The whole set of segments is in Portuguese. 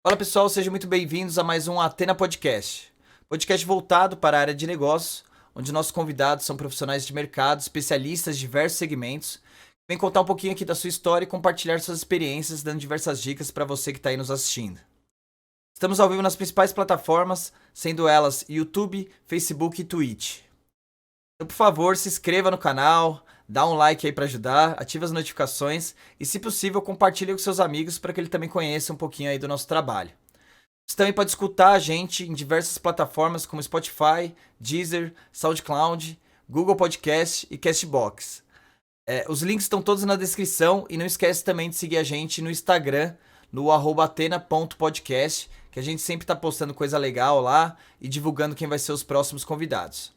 Fala pessoal, sejam muito bem-vindos a mais um Athena Podcast. Podcast voltado para a área de negócios, onde nossos convidados são profissionais de mercado, especialistas de diversos segmentos. Vem contar um pouquinho aqui da sua história e compartilhar suas experiências, dando diversas dicas para você que está aí nos assistindo. Estamos ao vivo nas principais plataformas, sendo elas YouTube, Facebook e Twitch. Então, por favor, se inscreva no canal, dá um like aí para ajudar, ative as notificações e, se possível, compartilhe com seus amigos para que ele também conheça um pouquinho aí do nosso trabalho. Você também pode escutar a gente em diversas plataformas como Spotify, Deezer, SoundCloud, Google Podcast e Castbox. Os links estão todos na descrição e não esquece também de seguir a gente no Instagram, no @atena.podcast, que a gente sempre está postando coisa legal lá e divulgando quem vai ser os próximos convidados.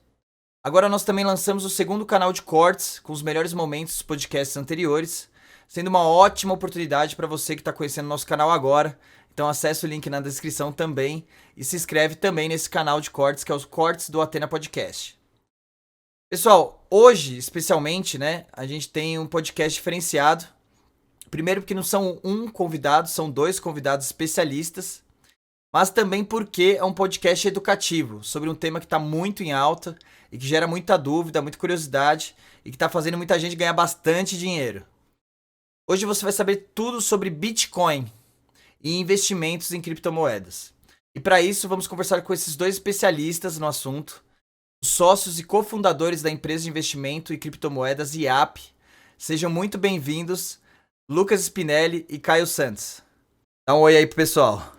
Agora nós também lançamos o segundo canal de cortes com os melhores momentos dos podcasts anteriores, sendo uma ótima oportunidade para você que está conhecendo nosso canal agora. Então acesse o link na descrição também e se inscreve também nesse canal de cortes, que é os Cortes do Athena Podcast. Pessoal, hoje especialmente, né, a gente tem um podcast diferenciado. Primeiro porque não são um convidado, são dois convidados especialistas, mas também porque é um podcast educativo sobre um tema que está muito em alta e que gera muita dúvida, muita curiosidade e que está fazendo muita gente ganhar bastante dinheiro. Hoje você vai saber tudo sobre Bitcoin e investimentos em criptomoedas. E para isso vamos conversar com esses dois especialistas no assunto, os sócios e cofundadores da empresa de investimento e criptomoedas IAP. Sejam muito bem-vindos, Lucas Spinelli e Caio Santos. Dá um oi aí pro pessoal.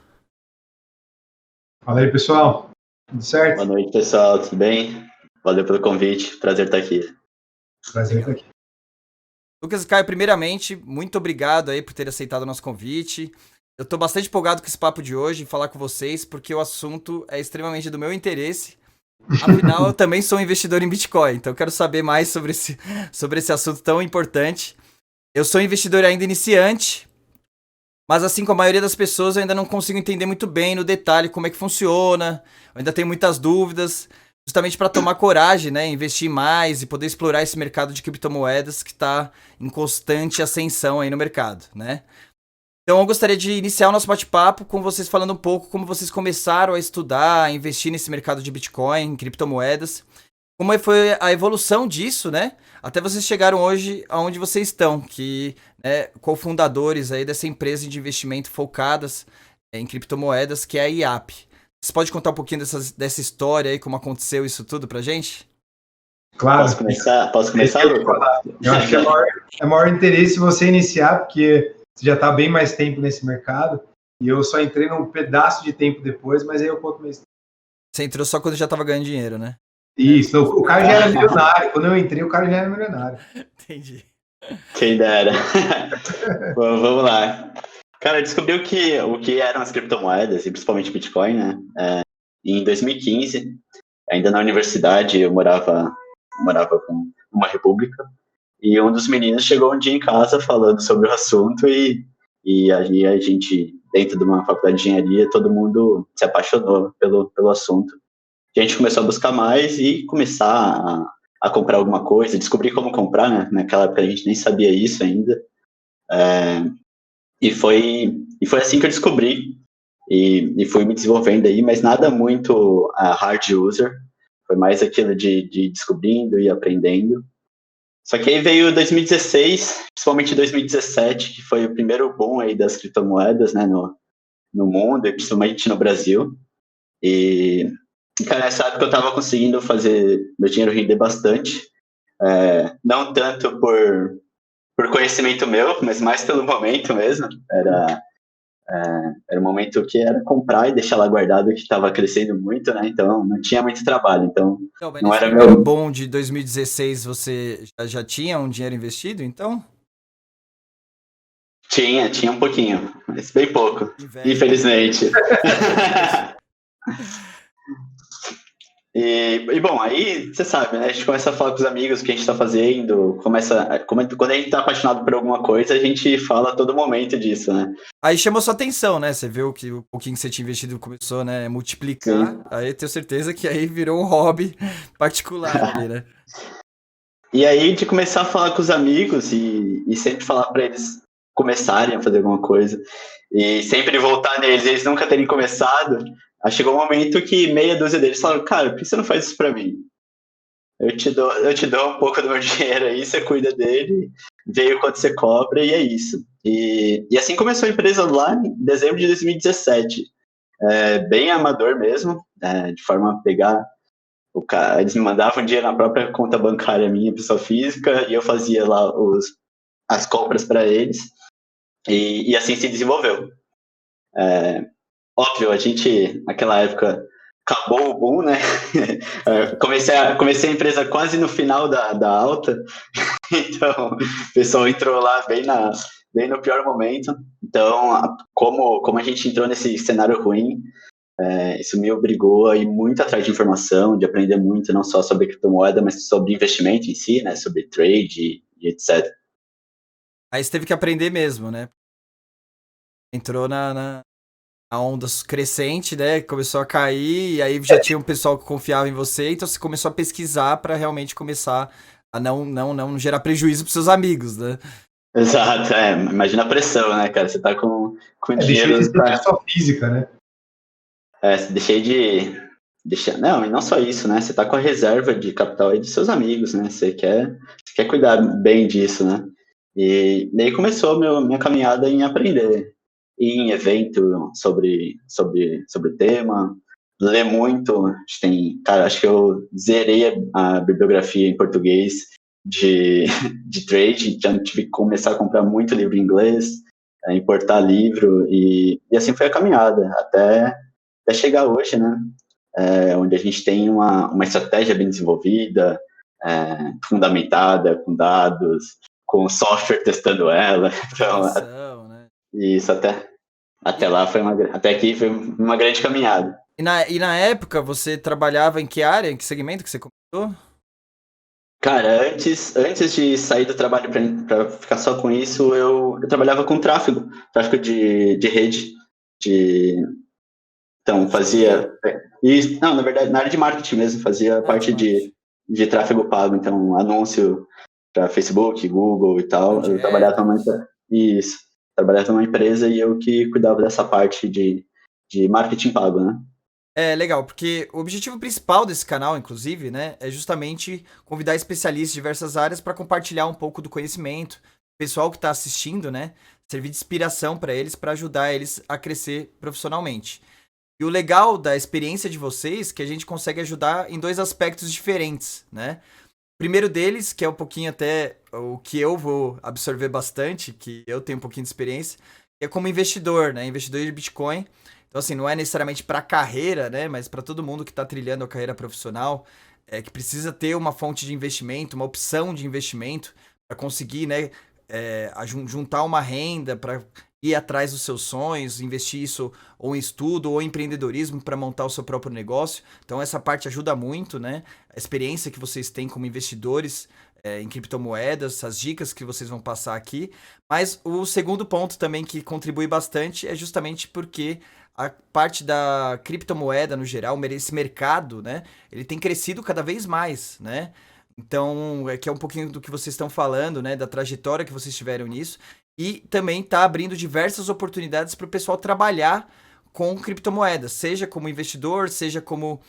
Fala aí, pessoal. Tudo certo? Boa noite, pessoal. Tudo bem? Valeu pelo convite. Prazer estar aqui. Prazer estar aqui. Lucas e Caio, primeiramente, muito obrigado aí por ter aceitado o nosso convite. Eu tô bastante empolgado com esse papo de hoje, em falar com vocês, porque o assunto é extremamente do meu interesse. Afinal, eu também sou um investidor em Bitcoin, então eu quero saber mais sobre esse assunto tão importante. Eu sou investidor ainda iniciante, mas assim como a maioria das pessoas, eu ainda não consigo entender muito bem no detalhe como é que funciona. Eu ainda tenho muitas dúvidas, justamente para tomar coragem, né, investir mais e poder explorar esse mercado de criptomoedas que está em constante ascensão aí no mercado, né? Então eu gostaria de iniciar o nosso bate-papo com vocês falando um pouco como vocês começaram a estudar, a investir nesse mercado de Bitcoin, em criptomoedas. Como foi a evolução disso, né? Até vocês chegaram hoje aonde vocês estão, que cofundadores aí dessa empresa de investimento focadas em criptomoedas, que é a IAP. Você pode contar um pouquinho dessa história aí, como aconteceu isso tudo pra gente? Claro. Posso começar, Lucas? Eu acho que é maior interesse você iniciar, porque você já está bem mais tempo nesse mercado, e eu só entrei num pedaço de tempo depois, mas aí eu conto mais. Você entrou só quando já tava ganhando dinheiro, né? Isso, o cara já era milionário. Quando eu entrei, o cara já era milionário. Entendi. Quem dera. Bom, vamos lá. Cara, eu descobri o que eram as criptomoedas, e principalmente Bitcoin, né? Em 2015, ainda na universidade, eu morava com uma república, e um dos meninos chegou um dia em casa falando sobre o assunto, e aí a gente, dentro de uma faculdade de engenharia, todo mundo se apaixonou pelo assunto. A gente começou a buscar mais e começar a comprar alguma coisa, descobrir como comprar, né? Naquela época a gente nem sabia isso ainda. E foi assim que eu descobri e fui me desenvolvendo aí, mas nada muito hard user. Foi mais aquilo de descobrindo e aprendendo. Só que aí veio 2016, principalmente 2017, que foi o primeiro boom aí das criptomoedas, né, no mundo e principalmente no Brasil. E, cara, nessa época eu estava conseguindo fazer meu dinheiro render bastante. Não tanto por conhecimento meu, mas mais pelo momento mesmo. Era um momento que era comprar e deixar lá guardado, que estava crescendo muito, né? Então não tinha muito trabalho. Então não era meu. Bom de 2016, você já tinha um dinheiro investido, então? Tinha um pouquinho, mas bem pouco, infelizmente. E bom, aí você sabe, né? A gente começa a falar com os amigos o que a gente está fazendo, quando a gente está apaixonado por alguma coisa, a gente fala a todo momento disso, né? Aí chamou sua atenção, né? Você viu que o pouquinho que você tinha investido começou, né, a multiplicar. Sim. Aí tenho certeza que aí virou um hobby particular ali, né? E aí de começar a falar com os amigos e sempre falar para eles começarem a fazer alguma coisa e sempre voltar neles, eles nunca terem começado. Aí chegou um momento que meia dúzia deles falaram, cara, por que você não faz isso pra mim? Eu te dou um pouco do meu dinheiro aí, você cuida dele, vê o quanto você cobra e é isso. E assim começou a empresa lá em dezembro de 2017. Bem amador mesmo, de forma a pegar eles me mandavam dinheiro na própria conta bancária minha, pessoa física, e eu fazia lá as compras para eles, e assim se desenvolveu. Óbvio, a gente, naquela época, acabou o boom, né? Comecei a empresa quase no final da alta, então o pessoal entrou lá bem no pior momento. Então, como a gente entrou nesse cenário ruim, isso me obrigou a ir muito atrás de informação, de aprender muito, não só sobre criptomoeda, mas sobre investimento em si, né? Sobre trade e etc. Aí você teve que aprender mesmo, né? Entrou na onda crescente, né? Começou a cair, e aí já tinha um pessoal que confiava em você, então você começou a pesquisar para realmente começar a não gerar prejuízo para seus amigos, né? Exato, imagina a pressão, né, cara? Você tá com dinheiro... Deixou de ser pessoa física, né? Não, e não só isso, né? Você tá com a reserva de capital aí dos seus amigos, né? Você quer cuidar bem disso, né? E daí começou minha caminhada em aprender. Ir em evento sobre o tema, ler muito. Cara, acho que eu zerei a bibliografia em português de trade, já tive que começar a comprar muito livro em inglês, importar livro, e assim foi a caminhada, até chegar hoje, né? Onde a gente tem uma estratégia bem desenvolvida, fundamentada, com dados, com software testando ela. Então, né? Isso, até lá até aqui foi uma grande caminhada. E na época, você trabalhava em que área, em que segmento que você comentou? Cara, antes de sair do trabalho para ficar só com isso, eu trabalhava com tráfego de rede, então fazia isso, não, na verdade, na área de marketing mesmo, fazia parte de tráfego pago, então anúncio para Facebook, Google e tal. Eu trabalhava numa empresa e eu que cuidava dessa parte de marketing pago, né? Legal, porque o objetivo principal desse canal, inclusive, né, é justamente convidar especialistas de diversas áreas para compartilhar um pouco do conhecimento. O pessoal que está assistindo, né, servir de inspiração para eles, para ajudar eles a crescer profissionalmente. E o legal da experiência de vocês é que a gente consegue ajudar em dois aspectos diferentes, né? O primeiro deles, que é um pouquinho até o que eu vou absorver bastante, que eu tenho um pouquinho de experiência, é como investidor, né? Investidor de Bitcoin. Então, assim, não é necessariamente para carreira, né? Mas para todo mundo que está trilhando a carreira profissional, que precisa ter uma fonte de investimento, uma opção de investimento para conseguir, né? Juntar uma renda para ir atrás dos seus sonhos, investir isso ou em estudo ou em empreendedorismo para montar o seu próprio negócio. Então, essa parte ajuda muito, né? A experiência que vocês têm como investidores em criptomoedas, as dicas que vocês vão passar aqui. Mas o segundo ponto também que contribui bastante é justamente porque a parte da criptomoeda no geral, esse mercado, né, ele tem crescido cada vez mais, né? Então, que é um pouquinho do que vocês estão falando, né, da trajetória que vocês tiveram nisso, e também está abrindo diversas oportunidades para o pessoal trabalhar com criptomoedas, seja como investidor, seja como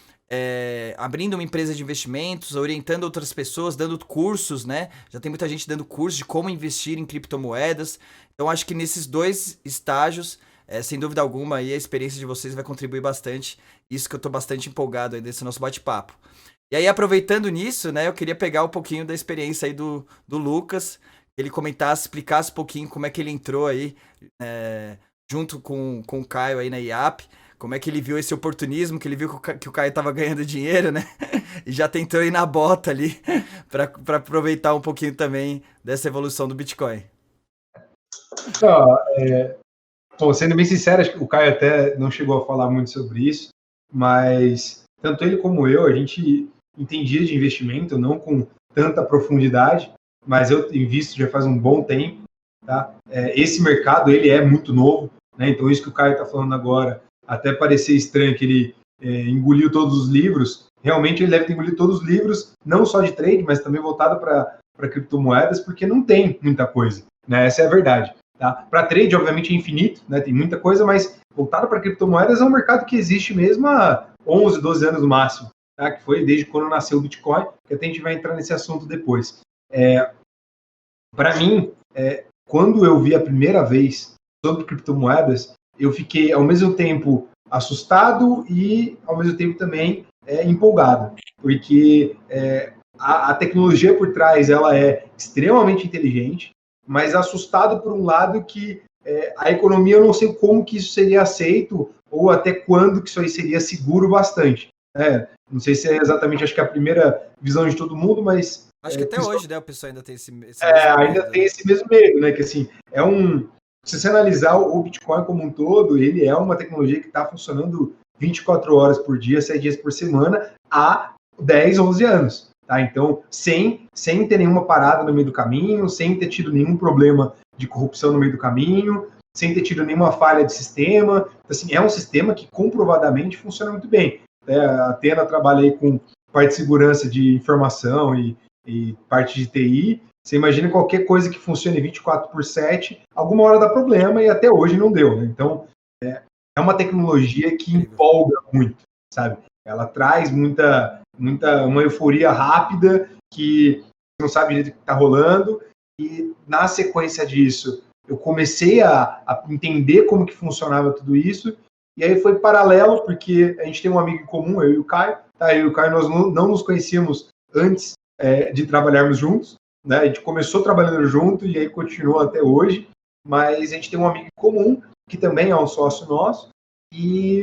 abrindo uma empresa de investimentos, orientando outras pessoas, dando cursos, né? Já tem muita gente dando cursos de como investir em criptomoedas. Então, acho que nesses dois estágios, sem dúvida alguma, aí a experiência de vocês vai contribuir bastante. Isso que eu tô bastante empolgado aí desse nosso bate-papo. E aí, aproveitando nisso, né, eu queria pegar um pouquinho da experiência aí do Lucas, que ele comentasse, explicasse um pouquinho como é que ele entrou aí, junto com o Caio aí na IAP, como é que ele viu esse oportunismo, que ele viu que o Caio tava ganhando dinheiro, né, e já tentou ir na bota ali, para aproveitar um pouquinho também dessa evolução do Bitcoin. Sendo bem sincero, acho que o Caio até não chegou a falar muito sobre isso, mas tanto ele como eu, a gente entendia de investimento, não com tanta profundidade, mas eu invisto já faz um bom tempo, tá? Esse mercado, ele é muito novo, né? Então isso que o Caio está falando agora, até parecer estranho que ele engoliu todos os livros, realmente ele deve ter engolido todos os livros, não só de trade, mas também voltado para criptomoedas, porque não tem muita coisa, né? Essa é a verdade. Tá? Para trade, obviamente, é infinito, né? Tem muita coisa, mas voltado para criptomoedas é um mercado que existe mesmo há 11, 12 anos no máximo, tá? Que foi desde quando nasceu o Bitcoin, que até a gente vai entrar nesse assunto depois. Para mim, quando eu vi a primeira vez sobre criptomoedas, eu fiquei, ao mesmo tempo, assustado e, ao mesmo tempo, também empolgado, porque a tecnologia por trás ela é extremamente inteligente, mas assustado por um lado que a economia, eu não sei como que isso seria aceito ou até quando que isso aí seria seguro bastante. Não sei se é exatamente, acho que a primeira visão de todo mundo, mas... Acho que até hoje, né, o pessoal ainda tem esse mesmo ainda medo, tem né? esse mesmo medo, né? Que assim, se você analisar o Bitcoin como um todo, ele é uma tecnologia que está funcionando 24 horas por dia, 7 dias por semana, há 10, 11 anos. Tá? Então, sem ter nenhuma parada no meio do caminho, sem ter tido nenhum problema de corrupção no meio do caminho, sem ter tido nenhuma falha de sistema. Assim, é um sistema que comprovadamente funciona muito bem. A Athena trabalha aí com parte de segurança de informação e parte de TI. Você imagina qualquer coisa que funcione 24/7, alguma hora dá problema e até hoje não deu. Né? Então, é uma tecnologia que Incrível. empolga muito, sabe? Ela traz uma euforia rápida que você não sabe direito o que está rolando, e na sequência disso eu comecei a entender como que funcionava tudo isso, e aí foi paralelo, porque a gente tem um amigo em comum, eu e o Caio, tá? Eu e o Caio, nós não nos conhecíamos antes de trabalharmos juntos, né? A gente começou trabalhando junto e aí continuou até hoje, mas a gente tem um amigo em comum, que também é um sócio nosso, e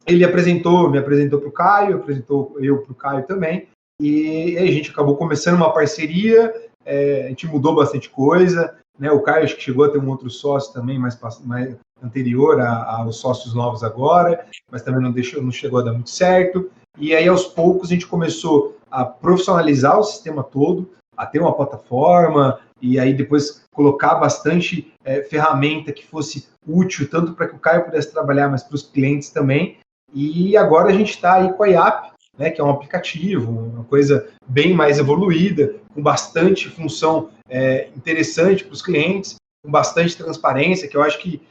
ele me apresentou para o Caio, apresentou eu para o Caio também, e a gente acabou começando uma parceria, a gente mudou bastante coisa, né? O Caio acho que chegou a ter um outro sócio também, mais anterior aos sócios novos agora, mas também não chegou a dar muito certo, e aí aos poucos a gente começou a profissionalizar o sistema todo, a ter uma plataforma, e aí depois colocar bastante ferramenta que fosse útil, tanto para que o Caio pudesse trabalhar, mas para os clientes também. E agora a gente está aí com a IAP, né, que é um aplicativo, uma coisa bem mais evoluída, com bastante função interessante para os clientes, com bastante transparência, que eu acho que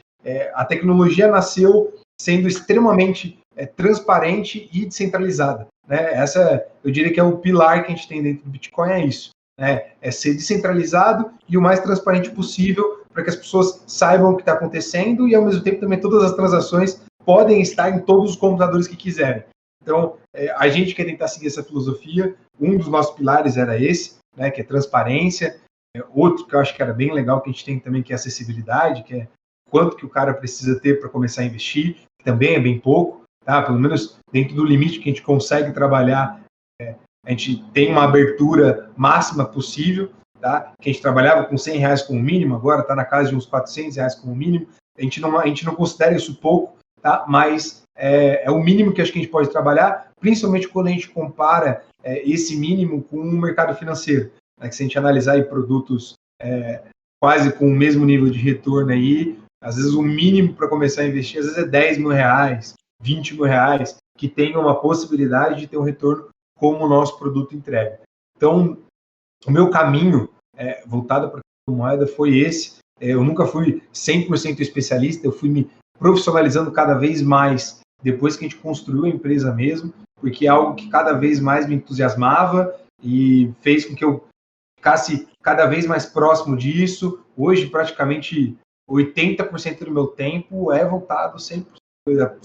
a tecnologia nasceu sendo extremamente transparente e descentralizada. Né? Essa, eu diria que é o pilar que a gente tem dentro do Bitcoin, é isso. É ser descentralizado e o mais transparente possível para que as pessoas saibam o que está acontecendo e, ao mesmo tempo, também todas as transações podem estar em todos os computadores que quiserem. Então, a gente quer tentar seguir essa filosofia. Um dos nossos pilares era esse, né, que é transparência. Outro que eu acho que era bem legal que a gente tem também, que é acessibilidade, que é quanto que o cara precisa ter para começar a investir, que também é bem pouco, tá? Pelo menos dentro do limite que a gente consegue trabalhar, a gente tem uma abertura máxima possível, tá? Que a gente trabalhava com R$100 como mínimo, agora está na casa de uns R$400 como mínimo. A gente não considera isso pouco, tá? Mas é o mínimo que acho que a gente pode trabalhar, principalmente quando a gente compara esse mínimo com o mercado financeiro. Né? Que se a gente analisar aí produtos quase com o mesmo nível de retorno aí, às vezes o mínimo para começar a investir, às vezes é R$10.000, R$20.000, que tenha uma possibilidade de ter um retorno como o nosso produto entrega. Então, o meu caminho voltado para a moeda foi esse. Eu nunca fui 100% especialista, eu fui me profissionalizando cada vez mais depois que a gente construiu a empresa mesmo, porque é algo que cada vez mais me entusiasmava e fez com que eu ficasse cada vez mais próximo disso. Hoje, praticamente 80% do meu tempo é voltado 100%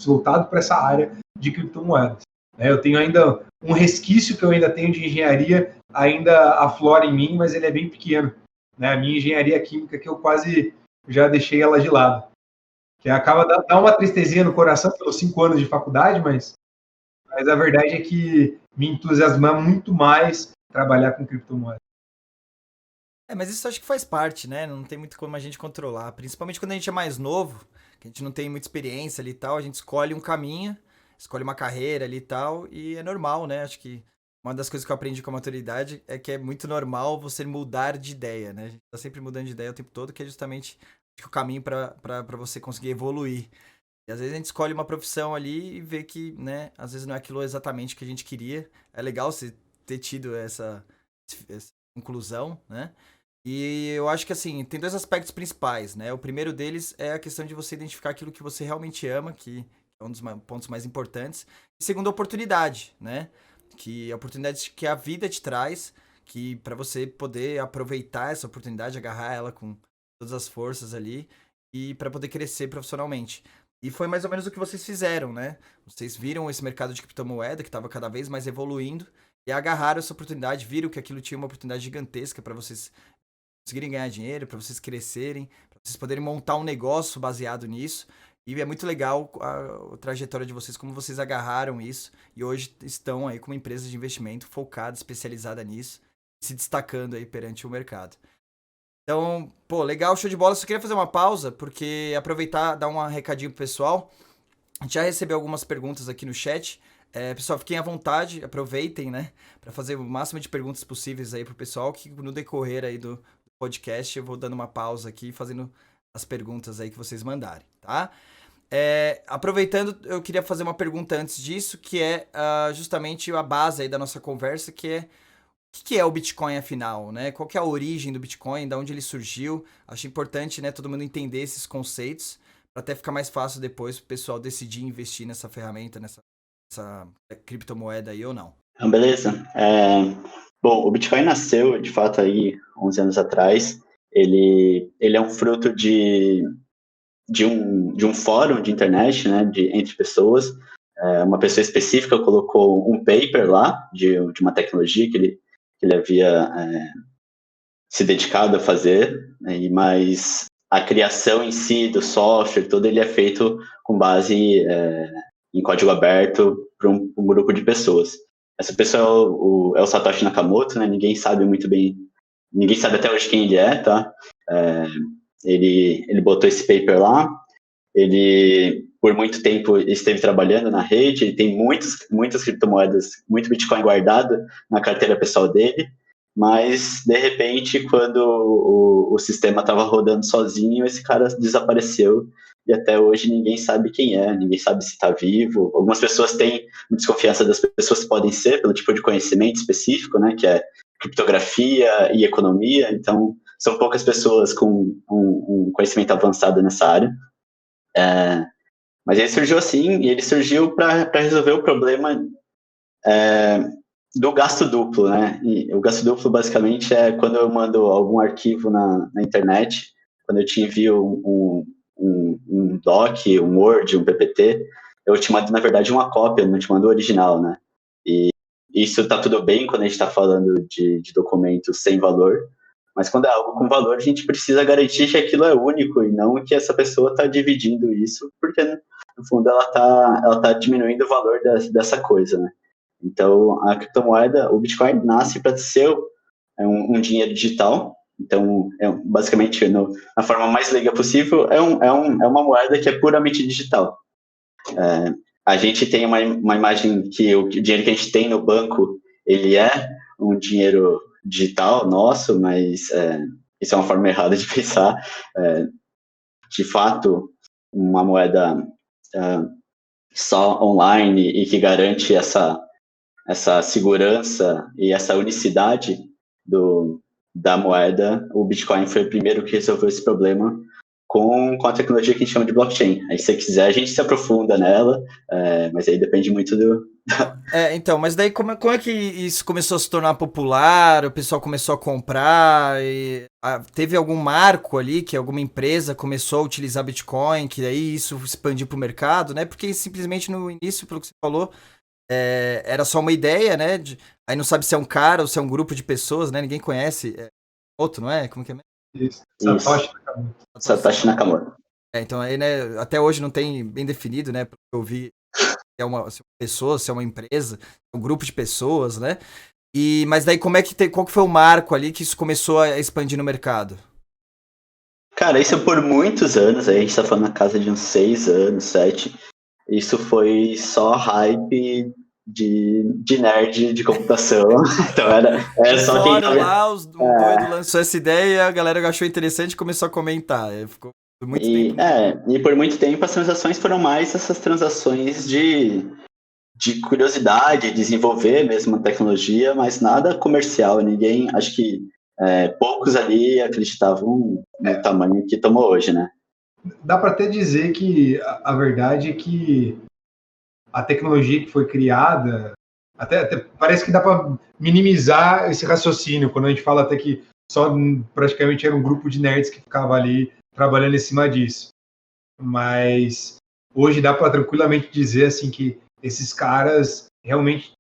voltado para essa área de criptomoedas. Eu tenho ainda um resquício que eu ainda tenho de engenharia, ainda aflora em mim, mas ele é bem pequeno. A minha engenharia química, que eu quase já deixei ela de lado. Que acaba dando uma tristezinha no coração pelos 5 anos de faculdade, mas a verdade é que me entusiasma muito mais trabalhar com criptomoedas. Mas isso acho que faz parte, né? Não tem muito como a gente controlar. Principalmente quando a gente é mais novo, que a gente não tem muita experiência ali e tal, a gente escolhe um caminho, escolhe uma carreira ali e tal, e é normal, né? Acho que uma das coisas que eu aprendi com a maturidade é que é muito normal você mudar de ideia, né? A gente tá sempre mudando de ideia o tempo todo, que é justamente acho que o caminho para você conseguir evoluir. E às vezes a gente escolhe uma profissão ali e vê que, né, às vezes não é aquilo exatamente que a gente queria. É legal você ter tido essa conclusão, né? E eu acho que, assim, tem dois aspectos principais, né? O primeiro deles é a questão de você identificar aquilo que você realmente ama, que é um dos pontos mais importantes. E segundo, a oportunidade, né? Que a oportunidade que a vida te traz, que para você poder aproveitar essa oportunidade, agarrar ela com todas as forças ali e para poder crescer profissionalmente. E foi mais ou menos o que vocês fizeram, né? Vocês viram esse mercado de criptomoeda que estava cada vez mais evoluindo e agarraram essa oportunidade, viram que aquilo tinha uma oportunidade gigantesca para vocês conseguirem ganhar dinheiro, para vocês crescerem, para vocês poderem montar um negócio baseado nisso. E é muito legal a trajetória de vocês, como vocês agarraram isso e hoje estão aí com uma empresa de investimento focada, especializada nisso, se destacando aí perante o mercado. Então, pô, legal, show de bola. Só queria fazer uma pausa, porque aproveitar, dar um recadinho pro pessoal. A gente já recebeu algumas perguntas aqui no chat. Pessoal, fiquem à vontade, aproveitem, né, para fazer o máximo de perguntas possíveis aí pro pessoal, que no decorrer aí do podcast eu vou dando uma pausa aqui, fazendo as perguntas aí que vocês mandarem, tá? Aproveitando, eu queria fazer uma pergunta antes disso, que é justamente a base aí da nossa conversa, que é o que é o Bitcoin afinal, né? Qual que é a origem do Bitcoin, de onde ele surgiu? Acho importante, né, todo mundo entender esses conceitos, para até ficar mais fácil depois para o pessoal decidir investir nessa ferramenta, nessa criptomoeda aí ou não. Então, beleza. Bom, o Bitcoin nasceu, de fato, aí 11 anos atrás. Ele é um fruto de um fórum de internet, né, entre pessoas. Uma pessoa específica colocou um paper lá de uma tecnologia que ele havia se dedicado a fazer, né, mas a criação em si do software, todo ele é feito com base em código aberto para um grupo de pessoas. Essa pessoa é o Satoshi Nakamoto, né? Ninguém sabe muito bem, ninguém sabe até hoje quem ele é, tá? Ele botou esse paper lá, ele por muito tempo esteve trabalhando na rede, ele tem muitas criptomoedas, muito Bitcoin guardado na carteira pessoal dele, mas de repente quando o sistema estava rodando sozinho, esse cara desapareceu e até hoje ninguém sabe quem é, ninguém sabe se está vivo. Algumas pessoas têm desconfiança das pessoas que podem ser pelo tipo de conhecimento específico, né, que é criptografia e economia, então são poucas pessoas com um conhecimento avançado nessa área. Mas ele surgiu assim, e ele surgiu para resolver o problema do gasto duplo, né? E o gasto duplo basicamente é quando eu mando algum arquivo na internet, quando eu te envio um doc, um Word, um PPT, eu te mando na verdade uma cópia, não te mando o original, né? E isso tá tudo bem quando a gente está falando de documentos sem valor, mas quando é algo com valor, a gente precisa garantir que aquilo é único e não que essa pessoa está dividindo isso, porque no fundo ela tá diminuindo o valor dessa coisa, né? Então, a criptomoeda, o Bitcoin nasce para ser um dinheiro digital. Então, basicamente, na forma mais leiga possível, é uma moeda que é puramente digital. A gente tem uma imagem que o dinheiro que a gente tem no banco, ele é um dinheiro digital nosso, mas isso é uma forma errada de pensar. De fato, uma moeda só online e que garante essa segurança e essa unicidade da moeda, o Bitcoin foi o primeiro que resolveu esse problema com a tecnologia que a gente chama de blockchain. Aí, se você quiser, a gente se aprofunda nela, mas aí depende muito do... Então, mas daí como é que isso começou a se tornar popular, o pessoal começou a comprar, teve algum marco ali que alguma empresa começou a utilizar Bitcoin, que daí isso expandiu para o mercado, né? Porque simplesmente no início, pelo que você falou, era só uma ideia, né? Aí não sabe se é um cara ou se é um grupo de pessoas, né? Ninguém conhece. Outro, não é? Como que é mesmo? Isso. Satoshi Nakamoto. Então aí, né? Até hoje não tem bem definido, né? Porque eu vi se é uma pessoa, se é uma empresa, um grupo de pessoas, né? Mas daí qual que foi o marco ali que isso começou a expandir no mercado? Cara, isso por muitos anos, aí a gente tá falando na casa de uns 6 anos, 7. Isso foi só hype de nerd de computação. Então era só quem... lá, o doido lançou essa ideia, a galera achou interessante e começou a comentar. Ficou muito tempo. E por muito tempo as transações foram mais essas transações de curiosidade, desenvolver mesmo a tecnologia, mas nada comercial. Ninguém, acho que poucos ali acreditavam no tamanho que tomou hoje, né? Dá para até dizer que a verdade é que a tecnologia que foi criada, até parece que dá para minimizar esse raciocínio, quando a gente fala até que só praticamente era um grupo de nerds que ficava ali trabalhando em cima disso. Mas hoje dá para tranquilamente dizer assim que esses caras realmente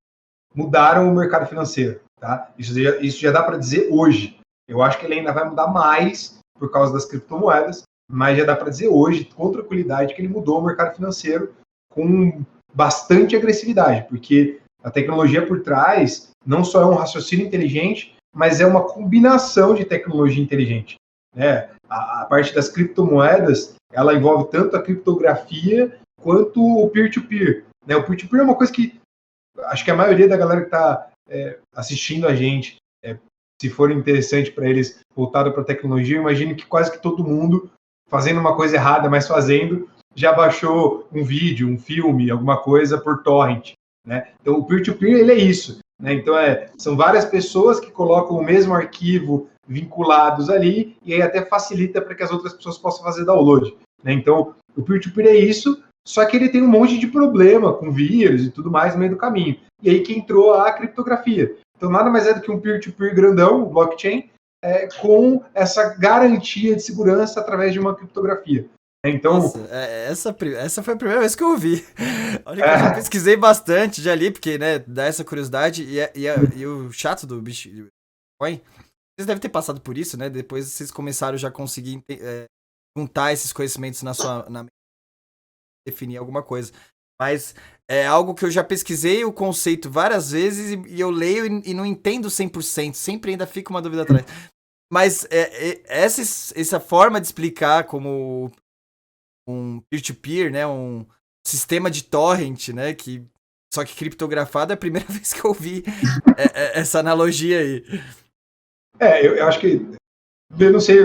mudaram o mercado financeiro, tá? Isso já dá para dizer hoje. Eu acho que ele ainda vai mudar mais por causa das criptomoedas, mas já dá para dizer hoje, com tranquilidade, que ele mudou o mercado financeiro com bastante agressividade, porque a tecnologia por trás não só é um raciocínio inteligente, mas é uma combinação de tecnologia inteligente. Né? A parte das criptomoedas, ela envolve tanto a criptografia quanto o peer-to-peer. Né? O peer-to-peer é uma coisa que acho que a maioria da galera que está assistindo a gente, se for interessante para eles voltado para a tecnologia, eu imagino que quase que todo mundo fazendo uma coisa errada, mas fazendo, já baixou um vídeo, um filme, alguma coisa por torrent. Né? Então, o peer-to-peer, ele é isso. Né? Então, são várias pessoas que colocam o mesmo arquivo vinculados ali, e aí até facilita para que as outras pessoas possam fazer download. Né? Então, o peer-to-peer é isso, só que ele tem um monte de problema com vírus e tudo mais no meio do caminho. E aí que entrou a criptografia. Então, nada mais é do que um peer-to-peer grandão, o blockchain, com essa garantia de segurança através de uma criptografia. Então, nossa, essa foi a primeira vez que eu ouvi. Olha que eu já pesquisei bastante, já li, porque, né, dá essa curiosidade. E o chato do Bitcoin, vocês devem ter passado por isso, né? Depois vocês começaram já a conseguir juntar esses conhecimentos na definir alguma coisa. Mas é algo que eu já pesquisei o conceito várias vezes e eu leio e não entendo 100%. Sempre ainda fica uma dúvida atrás. Mas essa forma de explicar como um peer-to-peer, né, um sistema de torrent, né, só que criptografado é a primeira vez que eu vi essa analogia aí. Eu acho que, eu não sei,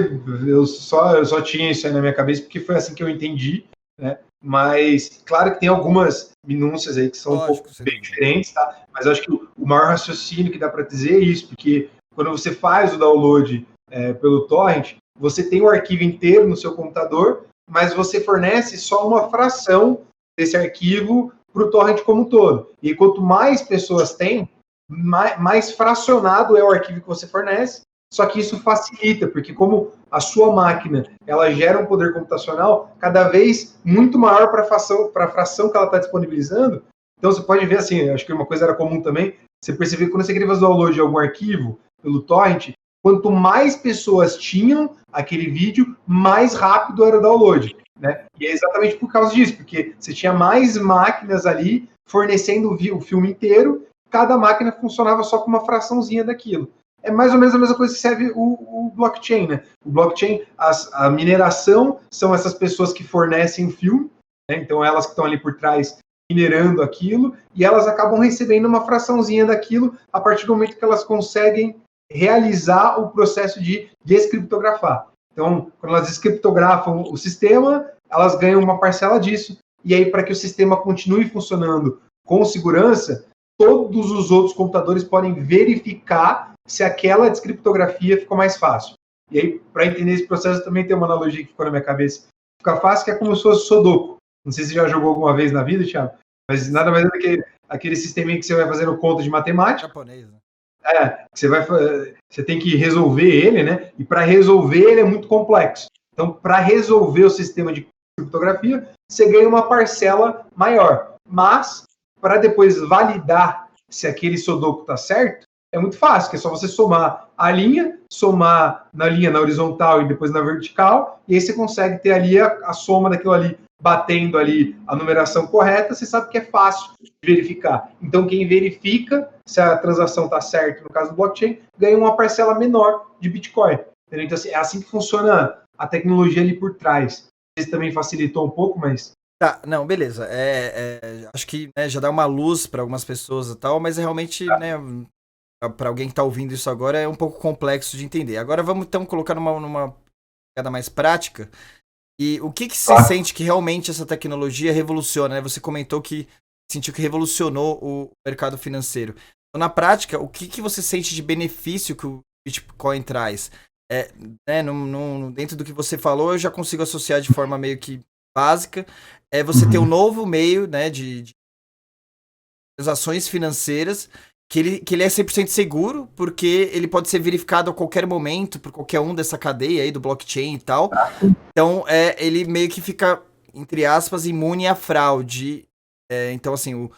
eu só tinha isso aí na minha cabeça porque foi assim que eu entendi, né? Mas claro que tem algumas minúcias aí que são um pouco bem diferentes, tá? Mas eu acho que o maior raciocínio que dá para dizer é isso, porque quando você faz o download pelo torrent, você tem o arquivo inteiro no seu computador, mas você fornece só uma fração desse arquivo para o torrent como um todo. E quanto mais pessoas tem, mais fracionado é o arquivo que você fornece, só que isso facilita, porque como a sua máquina ela gera um poder computacional cada vez muito maior para a fração que ela está disponibilizando, então você pode ver assim, acho que uma coisa era comum também, você percebeu que quando você queria fazer o download de algum arquivo pelo torrent, quanto mais pessoas tinham aquele vídeo, mais rápido era o download. Né? E é exatamente por causa disso, porque você tinha mais máquinas ali fornecendo o filme inteiro, cada máquina funcionava só com uma fraçãozinha daquilo. É mais ou menos a mesma coisa que serve o blockchain. Né? O blockchain, a mineração são essas pessoas que fornecem o filme, né? Então elas que estão ali por trás minerando aquilo, e elas acabam recebendo uma fraçãozinha daquilo a partir do momento que elas conseguem realizar o processo de descriptografar. Então, quando elas descriptografam o sistema, elas ganham uma parcela disso, e aí para que o sistema continue funcionando com segurança, todos os outros computadores podem verificar se aquela descriptografia ficou mais fácil. E aí, para entender esse processo, também tem uma analogia que ficou na minha cabeça. Fica fácil, que é como se fosse Sudoku. Não sei se você já jogou alguma vez na vida, Thiago, mas nada mais é do que aquele sisteminha que você vai fazendo conta de matemática. Japonês, né? Você tem que resolver ele, né? E para resolver ele é muito complexo. Então, para resolver o sistema de criptografia, você ganha uma parcela maior. Mas, para depois validar se aquele Sudoku está certo, é muito fácil, que é só você somar a linha, somar na linha na horizontal e depois na vertical, e aí você consegue ter ali a soma daquilo ali, batendo ali a numeração correta, você sabe que é fácil de verificar. Então, quem verifica se a transação está certa, no caso do blockchain, ganha uma parcela menor de Bitcoin. Entendeu? Então, é assim que funciona a tecnologia ali por trás. Isso também facilitou um pouco, mas... Tá, não, beleza. Acho que, né, já dá uma luz para algumas pessoas e tal, mas realmente, né, para alguém que está ouvindo isso agora, é um pouco complexo de entender. Agora vamos então colocar numa pegada mais prática. E o que você sente que realmente essa tecnologia revoluciona, né? Você comentou que sentiu que revolucionou o mercado financeiro. Então, na prática, o que você sente de benefício que Bitcoin traz. Dentro do que você falou, eu já consigo associar de forma meio que básica. Você ter um novo meio, né, de transações financeiras, que ele é 100% seguro, porque ele pode ser verificado a qualquer momento por qualquer um dessa cadeia aí do blockchain e tal. Então, ele meio que fica, entre aspas, imune à fraude. Então, assim,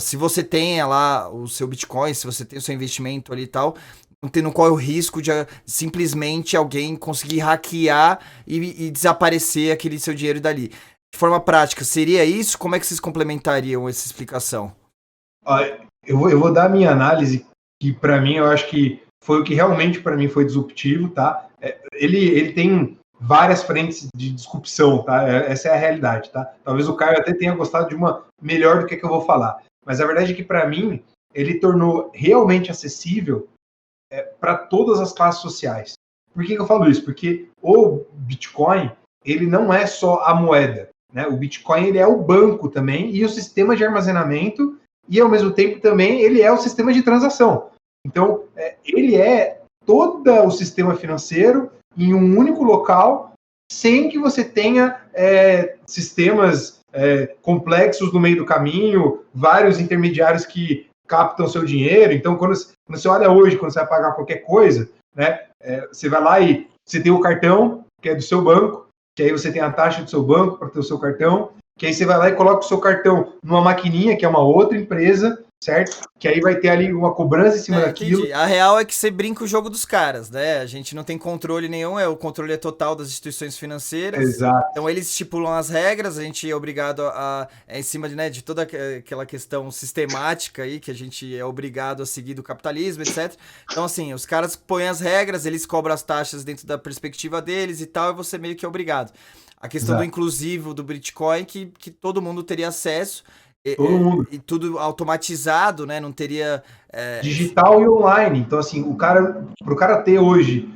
se você tem lá o seu Bitcoin, se você tem o seu investimento ali e tal, não corre o risco de simplesmente alguém conseguir hackear e desaparecer aquele seu dinheiro dali. De forma prática, seria isso? Como é que vocês complementariam essa explicação? Eu vou dar a minha análise, que para mim eu acho que foi o que realmente para mim foi disruptivo, tá? Ele tem várias frentes de disrupção, tá? Essa é a realidade, tá? Talvez o Caio até tenha gostado de uma melhor do que eu vou falar, mas a verdade é que para mim ele tornou realmente acessível para todas as classes sociais. Por que eu falo isso? Porque o Bitcoin, ele não é só a moeda, né? O Bitcoin ele é o banco também e o sistema de armazenamento, e ao mesmo tempo também ele é o sistema de transação. Então, ele é todo o sistema financeiro em um único local, sem que você tenha sistemas complexos no meio do caminho, vários intermediários que captam seu dinheiro. Então, quando você olha hoje, quando você vai pagar qualquer coisa, né, você vai lá e você tem o cartão, que é do seu banco, que aí você tem a taxa do seu banco para ter o seu cartão, que aí você vai lá e coloca o seu cartão numa maquininha, que é uma outra empresa, certo? Que aí vai ter ali uma cobrança em cima daquilo. Entendi. A real é que você brinca o jogo dos caras, né? A gente não tem controle nenhum, o controle é total das instituições financeiras. Exato. Então eles estipulam as regras, a gente é obrigado em cima de toda aquela questão sistemática aí, que a gente é obrigado a seguir do capitalismo, etc. Então assim, os caras põem as regras, eles cobram as taxas dentro da perspectiva deles e tal, e você meio que é obrigado. A questão do inclusivo do Bitcoin, que todo mundo teria acesso, todo mundo. E tudo automatizado, né? Não teria... digital e online. Então, assim, para o cara ter hoje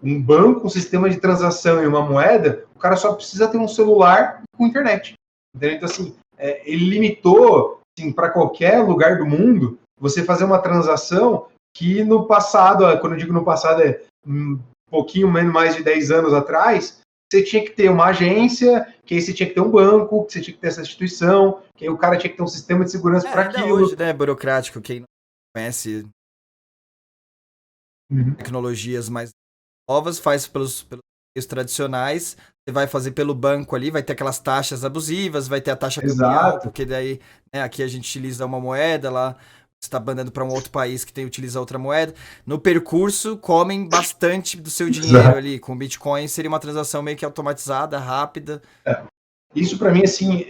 um banco, um sistema de transação e uma moeda, o cara só precisa ter um celular com internet. Entendeu? Então, assim, ele limitou, assim, para qualquer lugar do mundo, você fazer uma transação que no passado, quando eu digo no passado, um pouquinho menos mais de 10 anos atrás, você tinha que ter uma agência, que aí você tinha que ter um banco, que você tinha que ter essa instituição, que aí o cara tinha que ter um sistema de segurança para aquilo. Hoje, né, burocrático, quem não conhece tecnologias mais novas, faz pelos meios tradicionais, você vai fazer pelo banco ali, vai ter aquelas taxas abusivas, vai ter a taxa cambial, porque daí, né, aqui a gente utiliza uma moeda, lá você está mandando para um outro país que utiliza outra moeda. No percurso, comem bastante do seu dinheiro ali. Com Bitcoin seria uma transação meio que automatizada, rápida. Isso para mim, assim,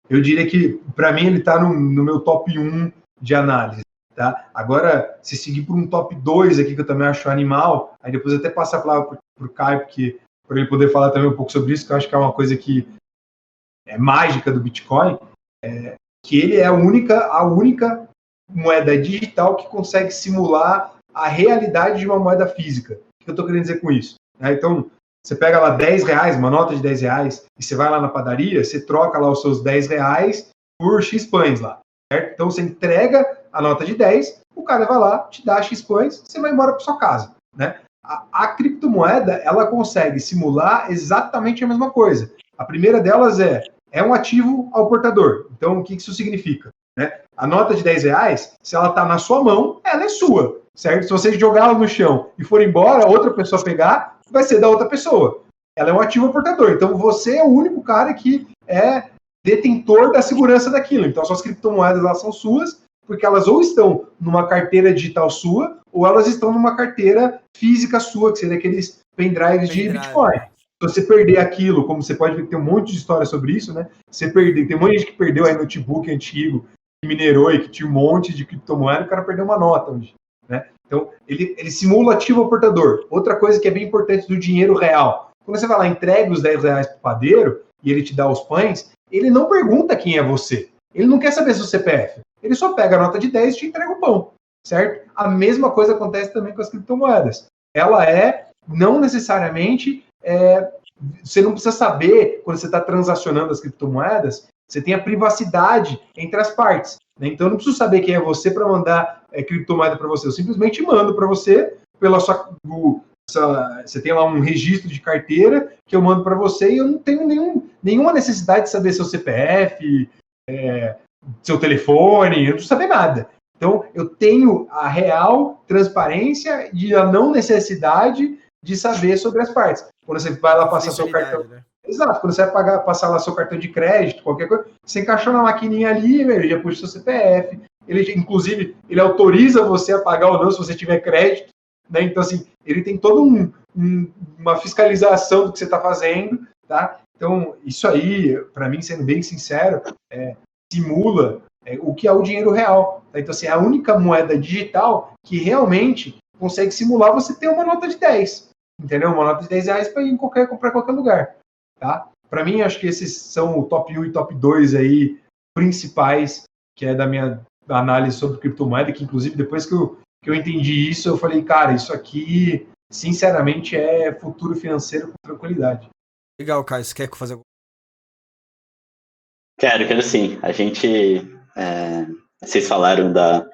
eu diria que para mim ele está no meu top 1 de análise. Tá? Agora, se seguir por um top 2 aqui, que eu também acho animal, aí depois eu até passo a palavra para o Caio, para ele poder falar também um pouco sobre isso, que eu acho que é uma coisa que é mágica do Bitcoin, que ele é a única moeda digital que consegue simular a realidade de uma moeda física. O que eu estou querendo dizer com isso? Então, você pega lá R$10, uma nota de R$10, e você vai lá na padaria, você troca lá os seus R$10 por X pães lá. Certo? Então, você entrega a nota de 10, o cara vai lá, te dá X pães, você vai embora para sua casa. Né? A criptomoeda, ela consegue simular exatamente a mesma coisa. A primeira delas é um ativo ao portador. Então, o que isso significa? Né? A nota de R$10, se ela está na sua mão, ela é sua, certo? Se você jogar ela no chão e for embora, outra pessoa pegar, vai ser da outra pessoa. Ela é um ativo ao portador. Então, você é o único cara que é detentor da segurança daquilo. Então, suas criptomoedas elas são suas, porque elas ou estão numa carteira digital sua, ou elas estão numa carteira física sua, que seria aqueles pendrives de Bitcoin. Se você perder aquilo, como você pode ver que tem um monte de história sobre isso, né? Você perder, tem um monte de gente que perdeu aí notebook antigo, que minerou e que tinha um monte de criptomoeda, o cara perdeu uma nota hoje, né? Então, ele simula ativo ao portador. Outra coisa que é bem importante do dinheiro real. Quando você vai lá, entrega os R$10 pro padeiro, e ele te dá os pães, ele não pergunta quem é você. Ele não quer saber seu CPF. Ele só pega a nota de 10 e te entrega o pão, certo? A mesma coisa acontece também com as criptomoedas. Ela não necessariamente, você não precisa saber, quando você está transacionando as criptomoedas, você tem a privacidade entre as partes. Né? Então, eu não preciso saber quem é você para mandar criptomoeda para você. Eu simplesmente mando para você, pela você tem lá um registro de carteira que eu mando para você e eu não tenho nenhuma necessidade de saber seu CPF, seu telefone, eu não preciso saber nada. Então, eu tenho a real transparência e a não necessidade de saber sobre as partes. Quando você vai lá passar seu cartão... Né? Exato, quando você vai passar lá seu cartão de crédito, qualquer coisa, você encaixou na maquininha ali, ele já puxa seu CPF, inclusive, ele autoriza você a pagar ou não se você tiver crédito, né? Então, assim, ele tem toda uma fiscalização do que você está fazendo, tá? Então, isso aí, para mim, sendo bem sincero, simula o que é o dinheiro real. Tá? Então, assim, é a única moeda digital que realmente consegue simular você ter uma nota de 10, entendeu? Uma nota de 10 reais para ir comprar em qualquer lugar, tá? Para mim, acho que esses são o top 1 e top 2 aí, principais, que é da minha análise sobre criptomoeda, que inclusive depois que eu entendi isso, eu falei, cara, isso aqui, sinceramente, é futuro financeiro com tranquilidade. Legal, Caio, você quer fazer alguma coisa? Quero sim. A gente... vocês falaram da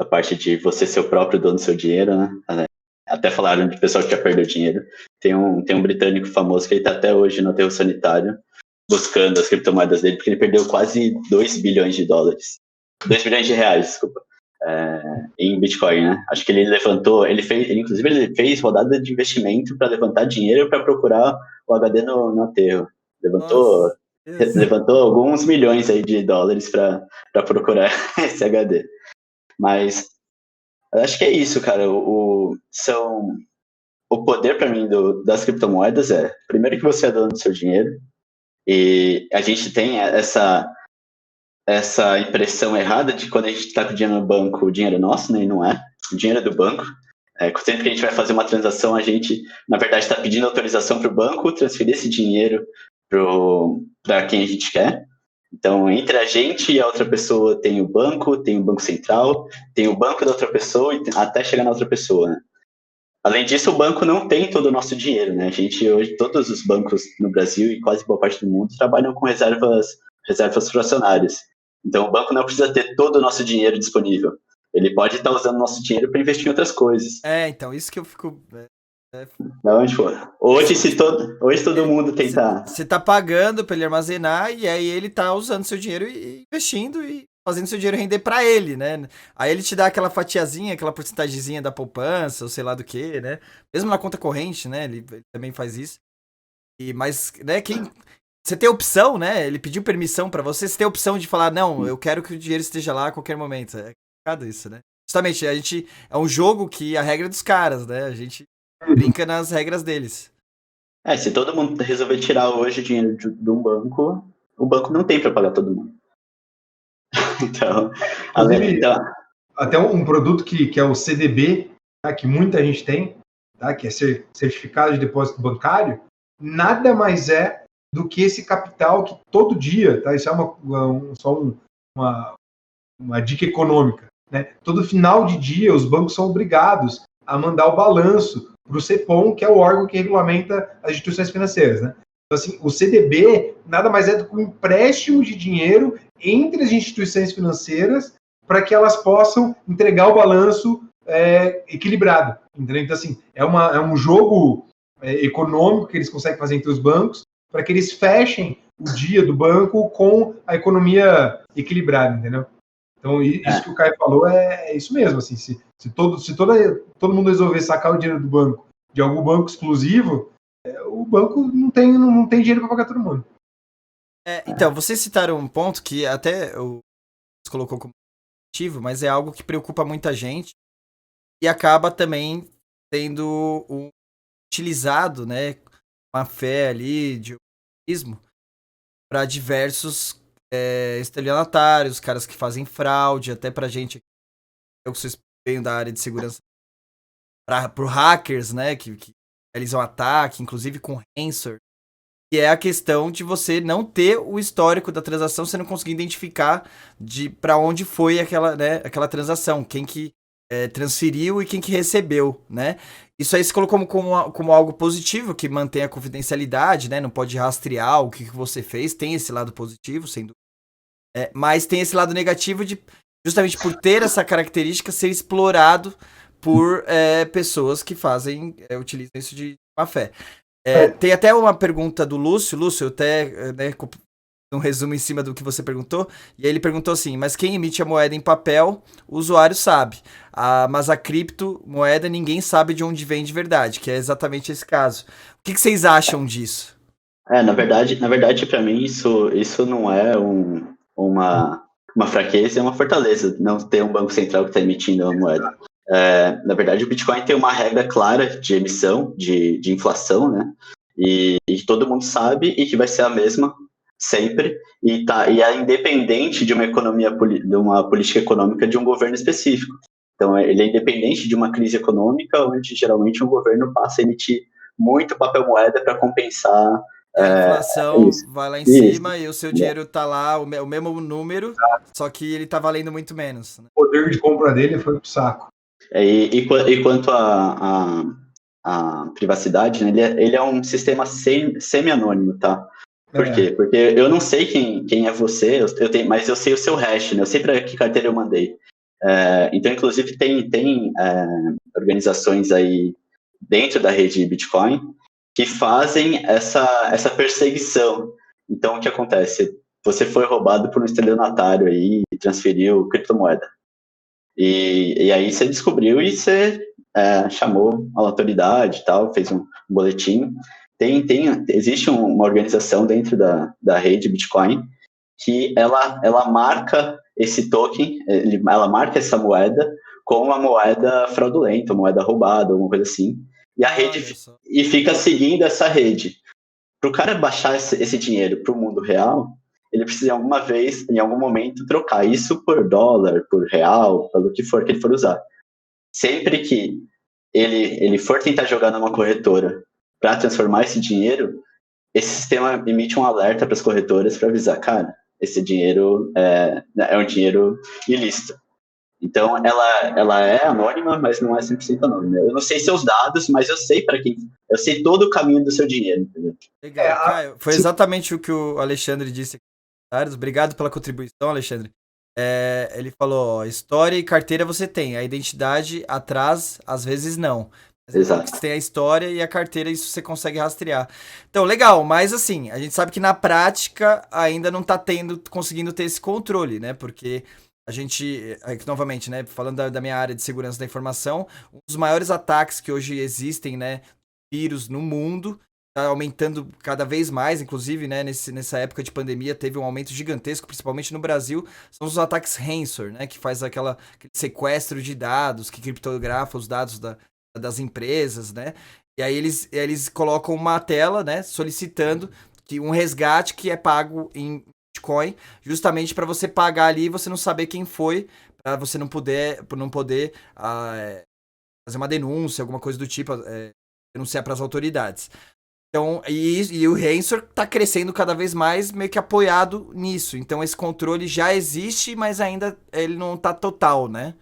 parte de você ser o próprio dono do seu dinheiro, né? Até falaram de pessoal que já perdeu dinheiro. Tem um britânico famoso que ele está até hoje no aterro sanitário buscando as criptomoedas dele, porque ele perdeu quase 2 bilhões de dólares. 2 bilhões de reais, desculpa. Em Bitcoin, né? Acho que ele inclusive ele fez rodada de investimento para levantar dinheiro para procurar o HD no aterro. Levantou alguns milhões aí de dólares para procurar esse HD. Mas acho que é isso, cara. O poder para mim das criptomoedas primeiro que você é dono do seu dinheiro, e a gente tem essa impressão errada de quando a gente está com o dinheiro no banco, o dinheiro é nosso, né? E não é. O dinheiro é do banco. Sempre que a gente vai fazer uma transação, a gente, na verdade, está pedindo autorização para o banco transferir esse dinheiro para quem a gente quer. Então, entre a gente e a outra pessoa tem o banco central, tem o banco da outra pessoa e até chegar na outra pessoa, né? Além disso, o banco não tem todo o nosso dinheiro, né? A gente, hoje, todos os bancos no Brasil e quase boa parte do mundo trabalham com reservas fracionárias. Então, o banco não precisa ter todo o nosso dinheiro disponível. Ele pode estar usando o nosso dinheiro para investir em outras coisas. Então, isso que eu fico... Da onde for. Hoje todo mundo tentar... Você tá pagando para ele armazenar e aí ele tá usando seu dinheiro e investindo e fazendo seu dinheiro render para ele, né? Aí ele te dá aquela fatiazinha, aquela porcentagemzinha da poupança, ou sei lá do que, né? Mesmo na conta corrente, né? Ele também faz isso. Mas, né, você tem opção, né? Ele pediu permissão para você tem a opção de falar, não, eu quero que o dinheiro esteja lá a qualquer momento. É complicado isso, né? Justamente, é um jogo que a regra é dos caras, né? A gente brinca nas regras deles. Se todo mundo resolver tirar hoje dinheiro de um banco, o banco não tem para pagar todo mundo. Então, até um produto que é o CDB, tá, que muita gente tem, tá, que é certificado de depósito bancário, nada mais é do que esse capital que todo dia, tá, isso é só uma dica econômica, né, todo final de dia os bancos são obrigados a mandar o balanço para o CEPOM, que é o órgão que regulamenta as instituições financeiras, né? Então, assim, o CDB nada mais é do que um empréstimo de dinheiro entre as instituições financeiras para que elas possam entregar o balanço equilibrado, entendeu? Então, assim, é um jogo econômico que eles conseguem fazer entre os bancos para que eles fechem o dia do banco com a economia equilibrada, entendeu? Então, isso que o Caio falou é isso mesmo, assim, se todo mundo resolver sacar o dinheiro do banco de algum banco exclusivo, o banco não tem dinheiro para pagar todo mundo. Então, vocês citaram um ponto que até o colocou como ativo, mas é algo que preocupa muita gente e acaba também sendo utilizado, né, uma fé ali de otimismo para diversos estelionatários, caras que fazem fraude, até pra gente, eu que vocês venho da área de segurança, pro hackers, né, que realizam ataque, inclusive com ransomware, que é a questão de você não ter o histórico da transação, você não conseguir identificar para onde foi aquela transação, quem que transferiu e quem que recebeu, né? Isso aí se colocou como algo positivo, que mantém a confidencialidade, né? Não pode rastrear o que você fez, tem esse lado positivo, sem dúvida. Mas tem esse lado negativo de, justamente por ter essa característica, ser explorado por pessoas que utilizam isso de má fé. Tem até uma pergunta do Lúcio. Lúcio, eu até um resumo em cima do que você perguntou, e aí ele perguntou assim, mas quem emite a moeda em papel, o usuário sabe, mas a criptomoeda ninguém sabe de onde vem de verdade, que é exatamente esse caso. O que vocês acham disso? Na verdade para mim isso não é uma fraqueza, é uma fortaleza, não ter um banco central que está emitindo a moeda. Na verdade, o Bitcoin tem uma regra clara de emissão, de inflação, né? E todo mundo sabe e que vai ser a mesma sempre, e é independente de uma de uma política econômica de um governo específico. Então, ele é independente de uma crise econômica, onde geralmente um governo passa a emitir muito papel moeda para compensar. A inflação vai lá em cima e o seu dinheiro está lá, o mesmo número, só que ele está valendo muito menos. Né? O poder de compra dele foi pro saco. E quanto à privacidade, né, ele é um sistema semi-anônimo, tá? Por quê? Porque eu não sei quem é você, mas eu sei o seu hash, né? Eu sei para que carteira eu mandei. Então, inclusive, tem organizações aí dentro da rede Bitcoin que fazem essa perseguição. Então, o que acontece? Você foi roubado por um estelionatário aí e transferiu criptomoeda. E aí você descobriu e você chamou a autoridade e tal, fez um boletim. Existe uma organização dentro da rede Bitcoin que ela marca esse token, ela marca essa moeda como uma moeda fraudulenta, uma moeda roubada, alguma coisa assim. E a rede fica seguindo essa rede. Para o cara baixar esse dinheiro para o mundo real, ele precisa em algum momento, trocar isso por dólar, por real, pelo que for que ele for usar. Sempre que ele for tentar jogar numa corretora para transformar esse dinheiro, esse sistema emite um alerta para as corretoras para avisar, cara, esse dinheiro é um dinheiro ilícito. Então, ela é anônima, mas não é 100% anônima. Eu não sei seus dados, mas eu sei eu sei todo o caminho do seu dinheiro, entendeu? Legal, Caio. Foi exatamente o que o Alexandre disse aqui. Obrigado pela contribuição, Alexandre. Ele falou, história e carteira você tem, a identidade atrás, às vezes não. Exato. Você tem a história e a carteira, isso você consegue rastrear. Então, legal, mas assim, a gente sabe que na prática ainda não tá conseguindo ter esse controle, né? Porque a gente, novamente, né, falando da minha área de segurança da informação, um dos maiores ataques que hoje existem, né, vírus no mundo, tá aumentando cada vez mais, inclusive, né, nessa época de pandemia teve um aumento gigantesco, principalmente no Brasil, são os ataques ransomware, né, que faz aquele sequestro de dados, que criptografa os dados das empresas, né, e aí eles colocam uma tela, né, solicitando que um resgate que é pago em Bitcoin, justamente para você pagar ali e você não saber quem foi, para você não poder fazer uma denúncia, alguma coisa do tipo, denunciar para as autoridades. Então, e o ransomware está crescendo cada vez mais, meio que apoiado nisso. Então, esse controle já existe, mas ainda ele não está total, né?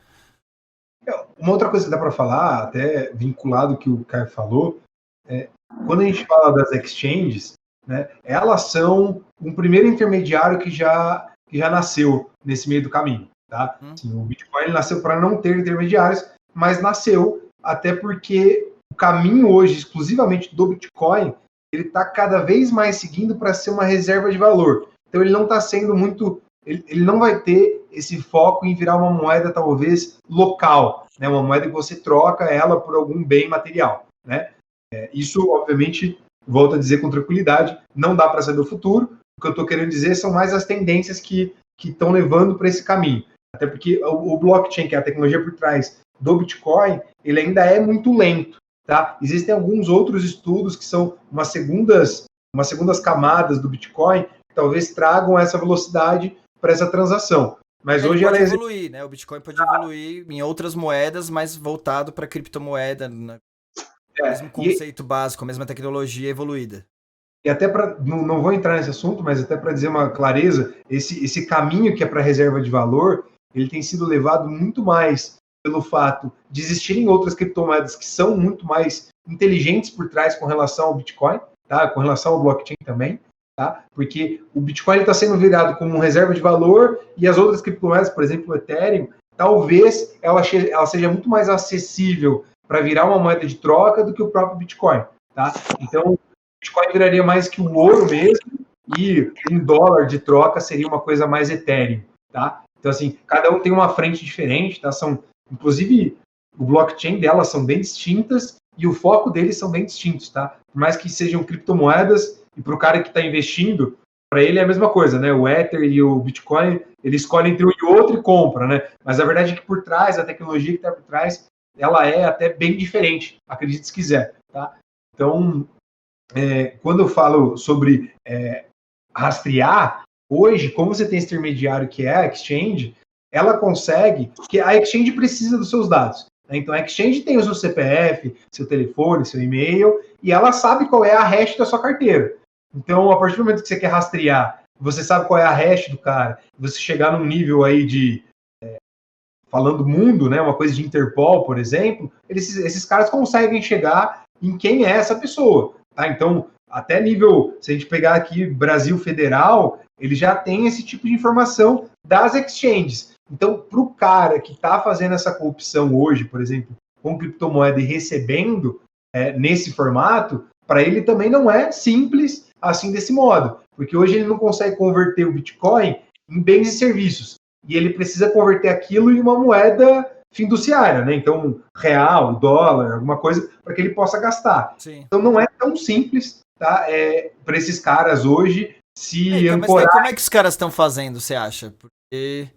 Uma outra coisa que dá para falar, até vinculado ao que o Caio falou, quando a gente fala das exchanges, né, elas são um primeiro intermediário que já nasceu nesse meio do caminho. Tá? Assim, o Bitcoin nasceu para não ter intermediários, mas nasceu até porque o caminho hoje, exclusivamente do Bitcoin, ele está cada vez mais seguindo para ser uma reserva de valor. Então ele não está sendo muito... Ele não vai ter esse foco em virar uma moeda talvez local, né? Uma moeda que você troca ela por algum bem material. Né? Isso, obviamente, volto a dizer com tranquilidade, não dá para saber o futuro. O que eu estou querendo dizer são mais as tendências que estão levando para esse caminho. Até porque o blockchain, que é a tecnologia por trás do Bitcoin, ele ainda é muito lento. Tá? Existem alguns outros estudos que são umas segundas camadas do Bitcoin que talvez tragam essa velocidade para essa transação. Mas hoje pode evoluir, né? O Bitcoin pode evoluir em outras moedas, mas voltado para criptomoeda, né? O mesmo conceito básico, a mesma tecnologia evoluída. E até para, não vou entrar nesse assunto, mas até para dizer uma clareza, esse caminho que é para reserva de valor, ele tem sido levado muito mais pelo fato de existirem outras criptomoedas que são muito mais inteligentes por trás com relação ao Bitcoin, tá? Com relação ao blockchain também, tá? Porque o Bitcoin está sendo virado como uma reserva de valor e as outras criptomoedas, por exemplo, o Ethereum, talvez ela seja muito mais acessível para virar uma moeda de troca do que o próprio Bitcoin, tá? Então, o Bitcoin viraria mais que o ouro mesmo e $1 de troca seria uma coisa mais Ethereum, tá? Então, assim, cada um tem uma frente diferente, tá? Inclusive, o blockchain delas são bem distintas e o foco deles são bem distintos, tá? Por mais que sejam criptomoedas e para o cara que está investindo, para ele é a mesma coisa, né? O Ether e o Bitcoin, ele escolhe entre um e outro e compra, né? Mas a verdade é que por trás, a tecnologia que está por trás, ela é até bem diferente, acredite se quiser, tá? Então, quando eu falo sobre rastrear, hoje, como você tem esse intermediário que é a exchange, ela consegue, porque a exchange precisa dos seus dados, né? Então a exchange tem o seu CPF, seu telefone, seu e-mail, e ela sabe qual é a hash da sua carteira. Então, a partir do momento que você quer rastrear, você sabe qual é a hash do cara, você chegar num nível aí de, falando mundo, né, uma coisa de Interpol, por exemplo, esses caras conseguem chegar em quem é essa pessoa, tá? Então, até nível, se a gente pegar aqui Brasil Federal, ele já tem esse tipo de informação das exchanges. Então, para o cara que está fazendo essa corrupção hoje, por exemplo, com criptomoeda e recebendo nesse formato, para ele também não é simples assim desse modo, porque hoje ele não consegue converter o Bitcoin em bens e serviços, e ele precisa converter aquilo em uma moeda fiduciária, né? Então, real, dólar, alguma coisa, para que ele possa gastar. Sim. Então, não é tão simples, tá? Para esses caras hoje se ancorar. Mas como é que os caras estão fazendo, você acha? Porque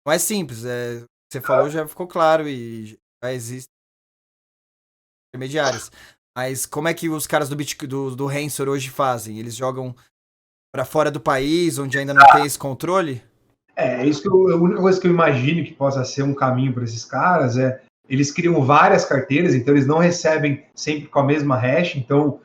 não é simples, você falou, já ficou claro e já existem intermediários. Mas como é que os caras do Rensor hoje fazem? Eles jogam para fora do país, onde ainda não tem esse controle? Isso que a única coisa que eu imagino que possa ser um caminho para esses caras eles criam várias carteiras, então eles não recebem sempre com a mesma hash, então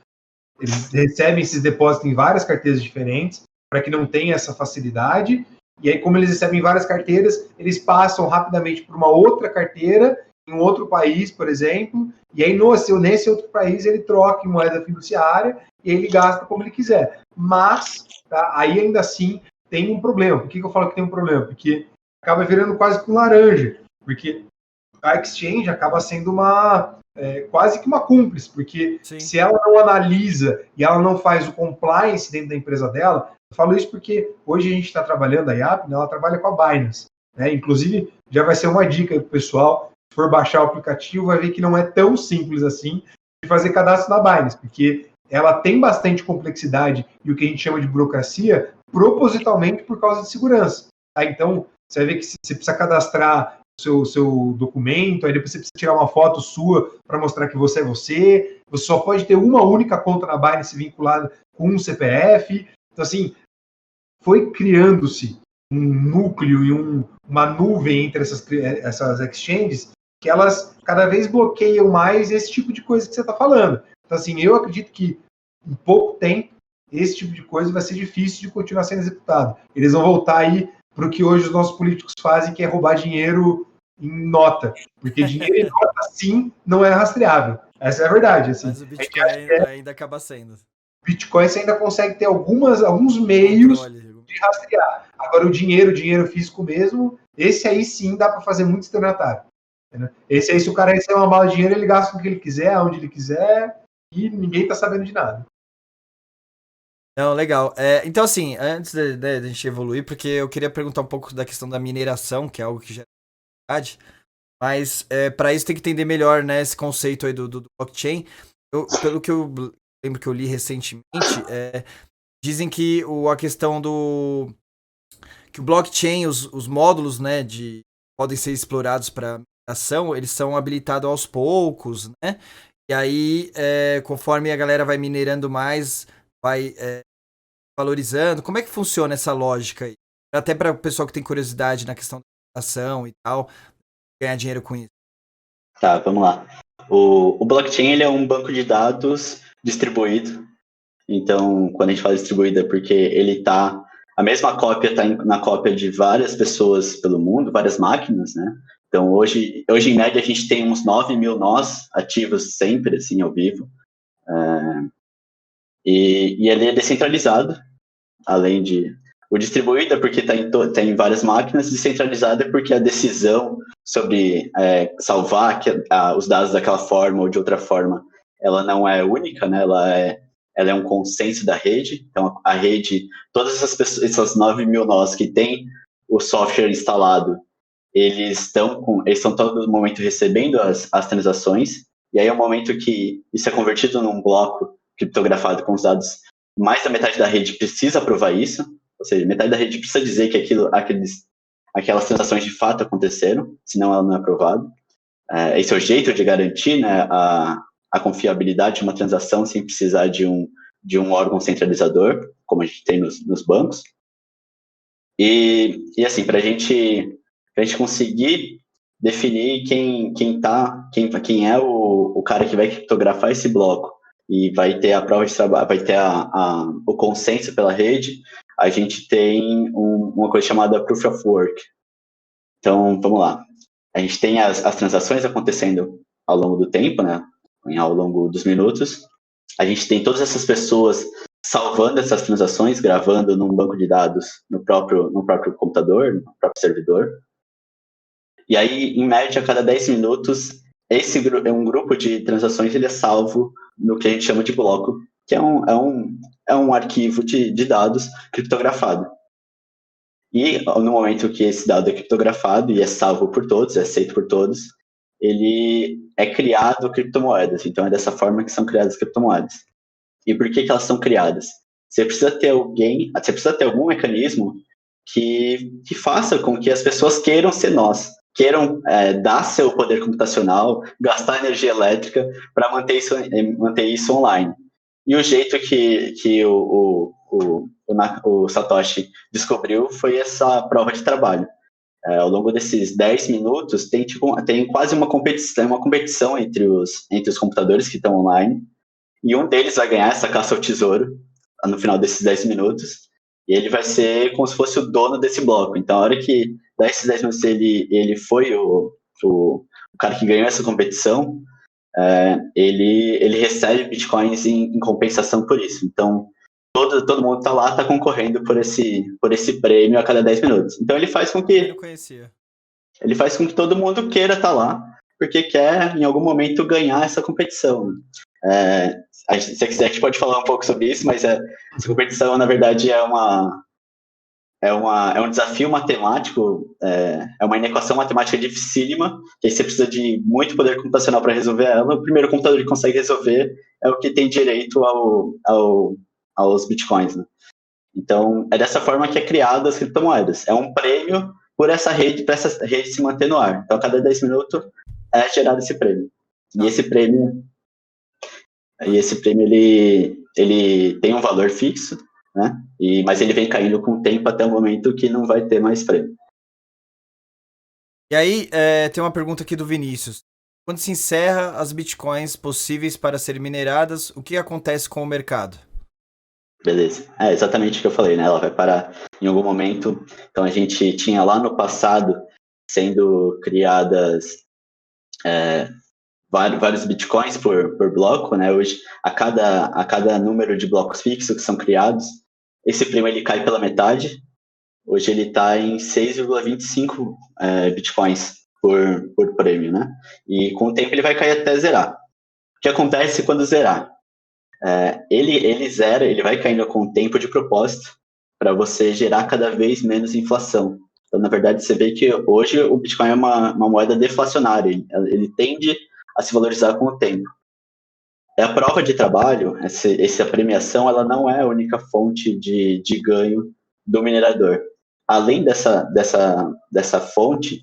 eles recebem esses depósitos em várias carteiras diferentes, para que não tenha essa facilidade, e aí como eles recebem várias carteiras, eles passam rapidamente para uma outra carteira, em um outro país, por exemplo, e aí nesse outro país ele troca em moeda fiduciária, e ele gasta como ele quiser. Mas, tá, aí ainda assim tem um problema. Por que eu falo que tem um problema? Porque acaba virando quase que um laranja, porque a exchange acaba sendo quase que uma cúmplice, porque Sim. Se ela não analisa e ela não faz o compliance dentro da empresa dela, eu falo isso porque hoje a gente está trabalhando, a IAP, né, ela trabalha com a Binance, né? Inclusive, já vai ser uma dica para o pessoal, se for baixar o aplicativo, vai ver que não é tão simples assim de fazer cadastro na Binance, porque ela tem bastante complexidade e o que a gente chama de burocracia, propositalmente por causa de segurança. Tá? Então, você vai ver que você precisa cadastrar seu documento, aí depois você precisa tirar uma foto sua para mostrar que você é você só pode ter uma única conta na Binance vinculada com um CPF. Então, assim, foi criando-se um núcleo e uma nuvem entre essas exchanges que elas cada vez bloqueiam mais esse tipo de coisa que você está falando. Então, assim, eu acredito que em pouco tempo esse tipo de coisa vai ser difícil de continuar sendo executado. Eles vão voltar aí para o que hoje os nossos políticos fazem, que é roubar dinheiro em nota. Porque dinheiro em nota, sim, não é rastreável. Essa é a verdade. Assim. Mas o Bitcoin ainda acaba sendo. Bitcoin você ainda consegue ter alguns meios de rastrear. Agora, o dinheiro físico mesmo, esse aí sim dá para fazer muito estelionatário. Né? Esse aí, se o cara receber uma bala de dinheiro, ele gasta com o que ele quiser, onde ele quiser, e ninguém está sabendo de nada. Não, legal. Então, assim, antes de a gente evoluir, porque eu queria perguntar um pouco da questão da mineração, que é algo que já é verdade, mas para isso tem que entender melhor, né, esse conceito aí do blockchain. Pelo que eu lembro que eu li recentemente, dizem que a questão que o blockchain, os módulos, né, podem ser explorados para mineração, eles são habilitados aos poucos, né? E aí, conforme a galera vai minerando mais, vai valorizando. Como é que funciona essa lógica aí? Até para o pessoal que tem curiosidade na questão da mineração e tal, ganhar dinheiro com isso. Tá, vamos lá. O blockchain ele é um banco de dados distribuído. Então, quando a gente fala distribuído é porque ele tá... A mesma cópia está na cópia de várias pessoas pelo mundo, várias máquinas, né? Então, hoje em média, a gente tem uns 9 mil nós ativos sempre, assim, ao vivo. E ele é descentralizado, além de O distribuído é porque tá em várias máquinas, descentralizado é porque a decisão sobre salvar os dados daquela forma ou de outra forma, ela não é única, né? Ela é um consenso da rede. Então, a rede, todas essas pessoas, essas 9 mil nós que têm o software instalado, eles estão todo momento recebendo as transações, e aí é o momento que isso é convertido num bloco criptografado com os dados, mais da metade da rede precisa aprovar isso, ou seja, metade da rede precisa dizer que aquelas transações de fato aconteceram, senão ela não é aprovada. Esse é o jeito de garantir, né, a confiabilidade de uma transação sem precisar de um órgão centralizador, como a gente tem nos bancos. E assim, para a gente conseguir definir quem é o cara que vai criptografar esse bloco e vai ter a prova de trabalho, vai ter o consenso pela rede, a gente tem uma coisa chamada Proof of Work. Então, vamos lá. A gente tem as transações acontecendo ao longo do tempo, né? Ao longo dos minutos. A gente tem todas essas pessoas salvando essas transações, gravando num banco de dados no próprio computador, no próprio servidor. E aí, em média, a cada 10 minutos, um grupo de transações ele é salvo no que a gente chama de bloco, que é um arquivo de dados criptografado. E no momento que esse dado é criptografado e é salvo por todos, é aceito por todos, ele é criado criptomoedas. Então, é dessa forma que são criadas criptomoedas. E por que elas são criadas? Você precisa ter algum mecanismo que faça com que as pessoas queiram ser nós, queiram dar seu poder computacional, gastar energia elétrica para manter isso online. E o jeito que o Satoshi descobriu foi essa prova de trabalho. Ao longo desses 10 minutos, tem quase uma competição entre os computadores que estão online, e um deles vai ganhar essa caça ao tesouro no final desses 10 minutos, e ele vai ser como se fosse o dono desse bloco. Então, a hora que dá esses 10 minutos ele foi o cara que ganhou essa competição, ele recebe bitcoins em compensação por isso. Então, todo mundo tá lá, tá concorrendo por esse prêmio a cada 10 minutos. Então, ele faz com que todo mundo queira estar lá, porque quer, em algum momento, ganhar essa competição. Se você quiser, a gente pode falar um pouco sobre isso, mas essa competição, na verdade, é um desafio matemático, é uma inequação matemática dificílima, que aí você precisa de muito poder computacional para resolver ela. O primeiro computador que consegue resolver é o que tem direito aos bitcoins, né? Então, é dessa forma que é criada as criptomoedas. É um prêmio por essa rede, para essa rede se manter no ar. Então, a cada 10 minutos é gerado esse prêmio. E esse prêmio ele tem um valor fixo, né? Mas ele vem caindo com o tempo até o momento que não vai ter mais prêmio. E aí, tem uma pergunta aqui do Vinícius. Quando se encerra as bitcoins possíveis para serem mineradas, o que acontece com o mercado? Beleza. É exatamente o que eu falei, né? Ela vai parar em algum momento. Então, a gente tinha lá no passado sendo criadas vários bitcoins por bloco, né? Hoje, a cada número de blocos fixos que são criados, esse prêmio ele cai pela metade. Hoje ele está em 6,25 bitcoins por prêmio, né? E com o tempo ele vai cair até zerar. O que acontece quando zerar? Ele zera, ele vai caindo com o tempo de propósito para você gerar cada vez menos inflação. Então, na verdade, você vê que hoje o Bitcoin é uma moeda deflacionária. Ele tende a se valorizar com o tempo. A prova de trabalho, essa premiação, ela não é a única fonte de ganho do minerador. Além dessa fonte,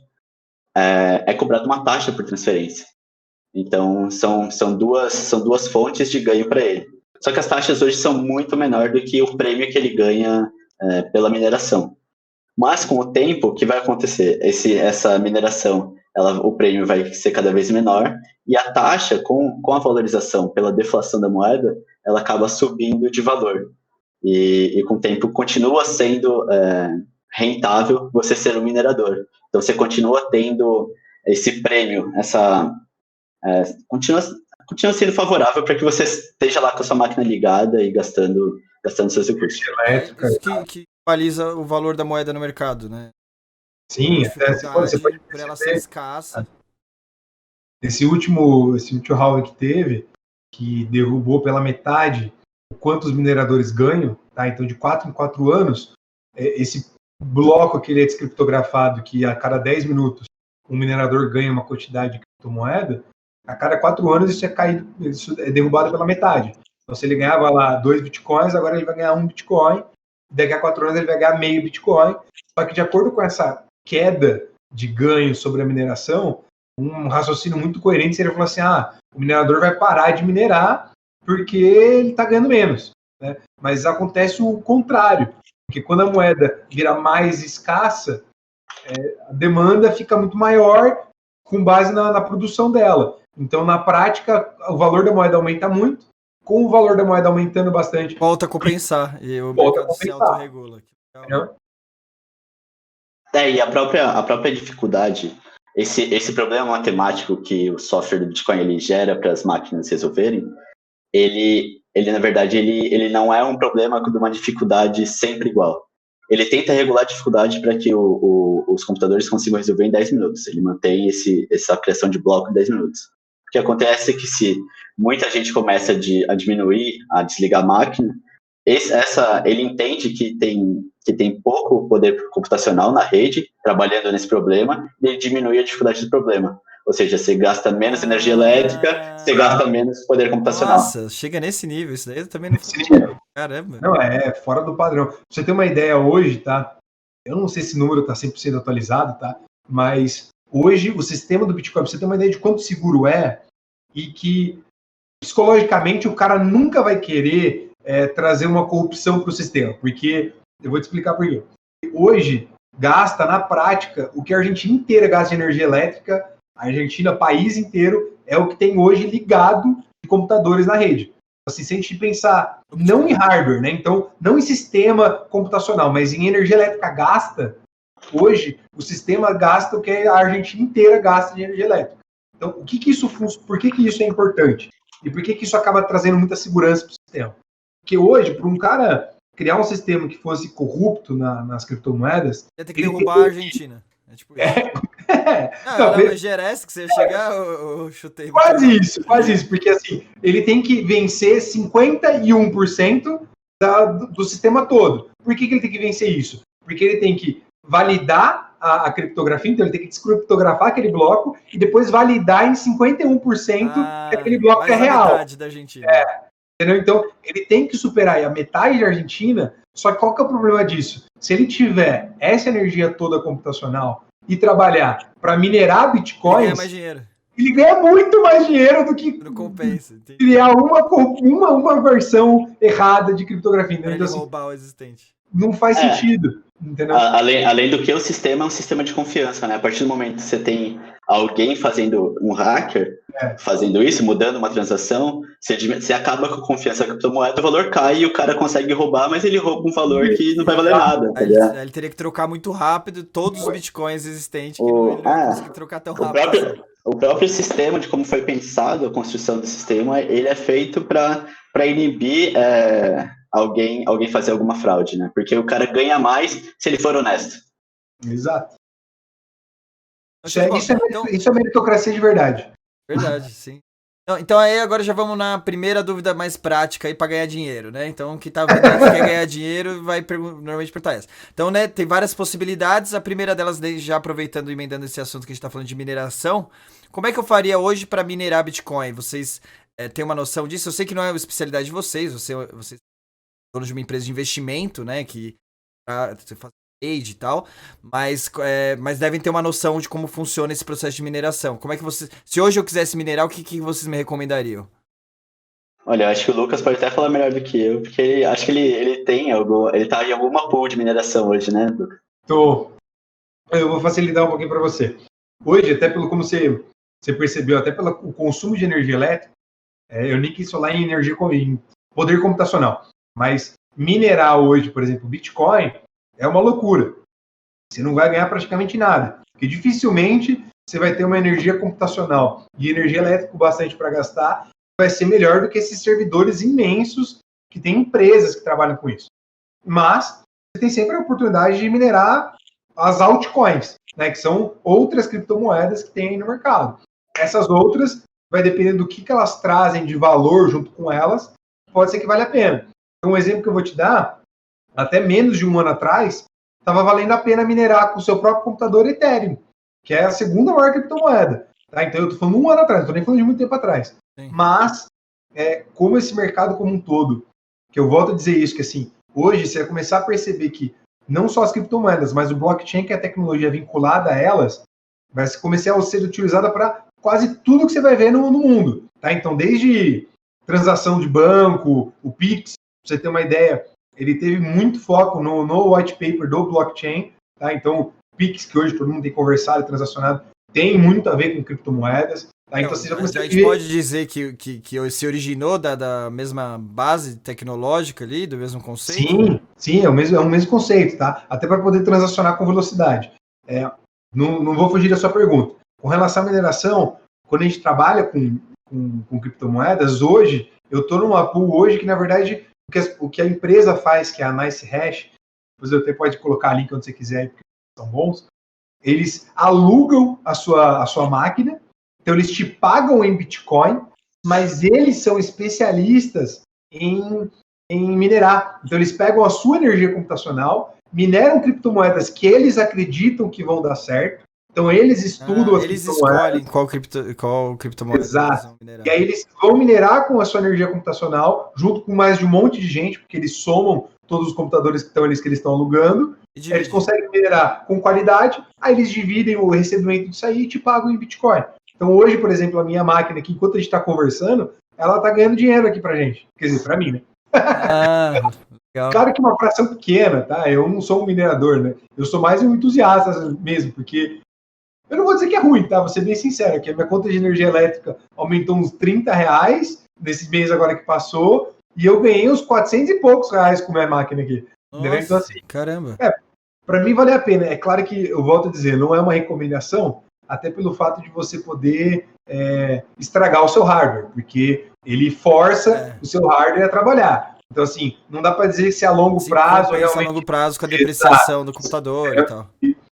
é cobrada uma taxa por transferência. Então, são duas fontes de ganho para ele. Só que as taxas hoje são muito menores do que o prêmio que ele ganha pela mineração. Mas, com o tempo, o que vai acontecer? Essa mineração, o prêmio vai ser cada vez menor, e a taxa, com a valorização pela deflação da moeda, ela acaba subindo de valor. E com o tempo, continua sendo rentável você ser um minerador. Então, você continua tendo esse prêmio, continua sendo favorável para que você esteja lá com a sua máquina ligada e gastando seus recursos. Elétrica. Equaliza o valor da moeda no mercado, né? Sim, até você pode Por ela ser perceber escassa. esse último halving que teve, que derrubou pela metade o quanto os mineradores ganham, tá? Então, de 4 em 4 anos, esse bloco que ele é descriptografado, que a cada 10 minutos um minerador ganha uma quantidade de criptomoeda, a cada 4 anos isso é derrubado pela metade. Então, se ele ganhava lá 2 bitcoins, agora ele vai ganhar 1 bitcoin, daqui a 4 anos ele vai ganhar meio bitcoin, só que de acordo com essa queda de ganho sobre a mineração, um raciocínio muito coerente seria falar assim, o minerador vai parar de minerar porque ele está ganhando menos, né? Mas acontece o contrário, porque quando a moeda vira mais escassa, a demanda fica muito maior com base na produção dela. Então, na prática, o valor da moeda aumenta muito, com o valor da moeda aumentando bastante. Volta a compensar, e o mercado se autorregula. E a própria dificuldade, esse problema matemático que o software do Bitcoin ele gera para as máquinas resolverem, ele na verdade, ele não é um problema de uma dificuldade sempre igual. Ele tenta regular a dificuldade para que os computadores consigam resolver em 10 minutos. Ele mantém essa criação de bloco em 10 minutos. O que acontece é que se muita gente começa a diminuir, a desligar a máquina, ele entende que tem pouco poder computacional na rede, trabalhando nesse problema, e ele diminui a dificuldade do problema. Ou seja, você gasta menos energia elétrica, você gasta menos poder computacional. Nossa, chega nesse nível, isso daí eu também não nível. Caramba. Não, é fora do padrão. Pra você ter uma ideia hoje, tá? Eu não sei se esse número está 100% atualizado, tá? Mas hoje o sistema do Bitcoin, pra você ter uma ideia de quanto seguro é, e que psicologicamente o cara nunca vai querer trazer uma corrupção para o sistema, porque eu vou te explicar por quê. Hoje gasta na prática o que a Argentina inteira gasta de energia elétrica, a Argentina, país inteiro, é o que tem hoje ligado de computadores na rede. Assim, se a gente pensar não em hardware, né? Então, não em sistema computacional, mas em energia elétrica gasta, hoje o sistema gasta o que a Argentina inteira gasta de energia elétrica. Então, por que isso é importante? E por que isso acaba trazendo muita segurança para o sistema? Porque hoje, para um cara criar um sistema que fosse corrupto nas criptomoedas... Ia ter que derrubar a Argentina. É tipo isso. Não, na GRS que você ia chegar, eu chutei. Quase isso. Porque assim, ele tem que vencer 51% do sistema todo. Por que ele tem que vencer isso? Porque ele tem que validar a criptografia, então ele tem que descriptografar aquele bloco e depois validar em 51% que aquele bloco é real. Metade da Argentina. Entendeu? Então, ele tem que superar a metade da Argentina, só que qual que é o problema disso? Se ele tiver essa energia toda computacional e trabalhar para minerar bitcoins, ele ganha mais dinheiro. Ele ganha muito mais dinheiro do que não compensa, criar uma versão errada de criptografia. Então, ele roubar o existente. Não faz sentido. Entendeu? Além do que o sistema é um sistema de confiança, né? A partir do momento que você tem alguém fazendo, um hacker, fazendo isso, mudando uma transação, você acaba com a confiança na criptomoeda, o valor cai e o cara consegue roubar, mas ele rouba um valor que não vai valer nada. Ele teria que trocar muito rápido todos os bitcoins existentes, que ele não vai conseguir trocar tão rápido. O próprio sistema, de como foi pensado a construção do sistema, ele é feito para inibir alguém fazer alguma fraude, né? Porque o cara ganha mais se ele for honesto. Exato. Isso é meritocracia de verdade. Verdade, sim. Então aí agora já vamos na primeira dúvida mais prática aí para ganhar dinheiro, né? Então quem tá vendo aí que quer ganhar dinheiro vai normalmente perguntar essa. Então, né, tem várias possibilidades. A primeira delas, já aproveitando e emendando esse assunto que a gente tá falando de mineração, como é que eu faria hoje para minerar Bitcoin? Vocês têm uma noção disso? Eu sei que não é a especialidade de vocês, vocês são dono de uma empresa de investimento, né, que você faz trade e tal, mas devem ter uma noção de como funciona esse processo de mineração. Como é que se hoje eu quisesse minerar, o que vocês me recomendariam? Olha, eu acho que o Lucas pode até falar melhor do que eu, porque acho que ele tá em alguma pool de mineração hoje, né, Lucas? Eu vou facilitar um pouquinho para você. Hoje, até pelo como você percebeu, até pelo consumo de energia elétrica, eu nem quis falar em em poder computacional, mas minerar hoje, por exemplo, Bitcoin, é uma loucura. Você não vai ganhar praticamente nada, porque dificilmente você vai ter uma energia computacional e energia elétrica bastante para gastar, vai ser melhor do que esses servidores imensos que tem empresas que trabalham com isso. Mas tem sempre a oportunidade de minerar as altcoins, né, que são outras criptomoedas que tem aí no mercado. Essas outras, vai depender do que elas trazem de valor junto com elas, pode ser que vale a pena. Então, um exemplo que eu vou te dar, até menos de um ano atrás, estava valendo a pena minerar com o seu próprio computador Ethereum, que é a segunda maior criptomoeda. Tá? Então, eu estou falando um ano atrás, não estou nem falando de muito tempo atrás. Sim. Mas, como esse mercado como um todo, que eu volto a dizer isso, que assim, hoje você vai começar a perceber que não só as criptomoedas, mas o blockchain, que é a tecnologia vinculada a elas, vai começar a ser utilizada para quase tudo que você vai ver no mundo. Tá? Então, desde transação de banco, o Pix, pra você ter uma ideia, ele teve muito foco no white paper do blockchain. Tá? Então, o Pix, que hoje todo mundo tem conversado e transacionado, tem muito a ver com criptomoedas. Tá? Então, você já a gente pode dizer que se originou da mesma base tecnológica ali, do mesmo conceito? Sim, é o mesmo conceito, tá? Até para poder transacionar com velocidade. Não vou fugir da sua pergunta. Com relação à mineração, quando a gente trabalha com criptomoedas, hoje, eu estou numa pool hoje que, na verdade, o que a empresa faz, que é a NiceHash, você até pode colocar link onde você quiser, porque são bons, eles alugam a sua máquina, então eles te pagam em Bitcoin, mas eles são especialistas em minerar. Então eles pegam a sua energia computacional, mineram criptomoedas que eles acreditam que vão dar certo. Então eles estudam as eles escolhem qual criptomoeda. Exato. Eles vão minerar. E aí eles vão minerar com a sua energia computacional, junto com mais de um monte de gente, porque eles somam todos os computadores que eles estão alugando. Eles conseguem minerar com qualidade, aí eles dividem o recebimento disso aí e te pagam em Bitcoin. Então hoje, por exemplo, a minha máquina aqui, enquanto a gente está conversando, ela está ganhando dinheiro aqui pra gente. Quer dizer, para mim, né? Legal. Claro que uma fração pequena, tá? Eu não sou um minerador, né? Eu sou mais um entusiasta mesmo, porque eu não vou dizer que é ruim, tá? Vou ser bem sincero, que a minha conta de energia elétrica aumentou uns R$30 nesse mês agora que passou, e eu ganhei uns 400 e poucos reais com a minha máquina aqui. Nossa, então, assim, caramba. Para mim vale a pena. É claro que, eu volto a dizer, não é uma recomendação, até pelo fato de você poder estragar o seu hardware, porque ele força o seu hardware a trabalhar. Então, assim, não dá para dizer se a longo prazo... realmente... a longo prazo com a depreciação do computador e tal.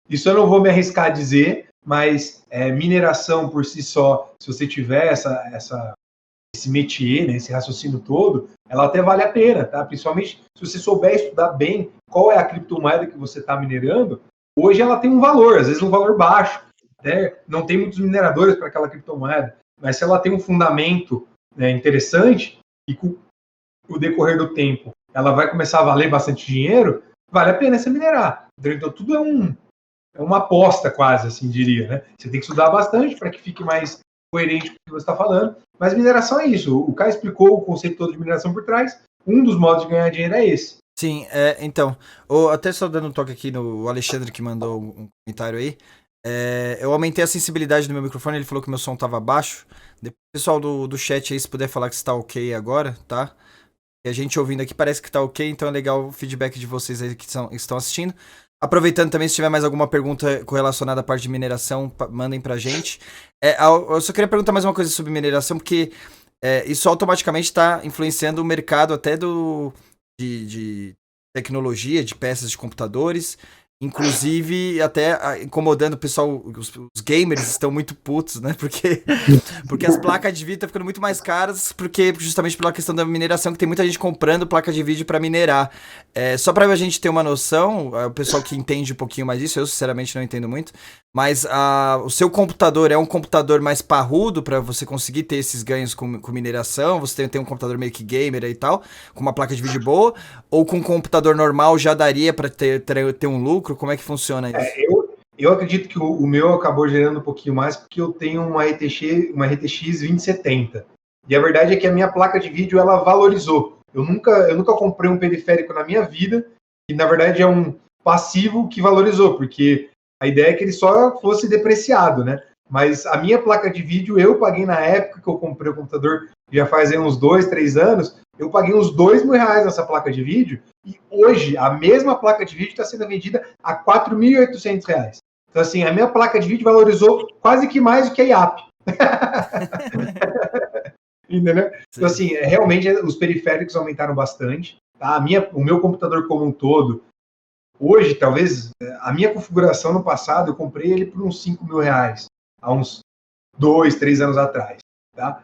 Isso eu não vou me arriscar a dizer, mas mineração por si só, se você tiver esse métier, né, esse raciocínio todo, ela até vale a pena, tá? Principalmente se você souber estudar bem qual é a criptomoeda que você está minerando, hoje ela tem um valor, às vezes um valor baixo, né? Não tem muitos mineradores para aquela criptomoeda, mas se ela tem um fundamento, né, interessante, e com o decorrer do tempo ela vai começar a valer bastante dinheiro, vale a pena você minerar. Então tudo é uma aposta quase, assim, diria, né? Você tem que estudar bastante para que fique mais coerente com o que você está falando, mas mineração é isso. O Caio explicou o conceito todo de mineração por trás, um dos modos de ganhar dinheiro é esse. Sim, então, até só dando um toque aqui no Alexandre que mandou um comentário aí, eu aumentei a sensibilidade do meu microfone, ele falou que meu som estava baixo. Depois, pessoal do chat aí, se puder falar que está ok agora, tá? E a gente ouvindo aqui parece que tá ok, então é legal o feedback de vocês aí que estão assistindo. Aproveitando também, se tiver mais alguma pergunta correlacionada à parte de mineração, mandem pra gente. Eu só queria perguntar mais uma coisa sobre mineração, porque isso automaticamente está influenciando o mercado até de tecnologia, de peças de computadores, inclusive até incomodando o pessoal, os gamers estão muito putos, né? Porque as placas de vídeo estão ficando muito mais caras, justamente pela questão da mineração, que tem muita gente comprando placa de vídeo para minerar. Só para a gente ter uma noção, o pessoal que entende um pouquinho mais disso, eu sinceramente não entendo muito, mas o seu computador é um computador mais parrudo para você conseguir ter esses ganhos com mineração, você tem um computador meio que gamer e tal, com uma placa de vídeo boa, ou com um computador normal já daria para ter um lucro? Como é que funciona isso? Eu acredito que o meu acabou gerando um pouquinho mais porque eu tenho uma RTX 2070. E a verdade é que a minha placa de vídeo ela valorizou. Eu nunca comprei um periférico na minha vida e na verdade é um passivo que valorizou, porque a ideia é que ele só fosse depreciado, né? Mas a minha placa de vídeo eu paguei na época que eu comprei o computador, já faz aí uns 2, 3 anos, eu paguei uns R$2.000 nessa placa de vídeo e hoje a mesma placa de vídeo está sendo vendida a R$4.800. Então, assim, a minha placa de vídeo valorizou quase que mais do que a IAP. Entendeu? Sim. Então, assim, realmente os periféricos aumentaram bastante. Tá? O meu computador como um todo, Hoje, talvez, a minha configuração no passado, eu comprei ele por uns R$5.000, há uns 2, 3 anos atrás, tá?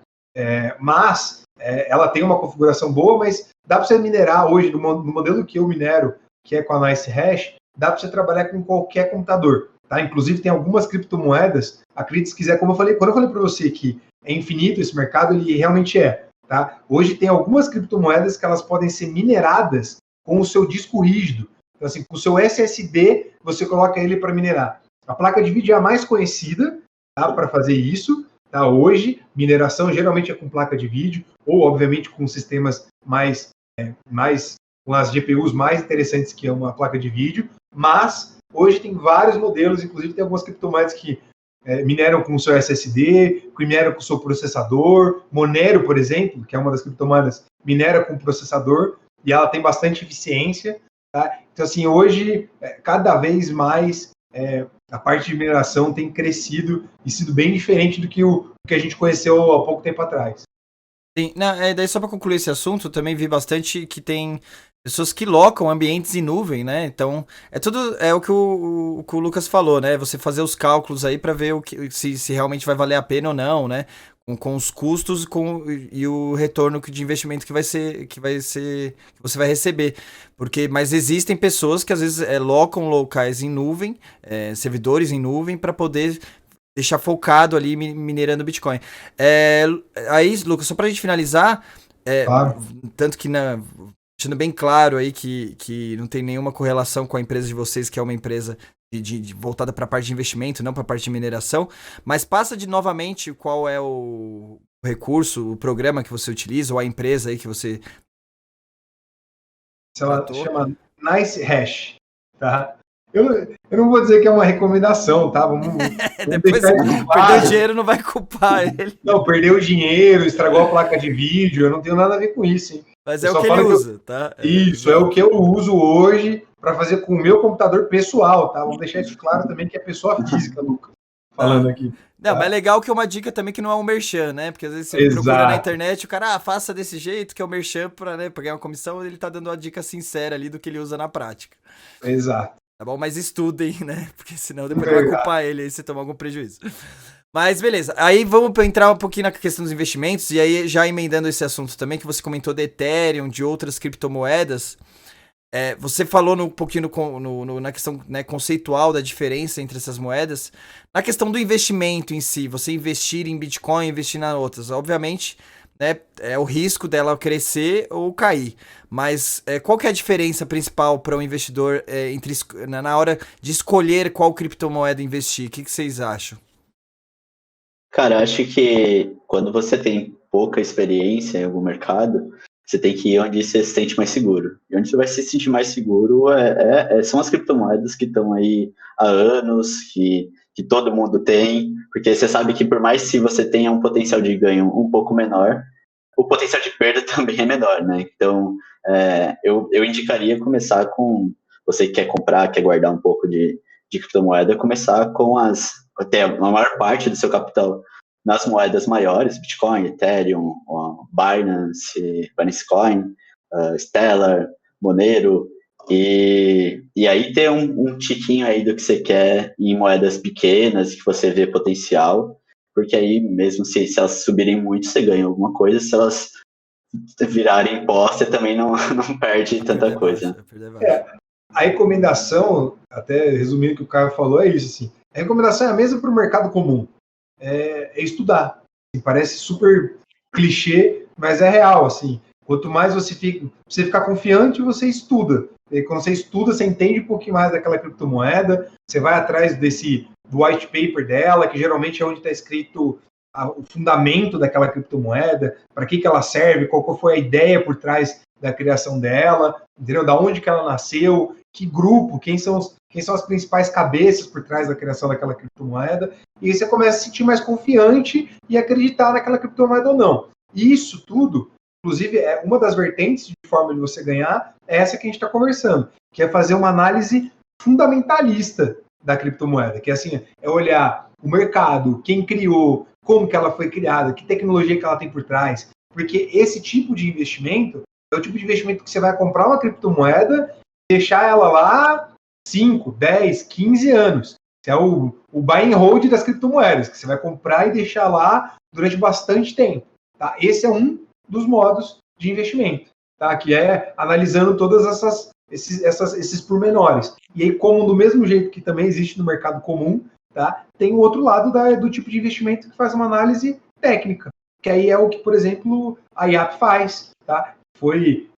Mas ela tem uma configuração boa, mas dá para você minerar hoje, no modelo que eu minero, que é com a NiceHash, dá para você trabalhar com qualquer computador, tá? Inclusive, tem algumas criptomoedas, acredite se quiser, como eu falei, quando eu falei para você que é infinito esse mercado, ele realmente é, tá? Hoje tem algumas criptomoedas que elas podem ser mineradas com o seu disco rígido. Então, assim, com o seu SSD, você coloca ele para minerar. A placa de vídeo é a mais conhecida, tá, para fazer isso. Tá? Hoje, mineração geralmente é com placa de vídeo, ou, obviamente, com sistemas mais com as GPUs mais interessantes que uma placa de vídeo. Mas, hoje tem vários modelos, inclusive tem algumas criptomoedas que mineram com o seu SSD, que mineram com o seu processador. Monero, por exemplo, que é uma das criptomoedas, minera com processador, e ela tem bastante eficiência. Tá? Então, assim, hoje, cada vez mais, a parte de mineração tem crescido e sido bem diferente do que o que a gente conheceu há pouco tempo atrás. Sim, não, daí só para concluir esse assunto, eu também vi bastante que tem pessoas que locam ambientes em nuvem, né? Então, o que o Lucas falou, né? Você fazer os cálculos aí para ver se realmente vai valer a pena ou não, né? Com os custos e o retorno de investimento que você vai receber. Mas existem pessoas que às vezes locam locais em nuvem, servidores em nuvem, para poder deixar focado ali minerando Bitcoin. Aí, Lucas, só pra gente finalizar, Claro. tanto que deixando bem claro aí que não tem nenhuma correlação com a empresa de vocês, que é uma empresa voltada para a parte de investimento, não para a parte de mineração, mas passa novamente qual é o recurso, o programa que você utiliza, ou a empresa aí que você... Ela chama NiceHash, tá? Eu não vou dizer que é uma recomendação, tá? Vamos depois você perdeu dinheiro, não vai culpar ele. Não, perdeu o dinheiro, estragou a placa de vídeo, eu não tenho nada a ver com isso, hein? Mas é o que ele usa, tá? Isso, é o que eu uso hoje para fazer com o meu computador pessoal, tá? Vamos deixar isso claro também, que é pessoa física, Lucas, falando aqui. Não, tá? mas é legal que é uma dica também que não é um merchan, né? Porque às vezes você procura na internet, o cara, faça desse jeito, que é o merchan pra ganhar uma comissão, ele tá dando uma dica sincera ali do que ele usa na prática. Exato. Tá bom? Mas estudem, né? Porque senão depois vai culpar ele aí se tomar algum prejuízo. Mas beleza, aí vamos entrar um pouquinho na questão dos investimentos, e aí já emendando esse assunto também, que você comentou de Ethereum, de outras criptomoedas, você falou um pouquinho na questão, né, conceitual da diferença entre essas moedas, na questão do investimento em si, você investir em Bitcoin, investir nas outras, obviamente, né, é o risco dela crescer ou cair, mas qual que é a diferença principal para um investidor na hora de escolher qual criptomoeda investir? O que vocês acham? Cara, acho que quando você tem pouca experiência em algum mercado, você tem que ir onde você se sente mais seguro. E onde você vai se sentir mais seguro são as criptomoedas que estão aí há anos, que todo mundo tem, porque você sabe que por mais que você tenha um potencial de ganho um pouco menor, o potencial de perda também é menor, né? Então, eu indicaria começar com, você que quer comprar, quer guardar um pouco de criptomoeda, começar com até a maior parte do seu capital nas moedas maiores, Bitcoin, Ethereum, Binance Coin, Stellar, Monero, e aí ter um tiquinho aí do que você quer em moedas pequenas, que você vê potencial, porque aí mesmo se elas subirem muito, você ganha alguma coisa, se elas virarem pó, você também não perde tanta coisa. A recomendação, até resumindo o que o Caio falou, é isso, assim. A recomendação é a mesma para o mercado comum. É estudar. Assim, parece super clichê, mas é real, assim. Quanto mais você ficar confiante, você estuda. E quando você estuda, você entende um pouquinho mais daquela criptomoeda, você vai atrás do white paper dela, que geralmente é onde está escrito o fundamento daquela criptomoeda, para que ela serve, qual foi a ideia por trás da criação dela, entendeu? Da onde que ela nasceu, que grupo, quem são as principais cabeças por trás da criação daquela criptomoeda, e aí você começa a se sentir mais confiante e acreditar naquela criptomoeda ou não. E isso tudo, inclusive, é uma das vertentes de forma de você ganhar, é essa que a gente está conversando, que é fazer uma análise fundamentalista da criptomoeda, que assim, é olhar o mercado, quem criou, como que ela foi criada, que tecnologia que ela tem por trás, porque esse tipo de investimento é o tipo de investimento que você vai comprar uma criptomoeda, deixar ela lá 5, 10, 15 anos. Que é o buy and hold das criptomoedas, que você vai comprar e deixar lá durante bastante tempo. Tá? Esse é um dos modos de investimento, tá? Que é analisando todas esses pormenores. E aí, como do mesmo jeito que também existe no mercado comum, tá? Tem o outro lado do tipo de investimento que faz uma análise técnica, que aí é o que, por exemplo, a IAP faz. Tá? Foi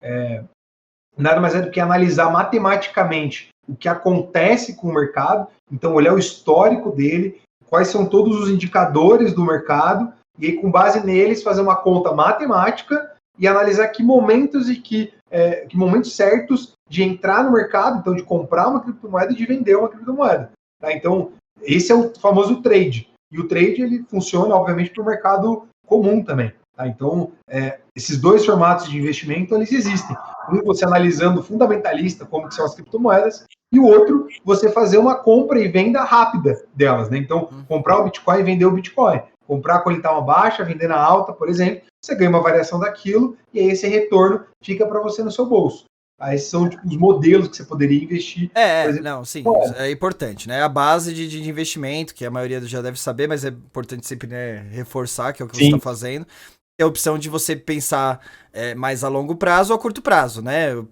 nada mais é do que analisar matematicamente o que acontece com o mercado, então olhar o histórico dele, quais são todos os indicadores do mercado, e aí, com base neles, fazer uma conta matemática e analisar que momentos que momentos certos de entrar no mercado, então de comprar uma criptomoeda e de vender uma criptomoeda. Tá? Então, esse é o famoso trade. E o trade ele funciona, obviamente, para o mercado comum também. Tá? Então, esses dois formatos de investimento, eles existem. Um, você analisando fundamentalista, como que são as criptomoedas, e o outro, você fazer uma compra e venda rápida delas. Né? Então, comprar o Bitcoin e vender o Bitcoin. Comprar quando ele está uma baixa, vender na alta, por exemplo, você ganha uma variação daquilo, e aí esse retorno fica para você no seu bolso. Tá? Esses são tipo, os modelos que você poderia investir. Por exemplo, não, sim, é importante, né? A base de investimento, que a maioria já deve saber, mas é importante sempre, né, reforçar, que é o que você está fazendo. É a opção de você pensar mais a longo prazo ou a curto prazo, né? O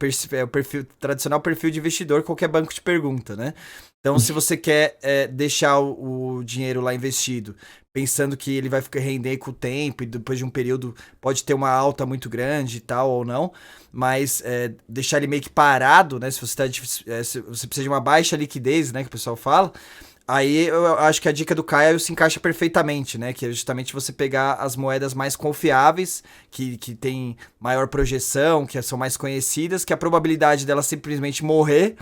tradicional perfil de investidor que qualquer banco te pergunta, né? Então, se você quer deixar o dinheiro lá investido, pensando que ele vai ficar render com o tempo e depois de um período pode ter uma alta muito grande e tal ou não, mas deixar ele meio que parado, né? Se você precisa de uma baixa liquidez, né? Que o pessoal fala. Aí eu acho que a dica do Caio se encaixa perfeitamente, né? Que é justamente você pegar as moedas mais confiáveis, que tem maior projeção, que são mais conhecidas, que a probabilidade dela simplesmente morrer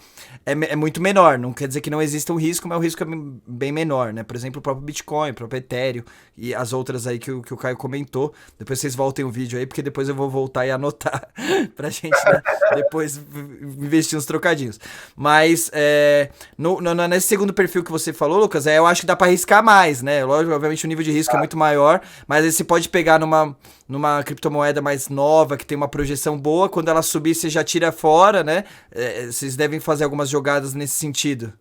é muito menor. Não quer dizer que não exista um risco, mas o risco é bem menor, né? Por exemplo, o próprio Bitcoin, o próprio Ethereum e as outras aí que o Caio comentou. Depois vocês voltem o vídeo aí, porque depois eu vou voltar e anotar pra gente, né, depois investir uns trocadinhos. Mas nesse segundo perfil que você falou, Lucas, eu acho que dá pra arriscar mais, né? Lógico, obviamente o nível de risco é muito maior, mas aí você pode pegar numa criptomoeda mais nova, que tem uma projeção boa, quando ela subir você já tira fora, né? Vocês devem fazer algumas jogadas nesse sentido.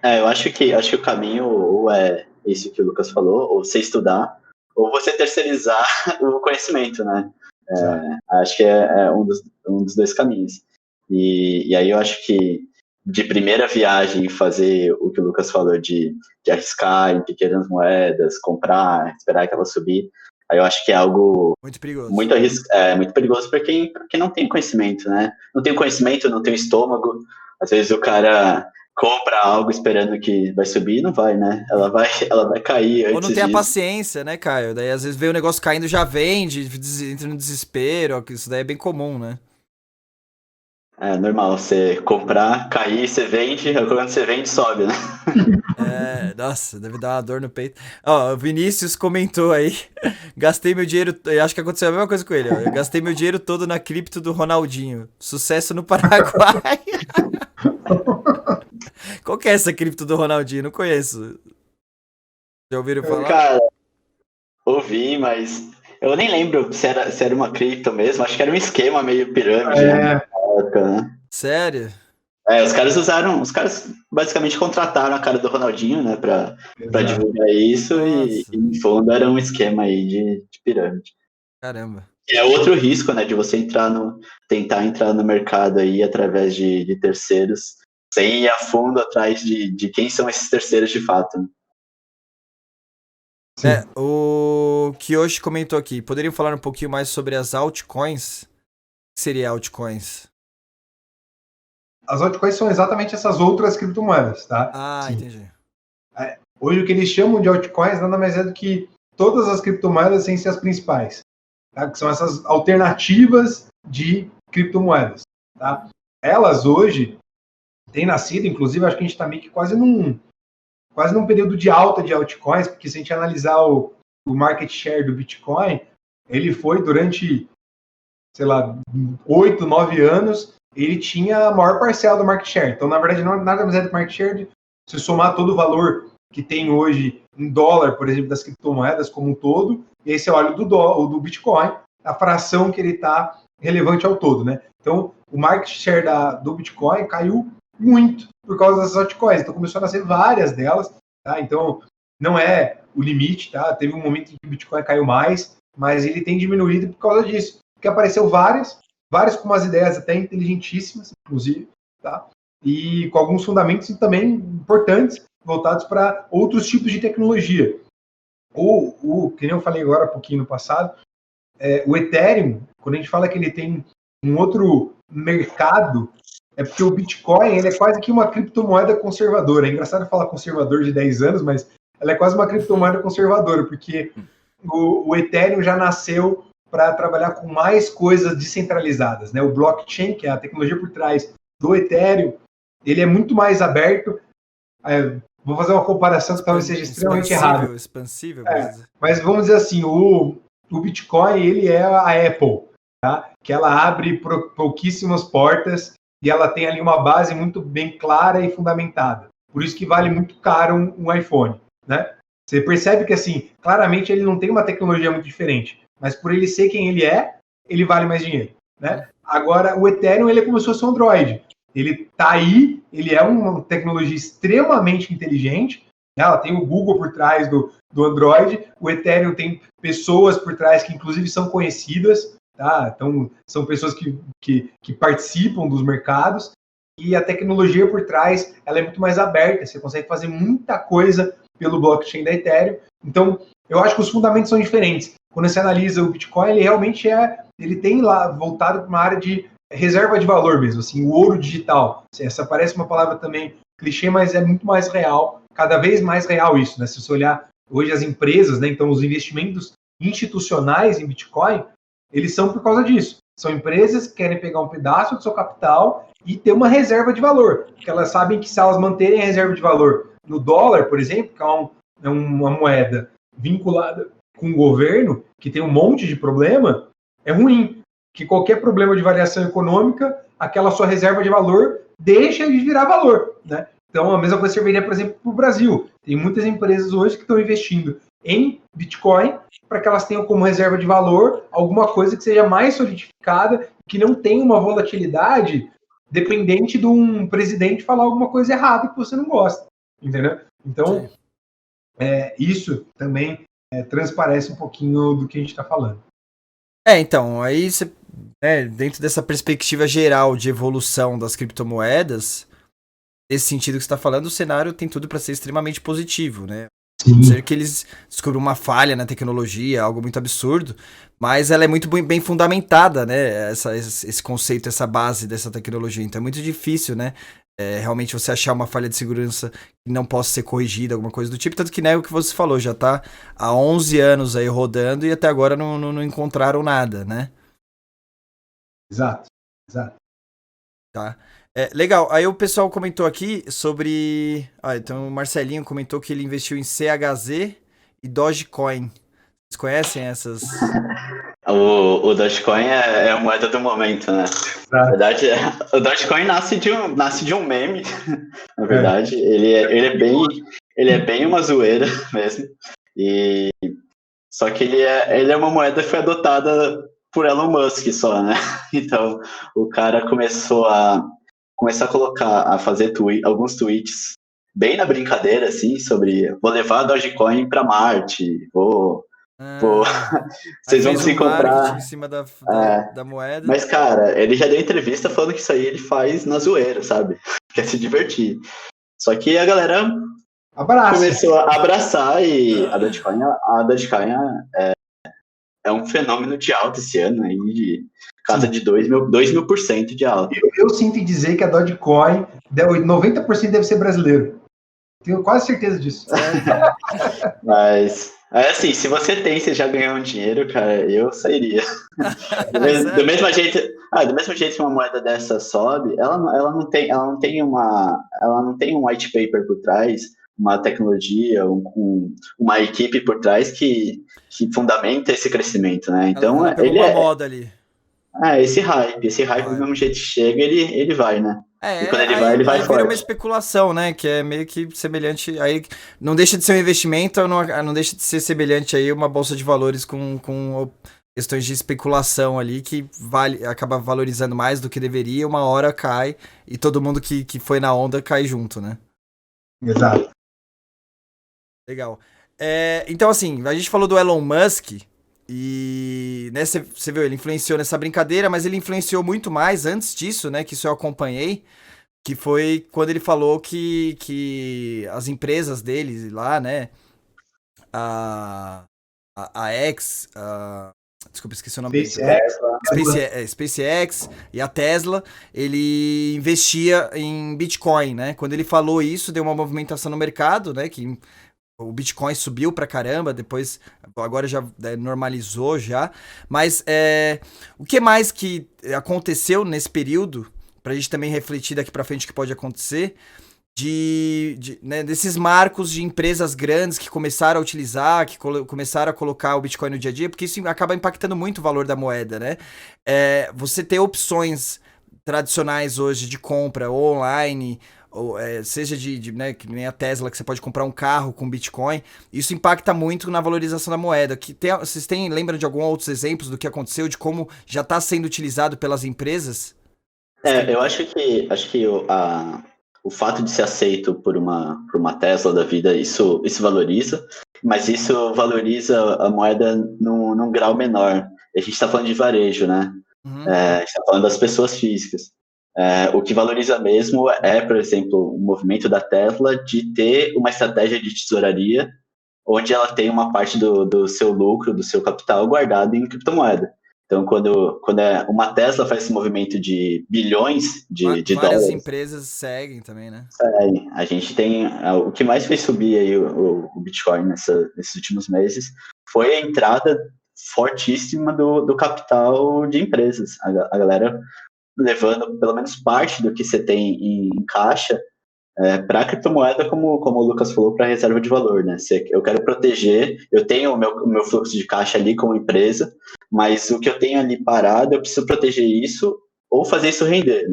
Eu acho que o caminho ou é isso que o Lucas falou, ou você estudar, ou você terceirizar o conhecimento, né? Acho que é um dos dois caminhos. E aí eu acho que de primeira viagem fazer o que o Lucas falou de arriscar em pequenas moedas, comprar, esperar que ela subir, aí eu acho que é algo muito perigoso. Muito perigoso para quem não tem conhecimento, né? Não tem conhecimento, não tem estômago. Às vezes o cara compra algo esperando que vai subir e não vai, né? Ela vai cair antes. Ou não tem a paciência, né, Caio? Daí às vezes vê o negócio caindo, já vende, entra no desespero, isso daí é bem comum, né? É normal, você comprar, cair, você vende, quando você vende, sobe, né? Nossa, deve dar uma dor no peito. Ó, o Vinícius comentou aí, gastei meu dinheiro, acho que aconteceu a mesma coisa com ele, ó, eu gastei meu dinheiro todo na cripto do Ronaldinho, sucesso no Paraguai. Qual que é essa cripto do Ronaldinho? Não conheço. Já ouviram falar? Cara, ouvi, mas eu nem lembro se era uma cripto mesmo, acho que era um esquema meio pirâmide, né? Sério? Os caras basicamente contrataram a cara do Ronaldinho, né, pra divulgar isso. E em fundo era um esquema aí de pirâmide. Caramba. É outro risco, né, de você tentar entrar no mercado aí através de terceiros, sem ir a fundo atrás de quem são esses terceiros de fato. Né? O Kiyoshi comentou aqui, poderiam falar um pouquinho mais sobre as altcoins? O que seria altcoins? As altcoins são exatamente essas outras criptomoedas, tá? Entendi. Hoje o que eles chamam de altcoins nada mais é do que todas as criptomoedas sem ser as principais, tá? Que são essas alternativas de criptomoedas, tá? Elas hoje têm nascido, inclusive acho que a gente está meio que quase num período de alta de altcoins, porque se a gente analisar o market share do Bitcoin, ele foi durante, sei lá, 8, 9 anos, ele tinha a maior parcela do market share. Então, na verdade, não é nada mais do market share de se somar todo o valor que tem hoje em dólar, por exemplo, das criptomoedas como um todo, e aí você olha do Bitcoin, a fração que ele está relevante ao todo, né? Então, o market share do Bitcoin caiu muito por causa dessas altcoins. Então começou a nascer várias delas, tá? Então não é o limite, tá? Teve um momento em que o Bitcoin caiu mais, mas ele tem diminuído por causa disso. Porque apareceu várias com umas ideias até inteligentíssimas, inclusive, tá? E com alguns fundamentos também importantes, voltados para outros tipos de tecnologia. Que nem eu falei agora há pouquinho no passado, o Ethereum, quando a gente fala que ele tem um outro mercado, é porque o Bitcoin ele é quase que uma criptomoeda conservadora. É engraçado falar conservador de 10 anos, mas ela é quase uma criptomoeda conservadora, porque o Ethereum já nasceu para trabalhar com mais coisas descentralizadas, né? O blockchain, que é a tecnologia por trás do Ethereum, ele é muito mais aberto. Vou fazer uma comparação que talvez seja extremamente errada. Expansível. Mas vamos dizer assim, o Bitcoin ele é a Apple, tá? Que ela abre pouquíssimas portas e ela tem ali uma base muito bem clara e fundamentada. Por isso que vale muito caro um iPhone, né? Você percebe que, assim, claramente ele não tem uma tecnologia muito diferente, mas por ele ser quem ele é, ele vale mais dinheiro, né? Agora, o Ethereum, ele é como se fosse um Android. Ele tá aí, ele é uma tecnologia extremamente inteligente, né? Ela tem o Google por trás do Android, o Ethereum tem pessoas por trás que, inclusive, são conhecidas, tá? Então, são pessoas que participam dos mercados, e a tecnologia por trás, ela é muito mais aberta, você consegue fazer muita coisa pelo blockchain da Ethereum. Então, eu acho que os fundamentos são diferentes. Quando você analisa o Bitcoin, ele realmente ele tem lá voltado para uma área de reserva de valor mesmo, assim, o ouro digital. Essa parece uma palavra também clichê, mas é muito mais real, cada vez mais real isso, né? Se você olhar hoje as empresas, né, então os investimentos institucionais em Bitcoin, eles são por causa disso. São empresas que querem pegar um pedaço do seu capital e ter uma reserva de valor, porque elas sabem que se elas manterem a reserva de valor no dólar, por exemplo, que é uma moeda vinculada com o governo, que tem um monte de problema, é ruim. Que qualquer problema de variação econômica, aquela sua reserva de valor deixa de virar valor, né? Então, a mesma coisa serviria, por exemplo, para o Brasil. Tem muitas empresas hoje que estão investindo em Bitcoin para que elas tenham como reserva de valor alguma coisa que seja mais solidificada, que não tenha uma volatilidade dependente de um presidente falar alguma coisa errada que você não gosta, entendeu? Então, isso também transparece um pouquinho do que a gente está falando. Então, aí você, dentro dessa perspectiva geral de evolução das criptomoedas, nesse sentido que você está falando, o cenário tem tudo para ser extremamente positivo, né? Pode ser que eles descubram uma falha na tecnologia, algo muito absurdo, mas ela é muito bem fundamentada, né? Esse conceito, essa base dessa tecnologia. Então é muito difícil, né? Realmente você achar uma falha de segurança que não possa ser corrigida, alguma coisa do tipo. Tanto que, né, o que você falou, já tá há 11 anos aí rodando e até agora não encontraram nada, né? Exato. Tá. Legal, aí o pessoal comentou aqui sobre... então o Marcelinho comentou que ele investiu em CHZ e Dogecoin. Vocês conhecem essas? O Dogecoin é a moeda do momento, né? Na verdade, o Dogecoin nasce de um meme, na verdade. Ele é bem uma zoeira mesmo. Só que ele é uma moeda que foi adotada por Elon Musk só, né? Então, o cara começou a fazer alguns tweets bem na brincadeira, assim, sobre vou levar a Dogecoin para Marte, vocês vão se comprar em cima da moeda. Mas, cara, ele já deu entrevista falando que isso aí ele faz na zoeira, sabe? Quer se divertir. Só que a galera começou a abraçar e a Dogecoin é um fenômeno de alta esse ano aí, de casa de 2.000% de alta. Eu sinto em dizer que a Dogecoin, 90% deve ser brasileiro. Tenho quase certeza disso. Mas, assim, se você já ganhou um dinheiro, cara, eu sairia. Do mesmo jeito que uma moeda dessa sobe, ela não tem um white paper por trás, uma tecnologia, uma equipe por trás que fundamenta esse crescimento, né? Então, ela pegou uma moda ali. Esse hype do mesmo jeito que chega, ele vai, né? E quando ele vai forte. Vira uma especulação, né? Que é meio que semelhante. Aí não deixa de ser um investimento, não deixa de ser semelhante aí uma bolsa de valores com questões de especulação ali que acaba valorizando mais do que deveria, uma hora cai e todo mundo que foi na onda cai junto, né? Exato. Legal. Então, assim, a gente falou do Elon Musk e, né, você viu, ele influenciou nessa brincadeira, mas ele influenciou muito mais antes disso, né, que isso eu acompanhei, que foi quando ele falou que as empresas dele lá, né, a, a X, desculpa, esqueci o nome da empresa. SpaceX e a Tesla, ele investia em Bitcoin, né? Quando ele falou isso, deu uma movimentação no mercado, né? Que o Bitcoin subiu pra caramba, depois, agora já normalizou já. Mas o que mais que aconteceu nesse período, pra gente também refletir daqui pra frente o que pode acontecer, né, desses marcos de empresas grandes que começaram a utilizar, que começaram a colocar o Bitcoin no dia a dia, porque isso acaba impactando muito o valor da moeda, né? Você ter opções tradicionais hoje de compra ou online, ou, seja né, que nem a Tesla, que você pode comprar um carro com Bitcoin, isso impacta muito na valorização da moeda. Vocês lembram de alguns outros exemplos do que aconteceu, de como já está sendo utilizado pelas empresas? Eu acho que o fato de ser aceito por uma Tesla da vida, isso valoriza, mas isso valoriza a moeda num grau menor. A gente está falando de varejo, né? Uhum. A gente está falando das pessoas físicas. O que valoriza mesmo por exemplo, o movimento da Tesla de ter uma estratégia de tesouraria onde ela tem uma parte do seu lucro, do seu capital guardado em criptomoeda. Então, quando uma Tesla faz esse movimento de bilhões de Várias dólares, empresas seguem também, né? a gente tem... O que mais fez subir aí o Bitcoin nesses últimos meses foi a entrada fortíssima do capital de empresas. A galera levando pelo menos parte do que você tem em caixa para a criptomoeda, como o Lucas falou, para reserva de valor, né? Eu quero proteger, eu tenho o meu fluxo de caixa ali como empresa, mas o que eu tenho ali parado, eu preciso proteger isso ou fazer isso render,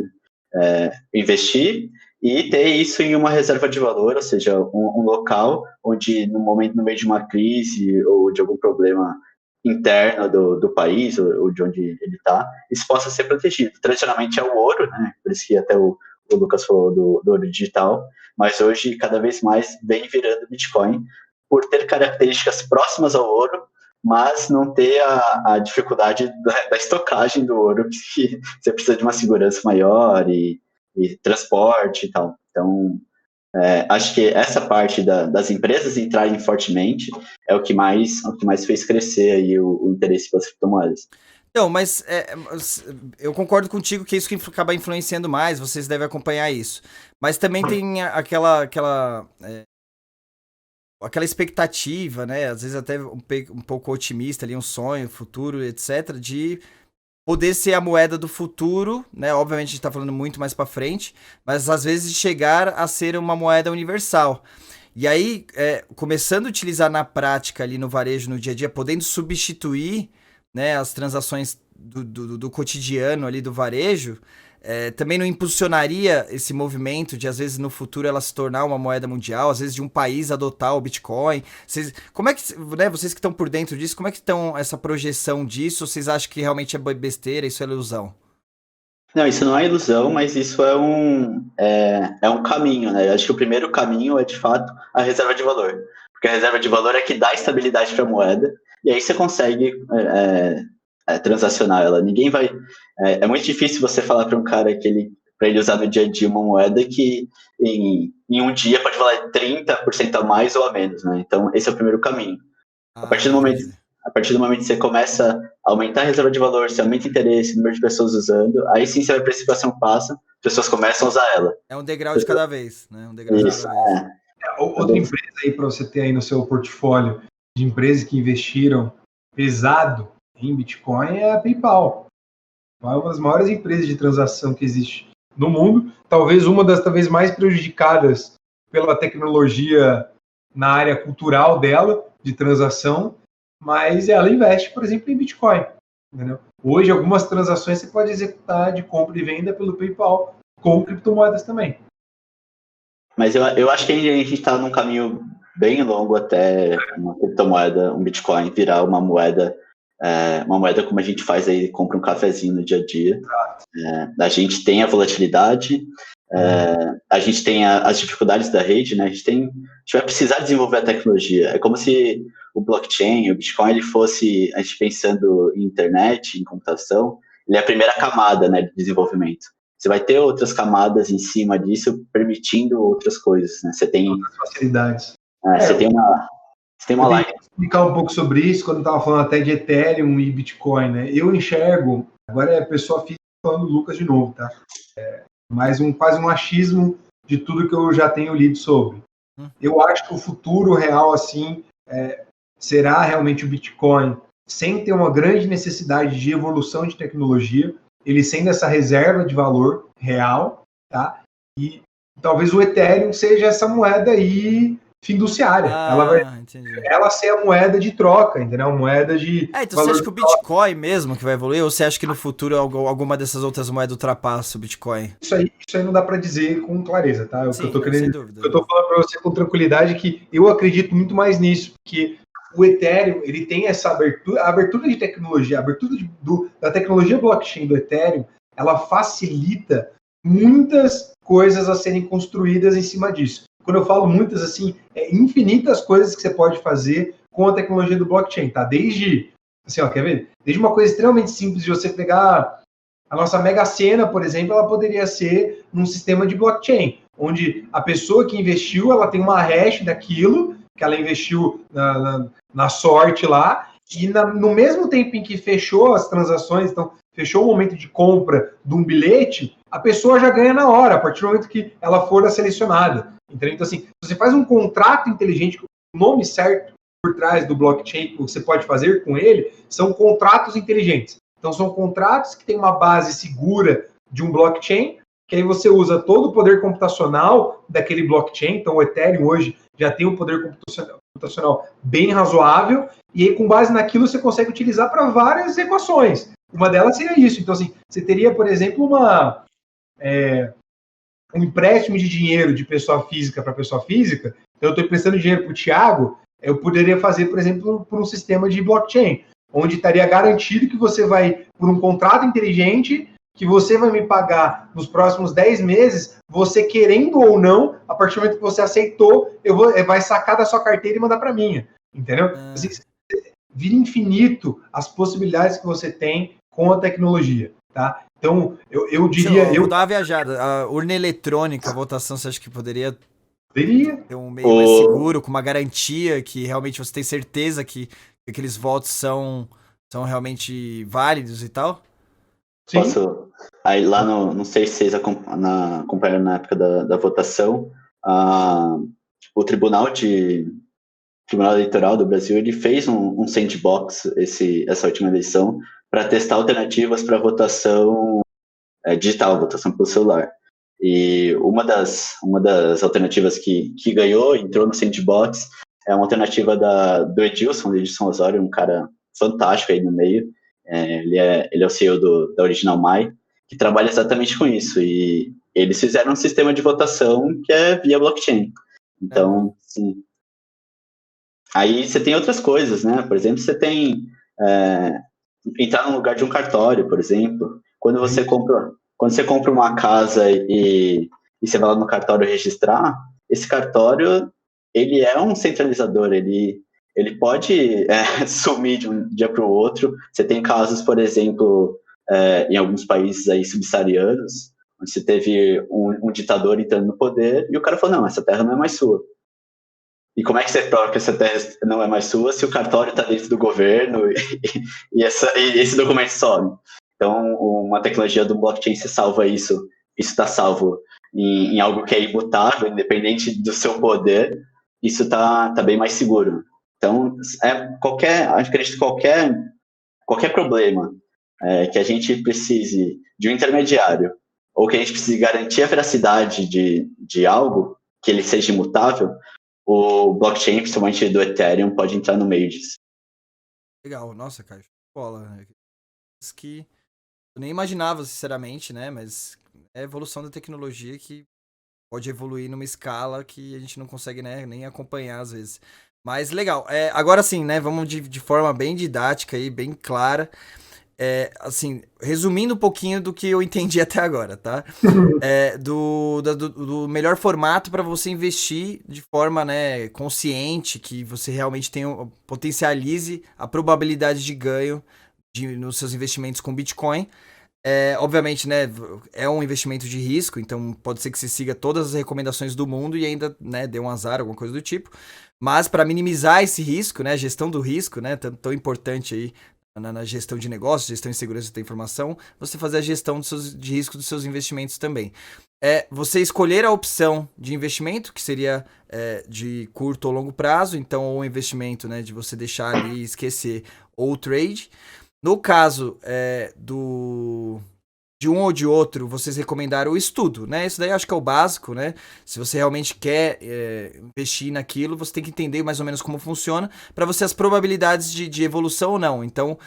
né? Investir e ter isso em uma reserva de valor, ou seja, um local onde no meio de uma crise ou de algum problema interno do país ou de onde ele está, isso possa ser protegido. Tradicionalmente é o ouro, né? Por isso que até o Lucas falou do ouro digital, mas hoje cada vez mais vem virando Bitcoin por ter características próximas ao ouro, mas não ter a dificuldade da estocagem do ouro, que você precisa de uma segurança maior e transporte e tal. Então, acho que essa parte das empresas entrarem fortemente é o que mais fez crescer aí o interesse pelas criptomoedas. Não, mas eu concordo contigo que é isso que acaba influenciando mais, vocês devem acompanhar isso. Mas também tem aquela expectativa, né? Às vezes até um pouco otimista ali, um sonho, futuro, etc., de poder ser a moeda do futuro, né? Obviamente a gente tá falando muito mais pra frente, mas às vezes chegar a ser uma moeda universal. E aí, começando a utilizar na prática ali no varejo, no dia a dia, podendo substituir, né, as transações do cotidiano ali do varejo, também não impulsionaria esse movimento de, às vezes, no futuro ela se tornar uma moeda mundial, às vezes de um país adotar o Bitcoin. Como é que, né, vocês que estão por dentro disso, como é que estão essa projeção disso? Vocês acham que realmente é besteira, isso é ilusão? Não, isso não é ilusão, mas isso é um caminho, né? Eu acho que o primeiro caminho é, de fato, a reserva de valor. Porque a reserva de valor é que dá estabilidade para a moeda, e aí você consegue transacionar ela. Ninguém vai... É muito difícil você falar para um cara para ele usar no dia a dia uma moeda que em um dia pode valer 30% a mais ou a menos, né? Então, esse é o primeiro caminho. A partir do momento que você começa a aumentar a reserva de valor, você aumenta o interesse, o número de pessoas usando, aí sim você vai para esse próximo passo, as pessoas começam a usar ela. É um degrau de cada vez, né? Um degrau de cada vez. Outra empresa aí para você ter aí no seu portfólio de empresas que investiram pesado em Bitcoin é a PayPal. É uma das maiores empresas de transação que existe no mundo, talvez uma das mais prejudicadas pela tecnologia na área cultural dela, de transação, mas ela investe, por exemplo, em Bitcoin. Entendeu? Hoje, algumas transações você pode executar de compra e venda pelo PayPal, com criptomoedas também. Mas eu acho que a gente está num caminho bem longo até uma criptomoeda, um Bitcoin, virar uma moeda uma moeda como a gente faz aí, compra um cafezinho no dia a dia. A gente tem a volatilidade, a gente tem as dificuldades da rede, né? A gente vai precisar desenvolver a tecnologia. É como se o blockchain, o Bitcoin, ele fosse, a gente pensando em internet, em computação, ele é a primeira camada, né, de desenvolvimento. Você vai ter outras camadas em cima disso, permitindo outras coisas, né? Você tem outras facilidades. você tem uma Eu live. tenho que explicar um pouco sobre isso quando eu estava falando até de Ethereum e Bitcoin, né? Eu enxergo, agora é pessoa física falando Lucas de novo, tá? Mais quase um achismo de tudo que eu já tenho lido sobre. Eu acho que o futuro real, assim, será realmente o Bitcoin, sem ter uma grande necessidade de evolução de tecnologia, ele sendo essa reserva de valor real, tá? E talvez o Ethereum seja essa moeda aí fiduciária. Ela ser a moeda de troca, entendeu? A moeda de então você acha que o Bitcoin mesmo que vai evoluir, ou você acha que no futuro alguma dessas outras moedas ultrapassa o Bitcoin? Isso aí não dá para dizer com clareza, tá? Sim, sem dúvida. Eu tô falando para você com tranquilidade que eu acredito muito mais nisso, porque o Ethereum, ele tem essa abertura, a abertura de tecnologia, a abertura da tecnologia blockchain do Ethereum, ela facilita muitas coisas a serem construídas em cima disso. Quando eu falo muitas, assim, infinitas coisas que você pode fazer com a tecnologia do blockchain, tá? Desde, assim, ó, quer ver? Desde uma coisa extremamente simples de você pegar a nossa Mega Sena, por exemplo, ela poderia ser num sistema de blockchain, onde a pessoa que investiu, ela tem uma hash daquilo, que ela investiu na sorte lá, e no mesmo tempo em que fechou as transações, então fechou o momento de compra de um bilhete, a pessoa já ganha na hora, a partir do momento que ela for selecionada. Entendeu? Então, assim, você faz um contrato inteligente, com o nome certo por trás do blockchain, que você pode fazer com ele, são contratos inteligentes. Então, são contratos que têm uma base segura de um blockchain, que aí você usa todo o poder computacional daquele blockchain. Então, o Ethereum hoje já tem um poder computacional bem razoável, e aí, com base naquilo, você consegue utilizar para várias equações. Uma delas seria isso. Então, assim, você teria, por exemplo, um empréstimo de dinheiro de pessoa física para pessoa física. Então, eu estou emprestando dinheiro para o Thiago, eu poderia fazer, por exemplo, por um sistema de blockchain, onde estaria garantido que você vai, por um contrato inteligente, que você vai me pagar nos próximos 10 meses, você querendo ou não, a partir do momento que você aceitou, vai sacar da sua carteira e mandar para minha, entendeu? Assim, vira infinito as possibilidades que você tem com a tecnologia, tá? Então, eu diria... Vou dar uma viajada. A urna eletrônica, a votação, você acha que poderia ter um meio mais seguro, com uma garantia que realmente você tem certeza que aqueles votos são realmente válidos e tal? Sim. Aí lá não sei se vocês acompanharam na época da votação, o Tribunal Eleitoral do Brasil, ele fez um sandbox essa última eleição para testar alternativas para votação digital, votação pelo celular. E uma das alternativas que ganhou, entrou no sandbox, é uma alternativa do Edilson Osório, um cara fantástico aí no meio. Ele é o CEO da Original My, que trabalha exatamente com isso. E eles fizeram um sistema de votação que é via blockchain. Então, sim. Aí você tem outras coisas, né? Por exemplo, você tem entrar no lugar de um cartório, por exemplo. Quando você compra uma casa e você vai lá no cartório registrar, esse cartório, ele é um centralizador, ele pode sumir de um dia para o outro. Você tem casos, por exemplo, em alguns países aí subsaarianos, onde você teve um ditador entrando no poder e o cara falou, não, essa terra não é mais sua. E como é que você prova que essa terra não é mais sua se o cartório está dentro do governo e esse documento some? Então, uma tecnologia do blockchain se salva isso. Isso está salvo em algo que é imutável, independente do seu poder. Isso está bem mais seguro. Então, acredito que qualquer problema que a gente precise de um intermediário ou que a gente precise garantir a veracidade de algo, que ele seja imutável, o blockchain, principalmente do Ethereum, pode entrar no meio disso. Legal, nossa, cara, bola. Isso que eu nem imaginava, sinceramente, né? Mas é a evolução da tecnologia que pode evoluir numa escala que a gente não consegue, né, nem acompanhar às vezes. Mas legal. Agora sim, né? Vamos de forma bem didática e bem clara. Assim, resumindo um pouquinho do que eu entendi até agora, tá? Do melhor formato para você investir de forma, né, consciente, que você realmente potencialize a probabilidade de ganho nos seus investimentos com Bitcoin. Obviamente, né, é um investimento de risco, então pode ser que você siga todas as recomendações do mundo e ainda, né, dê um azar, alguma coisa do tipo. Mas para minimizar esse risco, né, a gestão do risco, né, tão importante aí na gestão de negócios, gestão de segurança da informação, você fazer a gestão de risco dos seus investimentos também. Você escolher a opção de investimento, que seria de curto ou longo prazo, então ou investimento, né, de você deixar ali, esquecer, ou trade. No caso de um ou de outro, vocês recomendaram o estudo, né? Isso daí eu acho que é o básico, né? Se você realmente quer investir naquilo, você tem que entender mais ou menos como funciona para você as probabilidades de evolução ou não. Então,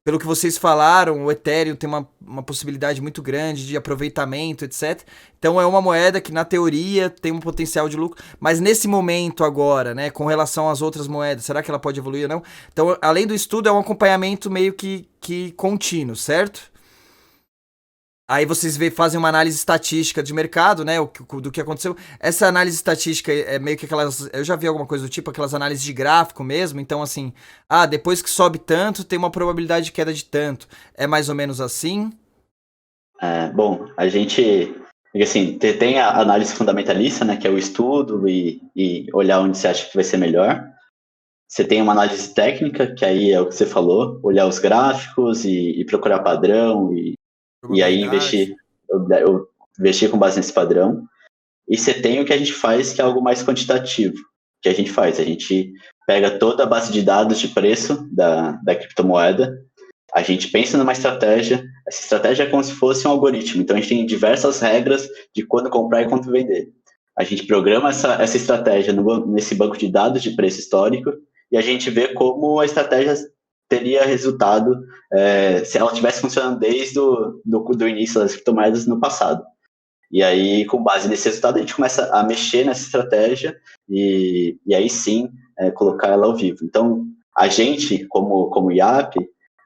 pelo que vocês falaram, o Ethereum tem uma possibilidade muito grande de aproveitamento, etc. Então é uma moeda que, na teoria, tem um potencial de lucro. Mas nesse momento agora, né, com relação às outras moedas, será que ela pode evoluir ou não? Então, além do estudo, é um acompanhamento meio que contínuo, certo? Aí vocês fazem uma análise estatística de mercado, né? Do que aconteceu. Essa análise estatística é meio que aquelas. Eu já vi alguma coisa do tipo, aquelas análises de gráfico mesmo. Então, assim, depois que sobe tanto, tem uma probabilidade de queda de tanto. É mais ou menos assim? Bom, a gente, assim, tem a análise fundamentalista, né? Que é o estudo e olhar onde você acha que vai ser melhor. Você tem uma análise técnica, que aí é o que você falou, olhar os gráficos e procurar padrão e aí investir. Eu investir com base nesse padrão. E você tem o que a gente faz, que é algo mais quantitativo. O que a gente faz? A gente pega toda a base de dados de preço da criptomoeda, a gente pensa numa estratégia, essa estratégia é como se fosse um algoritmo, então a gente tem diversas regras de quando comprar e quando vender. A gente programa essa estratégia nesse banco de dados de preço histórico e a gente vê como a estratégia teria resultado se ela estivesse funcionando desde do início das criptomoedas no passado. E aí, com base nesse resultado, a gente começa a mexer nessa estratégia e aí sim colocar ela ao vivo. Então, a gente, como IAP,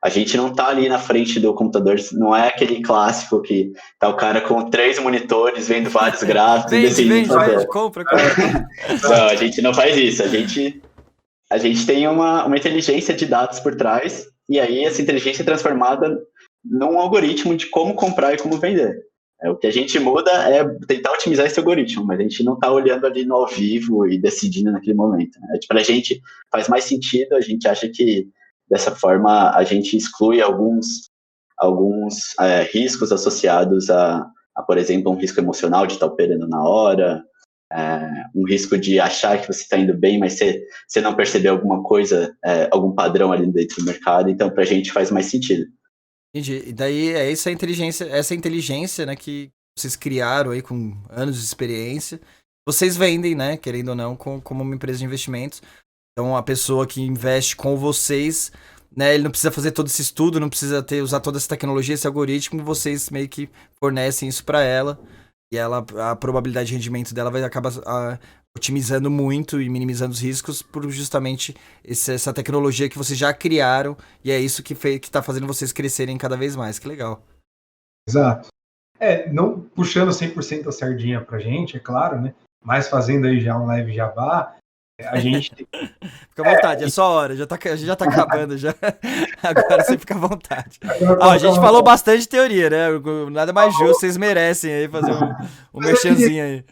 a gente não está ali na frente do computador, não é aquele clássico que tá o cara com 3 monitores, vendo vários gráficos e decidindo fazer. Compra. Não, a gente não faz isso. A gente tem uma inteligência de dados por trás e aí essa inteligência é transformada num algoritmo de como comprar e como vender. O que a gente muda é tentar otimizar esse algoritmo, mas a gente não está olhando ali no ao vivo e decidindo naquele momento. Né? Para a gente faz mais sentido, a gente acha que dessa forma a gente exclui alguns riscos associados a, por exemplo, um risco emocional de estar operando na hora, um risco de achar que você está indo bem, mas você não percebeu alguma coisa, algum padrão ali dentro do mercado. Então, para a gente faz mais sentido. Entendi. E daí essa inteligência, né, que vocês criaram aí com anos de experiência, vocês vendem, né, querendo ou não, como uma empresa de investimentos. Então a pessoa que investe com vocês, né, ele não precisa fazer todo esse estudo, não precisa usar toda essa tecnologia, esse algoritmo, vocês meio que fornecem isso para ela e a probabilidade de rendimento dela vai acabar otimizando muito e minimizando os riscos por justamente essa tecnologia que vocês já criaram e é isso que está fazendo vocês crescerem cada vez mais. Que legal. Exato. Não puxando 100% a sardinha pra gente, é claro, né? Mas fazendo aí já um leve jabá, a gente... Fica à vontade, é só hora, a gente já tá acabando já. Agora você fica à vontade. A gente falou bastante teoria, né? Nada mais justo, vocês merecem aí fazer um merchanzinho aí.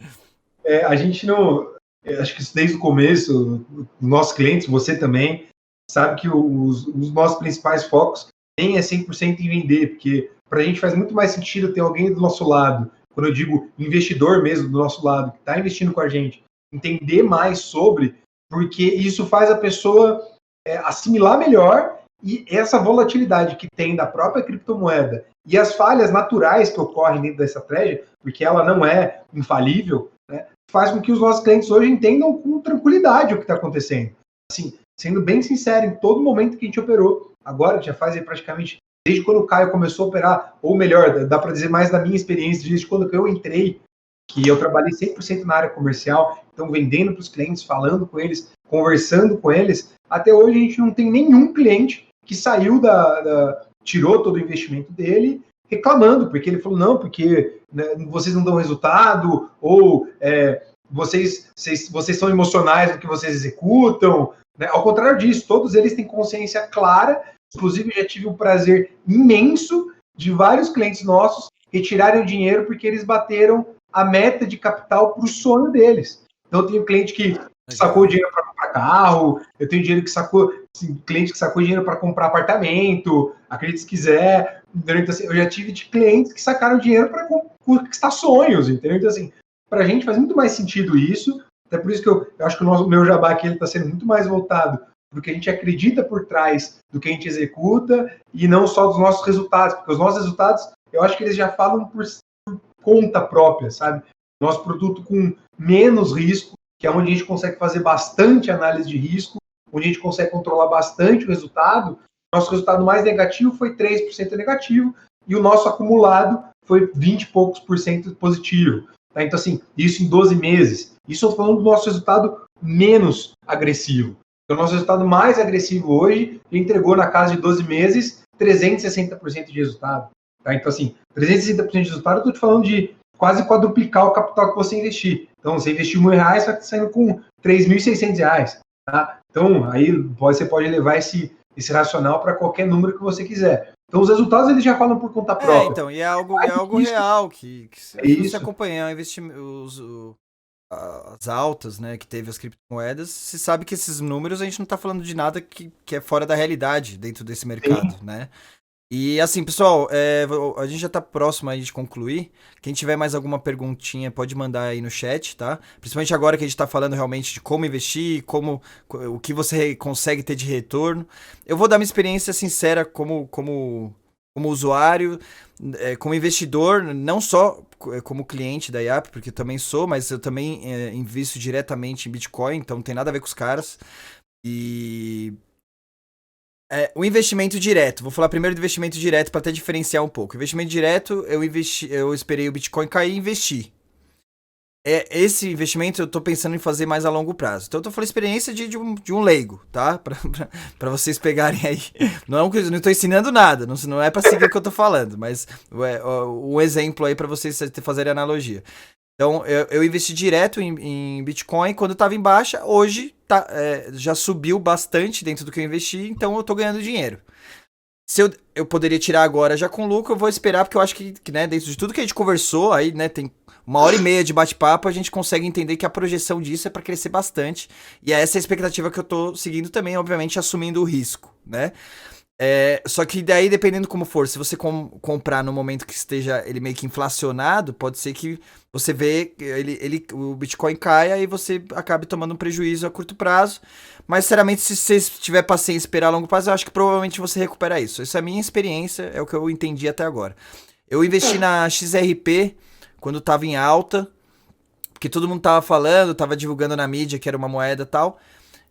A gente não... Acho que desde o começo, os nossos clientes, você também, sabe que os nossos principais focos nem é 100% em vender, porque para a gente faz muito mais sentido ter alguém do nosso lado, quando eu digo investidor mesmo do nosso lado, que está investindo com a gente, entender mais sobre, porque isso faz a pessoa assimilar melhor e essa volatilidade que tem da própria criptomoeda e as falhas naturais que ocorrem dentro dessa estratégia, porque ela não é infalível, né, faz com que os nossos clientes hoje entendam com tranquilidade o que está acontecendo. Assim, sendo bem sincero, em todo momento que a gente operou, agora já faz aí praticamente desde quando o Caio começou a operar, ou melhor, dá para dizer mais da minha experiência, desde quando eu entrei, que eu trabalhei 100% na área comercial, então vendendo para os clientes, falando com eles, conversando com eles, até hoje a gente não tem nenhum cliente que saiu tirou todo o investimento dele reclamando, porque ele falou, não, porque né, vocês não dão resultado, ou vocês são emocionais no que vocês executam, né? Ao contrário disso, todos eles têm consciência clara, inclusive já tive o prazer imenso de vários clientes nossos retirarem o dinheiro porque eles bateram a meta de capital para o sonho deles. Então eu tenho cliente que sacou dinheiro para comprar carro, eu tenho cliente que sacou dinheiro para comprar apartamento, acredite se quiser. Então, assim, eu já tive de clientes que sacaram dinheiro para conquistar sonhos, entendeu? Então, assim, para a gente faz muito mais sentido isso, até por isso que eu acho que o meu jabá aqui está sendo muito mais voltado porque a gente acredita por trás do que a gente executa e não só dos nossos resultados, porque os nossos resultados, eu acho que eles já falam por conta própria, sabe? Nosso produto com menos risco, que é onde a gente consegue fazer bastante análise de risco, onde a gente consegue controlar bastante o resultado. Nosso resultado mais negativo foi 3% negativo e o nosso acumulado foi 20 e poucos por cento positivo. Tá? Então, assim, isso em 12 meses. Isso eu estou falando do nosso resultado menos agressivo. Então, o nosso resultado mais agressivo hoje entregou na casa de 12 meses 360% de resultado. Tá? Então, assim, 360% de resultado, eu estou te falando de quase quadruplicar o capital que você investir. Então, você investiu R$1.000, você está saindo com R$3.600. Tá? Então, aí você pode levar esse racional para qualquer número que você quiser. Então, os resultados eles já falam por conta própria. Então, e é algo real que se você acompanhar as altas, né, que teve as criptomoedas, se sabe que esses números a gente não está falando de nada que é fora da realidade dentro desse mercado, né? E assim, pessoal, a gente já tá próximo aí de concluir. Quem tiver mais alguma perguntinha pode mandar aí no chat, tá? Principalmente agora que a gente tá falando realmente de como investir, o que você consegue ter de retorno. Eu vou dar minha experiência sincera como usuário, como investidor, não só como cliente da IAP, porque eu também sou, mas eu também invisto diretamente em Bitcoin, então não tem nada a ver com os caras. E... o investimento direto, vou falar primeiro do investimento direto para até diferenciar um pouco. Investimento direto, eu esperei o Bitcoin cair e investi. Esse investimento eu tô pensando em fazer mais a longo prazo. Então eu tô falando experiência de um leigo, tá? Pra vocês pegarem aí. Não tô ensinando nada, não é pra seguir o que eu tô falando, mas um exemplo aí pra vocês fazerem analogia. Então, eu investi direto em Bitcoin quando estava em baixa. Hoje já subiu bastante dentro do que eu investi, então eu estou ganhando dinheiro. Se eu poderia tirar agora já com lucro, eu vou esperar, porque eu acho que né, dentro de tudo que a gente conversou, aí né, tem 1h30 de bate-papo, a gente consegue entender que a projeção disso é para crescer bastante. E é essa a expectativa que eu estou seguindo também, obviamente assumindo o risco, né? Só que daí, dependendo como for, se você comprar no momento que esteja ele meio que inflacionado, pode ser que você vê o Bitcoin caia e você acabe tomando um prejuízo a curto prazo. Mas, sinceramente, se você tiver paciência e esperar a longo prazo, eu acho que provavelmente você recupera isso. Essa é a minha experiência, é o que eu entendi até agora. Eu investi na XRP quando estava em alta, porque todo mundo estava falando, estava divulgando na mídia que era uma moeda e tal.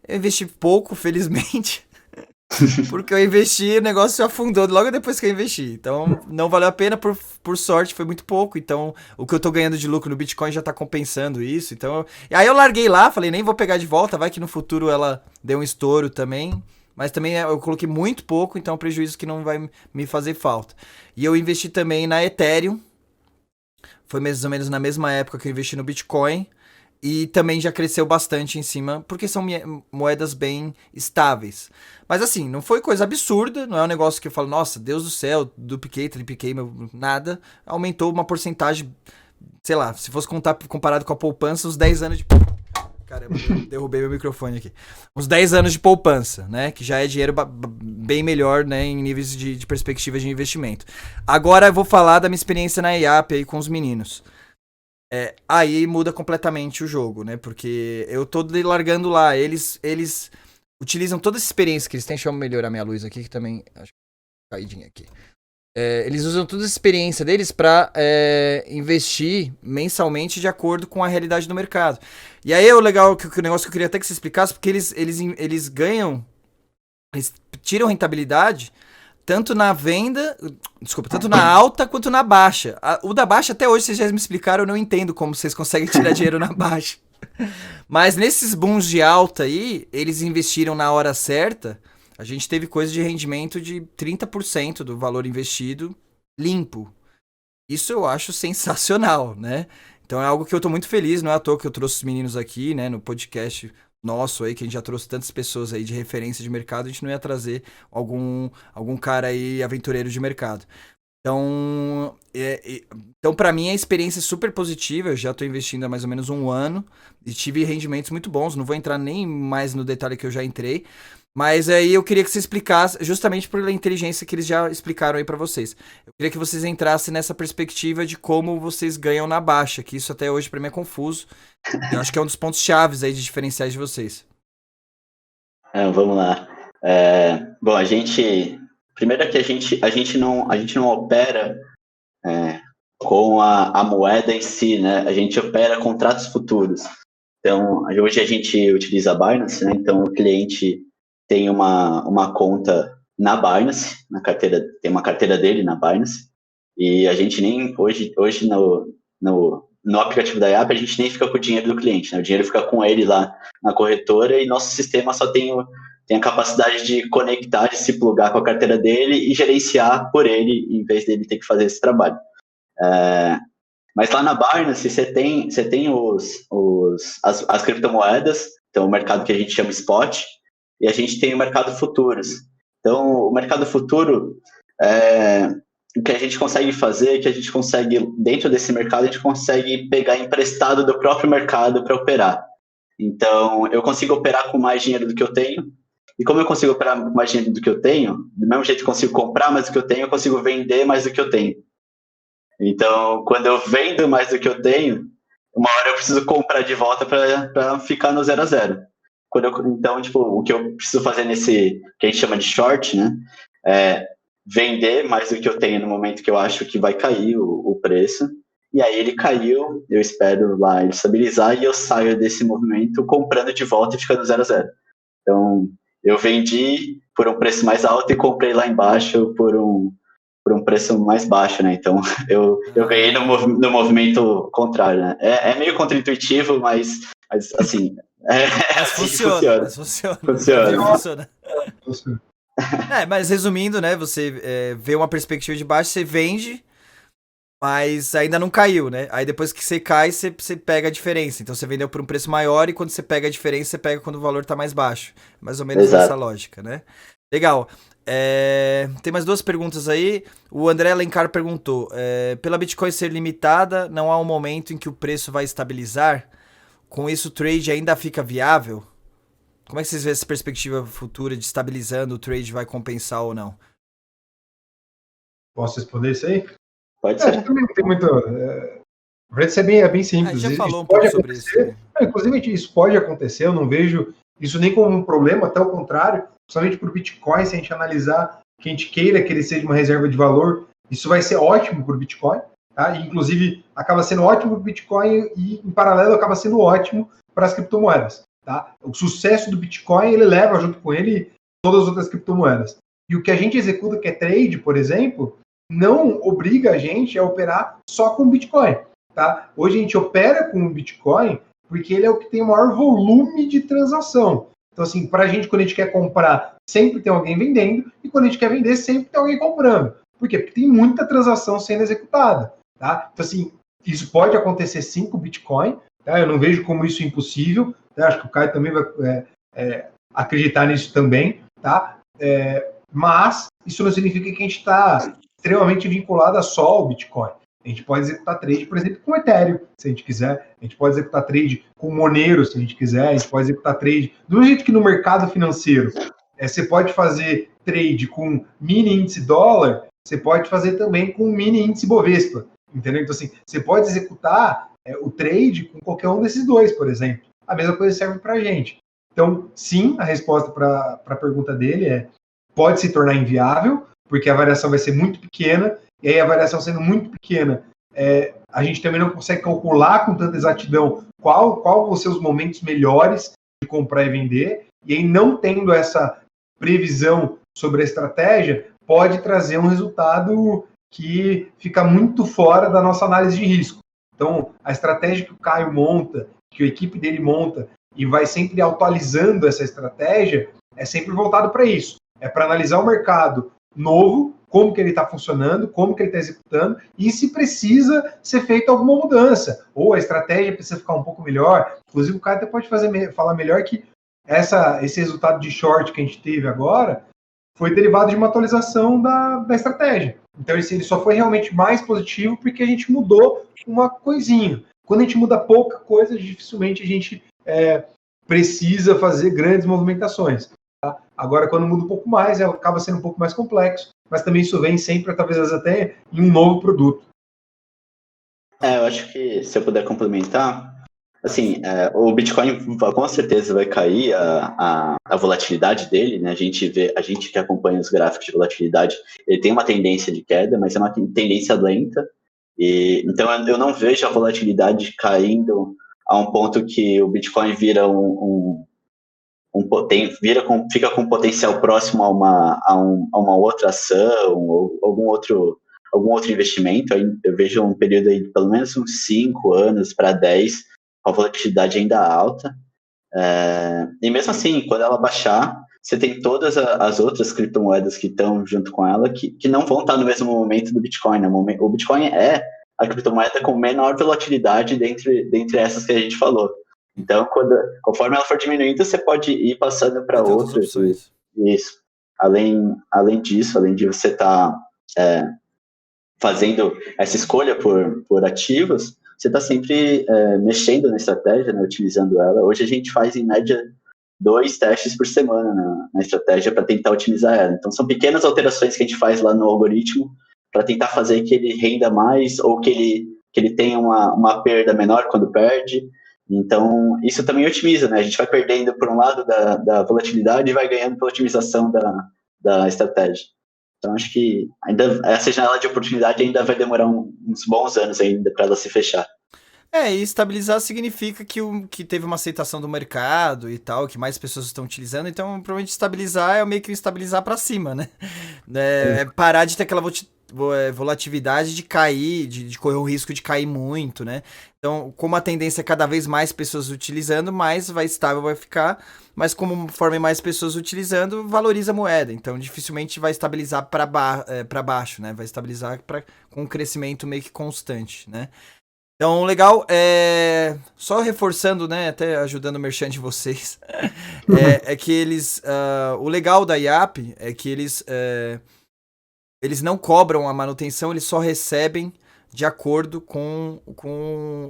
Eu investi pouco, felizmente. Porque eu investi e o negócio afundou logo depois que eu investi. Então, não valeu a pena, por sorte, foi muito pouco. Então, o que eu tô ganhando de lucro no Bitcoin já tá compensando isso. Então, aí eu larguei lá, falei, nem vou pegar de volta, vai que no futuro ela dê um estouro também. Mas também eu coloquei muito pouco, então é um prejuízo que não vai me fazer falta. E eu investi também na Ethereum. Foi mais ou menos na mesma época que eu investi no Bitcoin. E também já cresceu bastante em cima, porque são moedas bem estáveis. Mas assim, não foi coisa absurda, não é um negócio que eu falo, nossa, Deus do céu, dupliquei, tripliquei, nada. Aumentou uma porcentagem, sei lá, se fosse comparado com a poupança, uns 10 anos de... Caramba, eu derrubei meu microfone aqui. Uns 10 anos de poupança, né? Que já é dinheiro bem melhor, né? Em níveis de perspectiva de investimento. Agora eu vou falar da minha experiência na IAP aí com os meninos. Aí muda completamente o jogo, né? Porque eu tô largando lá. Eles utilizam toda essa experiência que eles têm. Deixa eu melhorar minha luz aqui, que também... Acho que caidinha aqui. Eles usam toda essa experiência deles pra investir mensalmente de acordo com a realidade do mercado. E aí o legal, que o negócio que eu queria até que você explicasse, porque eles ganham... Eles tiram rentabilidade... Tanto na venda, tanto na alta quanto na baixa. O da baixa, até hoje, vocês já me explicaram, eu não entendo como vocês conseguem tirar dinheiro na baixa. Mas nesses booms de alta aí, eles investiram na hora certa. A gente teve coisa de rendimento de 30% do valor investido limpo. Isso eu acho sensacional, né? Então é algo que eu tô muito feliz, não é à toa que eu trouxe os meninos aqui, né, no podcast nosso aí, que a gente já trouxe tantas pessoas aí de referência de mercado, a gente não ia trazer algum cara aí aventureiro de mercado. Então, então para mim a experiência é super positiva. Eu já estou investindo há mais ou menos um ano e tive rendimentos muito bons. Não vou entrar nem mais no detalhe que eu já entrei, mas aí eu queria que você explicasse, justamente pela inteligência que eles já explicaram aí para vocês. Eu queria que vocês entrassem nessa perspectiva de como vocês ganham na baixa, que isso até hoje para mim é confuso. Eu acho que é um dos pontos chaves aí de diferenciais de vocês. Vamos lá. Bom, primeiro é que a gente não opera com a moeda em si, né? A gente opera contratos futuros. Então, hoje a gente utiliza a Binance, né? Então, o cliente tem uma conta na Binance, tem uma carteira dele na Binance, e a gente nem, hoje no aplicativo da IAP, a gente nem fica com o dinheiro do cliente, né? O dinheiro fica com ele lá na corretora e nosso sistema só tem a capacidade de conectar, de se plugar com a carteira dele e gerenciar por ele, em vez dele ter que fazer esse trabalho. Mas lá na Binance você tem as criptomoedas, então o mercado que a gente chama spot, e a gente tem o mercado futuros. Então o mercado futuro, o que a gente consegue fazer é que a gente consegue, dentro desse mercado, a gente consegue pegar emprestado do próprio mercado para operar. Então eu consigo operar com mais dinheiro do que eu tenho, e como eu consigo operar com mais dinheiro do que eu tenho, do mesmo jeito que eu consigo comprar mais do que eu tenho, eu consigo vender mais do que eu tenho. Então, quando eu vendo mais do que eu tenho, uma hora eu preciso comprar de volta para ficar no 0 a 0. Então, tipo, o que eu preciso fazer nesse, que a gente chama de short, né, é vender mais do que eu tenho no momento que eu acho que vai cair o preço. E aí ele caiu, eu espero lá ele estabilizar e eu saio desse movimento comprando de volta e ficando 0 a 0. Então, eu vendi por um preço mais alto e comprei lá embaixo por um preço mais baixo, né? Então, eu ganhei no movimento contrário, né? É meio contraintuitivo, mas assim, assim Funciona. Funciona. Mas resumindo, né? Você vê uma perspectiva de baixo, você vende, mas ainda não caiu, né? Aí depois que você cai, você pega a diferença. Então você vendeu por um preço maior e quando você pega a diferença, você pega quando o valor tá mais baixo. Mais ou menos essa lógica, né? Legal. Tem mais duas perguntas aí. O André Alencar perguntou: pela Bitcoin ser limitada, não há um momento em que o preço vai estabilizar? Com isso, o trade ainda fica viável? Como é que vocês veem essa perspectiva futura de estabilizando, o trade vai compensar ou não? Posso responder isso aí? Pode ser. Acho que também não tem muito. Isso é bem simples. Já falou um pouco sobre isso. Inclusive, isso pode acontecer, eu não vejo isso nem como um problema, até o contrário. Principalmente para o Bitcoin, se a gente analisar que a gente queira que ele seja uma reserva de valor, isso vai ser ótimo para o Bitcoin, tá? E, inclusive, acaba sendo ótimo para o Bitcoin e, em paralelo, acaba sendo ótimo para as criptomoedas, tá? O sucesso do Bitcoin, ele leva junto com ele todas as outras criptomoedas. E o que a gente executa, que é trade, por exemplo, não obriga a gente a operar só com o Bitcoin, tá? Hoje a gente opera com o Bitcoin porque ele é o que tem o maior volume de transação. Então, assim, para a gente, quando a gente quer comprar, sempre tem alguém vendendo, e quando a gente quer vender, sempre tem alguém comprando. Por quê? Porque tem muita transação sendo executada, tá? Então, assim, isso pode acontecer sim com o Bitcoin, tá? Eu não vejo como isso impossível, tá? Acho que o Caio também vai acreditar nisso também, tá? Mas isso não significa que a gente está extremamente vinculado a só ao Bitcoin. A gente pode executar trade, por exemplo, com Ethereum, se a gente quiser. A gente pode executar trade com Monero, se a gente quiser. A gente pode executar trade do mesmo jeito que no mercado financeiro. Você pode fazer trade com mini índice dólar, você pode fazer também com mini índice Bovespa. Entendeu? Então, assim, você pode executar o trade com qualquer um desses dois, por exemplo. A mesma coisa serve para a gente. Então, sim, a resposta para a pergunta dele pode se tornar inviável, porque a variação vai ser muito pequena, e aí a variação sendo muito pequena, a gente também não consegue calcular com tanta exatidão qual vão ser os momentos melhores de comprar e vender, e aí não tendo essa previsão sobre a estratégia, pode trazer um resultado que fica muito fora da nossa análise de risco. Então, a estratégia que o Caio monta que a equipe dele monta e vai sempre atualizando essa estratégia, é sempre voltado para isso. É para analisar o mercado novo, como que ele está funcionando, como que ele está executando, e se precisa ser feita alguma mudança, ou a estratégia precisa ficar um pouco melhor. Inclusive, o cara até pode falar melhor que esse resultado de short que a gente teve agora foi derivado de uma atualização da estratégia. Então, ele só foi realmente mais positivo porque a gente mudou uma coisinha. Quando a gente muda pouca coisa, dificilmente a gente precisa fazer grandes movimentações. Tá? Agora, quando muda um pouco mais, acaba sendo um pouco mais complexo, mas também isso vem sempre, talvez até em um novo produto. Eu acho que, se eu puder complementar, assim, o Bitcoin com certeza vai cair a volatilidade dele, né? A gente que acompanha os gráficos de volatilidade, ele tem uma tendência de queda, mas é uma tendência lenta, e então eu não vejo a volatilidade caindo a um ponto que o Bitcoin vira fica com potencial próximo a uma outra ação ou algum outro investimento. Eu vejo um período aí de pelo menos uns 5 anos para 10, com a volatilidade ainda alta. E mesmo assim, quando ela baixar, você tem todas as outras criptomoedas que estão junto com ela que não vão estar no mesmo momento do Bitcoin. Né? O Bitcoin é a criptomoeda com menor volatilidade dentre essas que a gente falou. Então, conforme ela for diminuindo, você pode ir passando para outras. Isso. Além disso, além de você estar fazendo essa escolha por ativos, você está sempre mexendo na estratégia, né, utilizando ela. Hoje a gente faz, em média, 2 testes por semana na estratégia para tentar otimizar ela. Então, são pequenas alterações que a gente faz lá no algoritmo para tentar fazer que ele renda mais ou que ele tenha uma perda menor quando perde. Então, isso também otimiza, né? A gente vai perdendo, por um lado, da volatilidade e vai ganhando pela otimização da estratégia. Então, acho que essa janela de oportunidade ainda vai demorar uns bons anos ainda para ela se fechar. E estabilizar significa que teve uma aceitação do mercado e tal, que mais pessoas estão utilizando, então provavelmente estabilizar é meio que estabilizar para cima, né? Parar de ter aquela volatilidade de cair, de correr o risco de cair muito, né? Então, como a tendência é cada vez mais pessoas utilizando, mais estável vai ficar, mas conforme mais pessoas utilizando, valoriza a moeda, então dificilmente vai estabilizar para baixo, né? Vai estabilizar com um crescimento meio que constante, né? Então, legal, só reforçando, né, até ajudando o merchan de vocês, é que eles, o legal da IAP é que eles não cobram a manutenção, eles só recebem de acordo com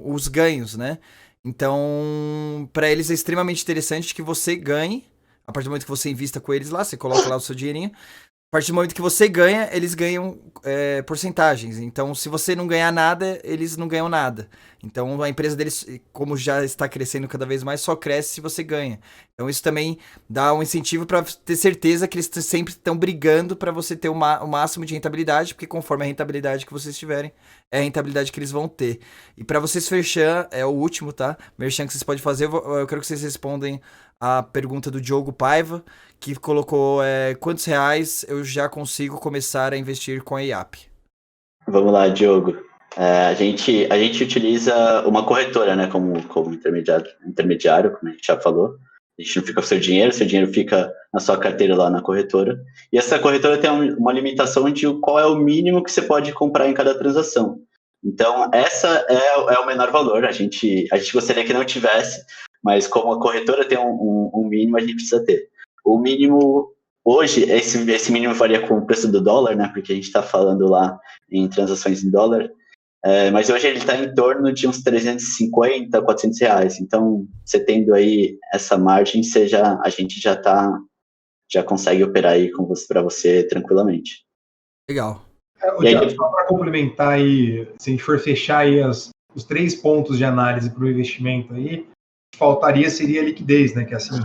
os ganhos, né? Então, para eles é extremamente interessante que você ganhe, a partir do momento que você invista com eles lá, você coloca lá o seu dinheirinho, a partir do momento que você ganha, eles ganham porcentagens. Então, se você não ganhar nada, eles não ganham nada. Então, a empresa deles, como já está crescendo cada vez mais, só cresce se você ganha. Então, isso também dá um incentivo para ter certeza que eles sempre estão brigando para você ter o máximo de rentabilidade, porque conforme a rentabilidade que vocês tiverem, é a rentabilidade que eles vão ter. E para vocês fechar, é o último, tá? Merchan que vocês podem fazer, eu quero que vocês respondem a pergunta do Diogo Paiva, que colocou quantos reais eu já consigo começar a investir com a IAP? Vamos lá, Diogo. A gente utiliza uma corretora, né, como intermediário, como a gente já falou. A gente não fica com seu dinheiro fica na sua carteira lá na corretora. E essa corretora tem uma limitação de qual é o mínimo que você pode comprar em cada transação. Então, essa é o menor valor. A gente gostaria que não tivesse, mas como a corretora tem um mínimo, a gente precisa ter. O mínimo, hoje, esse mínimo varia com o preço do dólar, né? Porque a gente está falando lá em transações em dólar. Mas hoje ele está em torno de uns 350, 400 reais. Então, você tendo aí essa margem, a gente já consegue operar aí para você tranquilamente. Legal. Só para complementar aí, se a gente for fechar aí os 3 pontos de análise para o investimento aí, seria a liquidez, né? Que assim,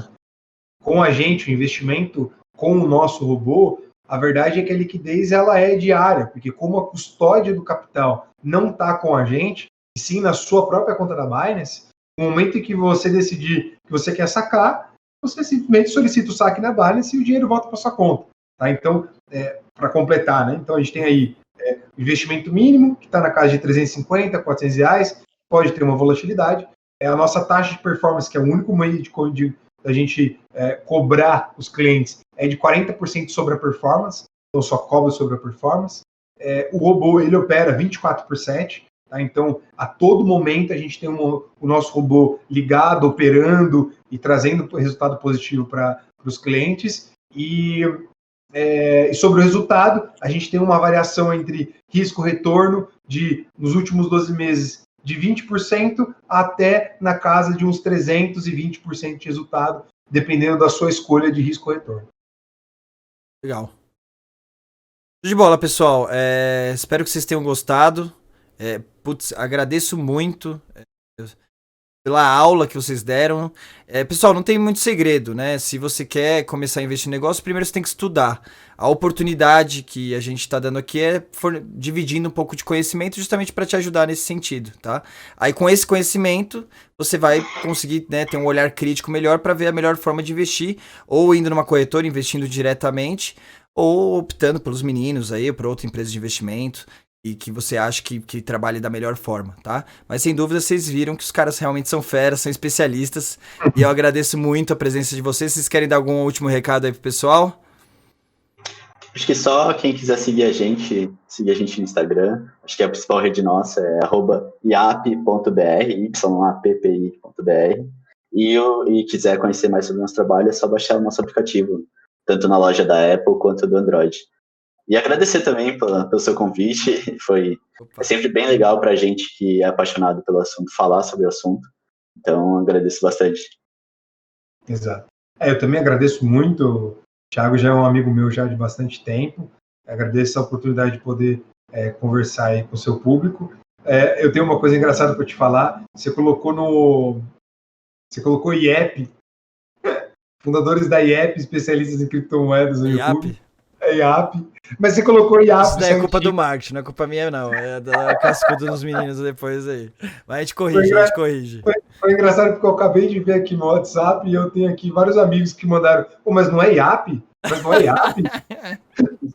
com a gente, o investimento com o nosso robô, a verdade é que a liquidez ela é diária, porque como a custódia do capital não está com a gente, e sim na sua própria conta da Binance, no momento em que você decidir que você quer sacar, você simplesmente solicita o saque na Binance e o dinheiro volta para sua conta. Tá? Então, para completar, né? Então a gente tem aí o investimento mínimo, que está na casa de 350, 400 reais, pode ter uma volatilidade, a nossa taxa de performance, que é o único meio da gente cobrar os clientes, é de 40% sobre a performance, então só cobra sobre a performance. O robô, ele opera 24/7, tá? Então, a todo momento a gente tem o nosso robô ligado, operando e trazendo resultado positivo para os clientes. E sobre o resultado, a gente tem uma variação entre risco-retorno nos últimos 12 meses, de 20% até na casa de uns 320% de resultado, dependendo da sua escolha de risco-retorno. Legal. De bola, pessoal. Espero que vocês tenham gostado. Agradeço muito pela aula que vocês deram. Pessoal, não tem muito segredo, né? Se você quer começar a investir em negócio, primeiro você tem que estudar. A oportunidade que a gente está dando aqui é dividindo um pouco de conhecimento justamente para te ajudar nesse sentido, tá? Aí com esse conhecimento, você vai conseguir, né, ter um olhar crítico melhor para ver a melhor forma de investir, ou indo numa corretora, investindo diretamente, ou optando pelos meninos aí, por outra empresa de investimento, e que você acha que trabalhe da melhor forma, tá? Mas sem dúvida vocês viram que os caras realmente são feras, são especialistas, e eu agradeço muito a presença de vocês. Vocês querem dar algum último recado aí pro pessoal? Acho que só quem quiser seguir a gente no Instagram, acho que a principal rede nossa é @iap.br, yappi.br, e quiser conhecer mais sobre o nosso trabalho, é só baixar o nosso aplicativo, tanto na loja da Apple quanto do Android. E agradecer também pelo seu convite, é sempre bem legal para a gente que é apaixonado pelo assunto, falar sobre o assunto, então agradeço bastante. Exato. Eu também agradeço muito, o Thiago já é um amigo meu já de bastante tempo, agradeço a oportunidade de poder conversar aí com o seu público. Eu tenho uma coisa engraçada para te falar, você colocou IEP, fundadores da IEP, especialistas em criptomoedas no YouTube. IAP. Mas você colocou IAP. Isso daí é culpa do marketing, não é culpa minha, não. É da cascudo dos meninos depois aí. Mas a gente corrige, Foi engraçado porque eu acabei de ver aqui no WhatsApp e eu tenho aqui vários amigos que mandaram, mas não é IAP? Mas não é IAP?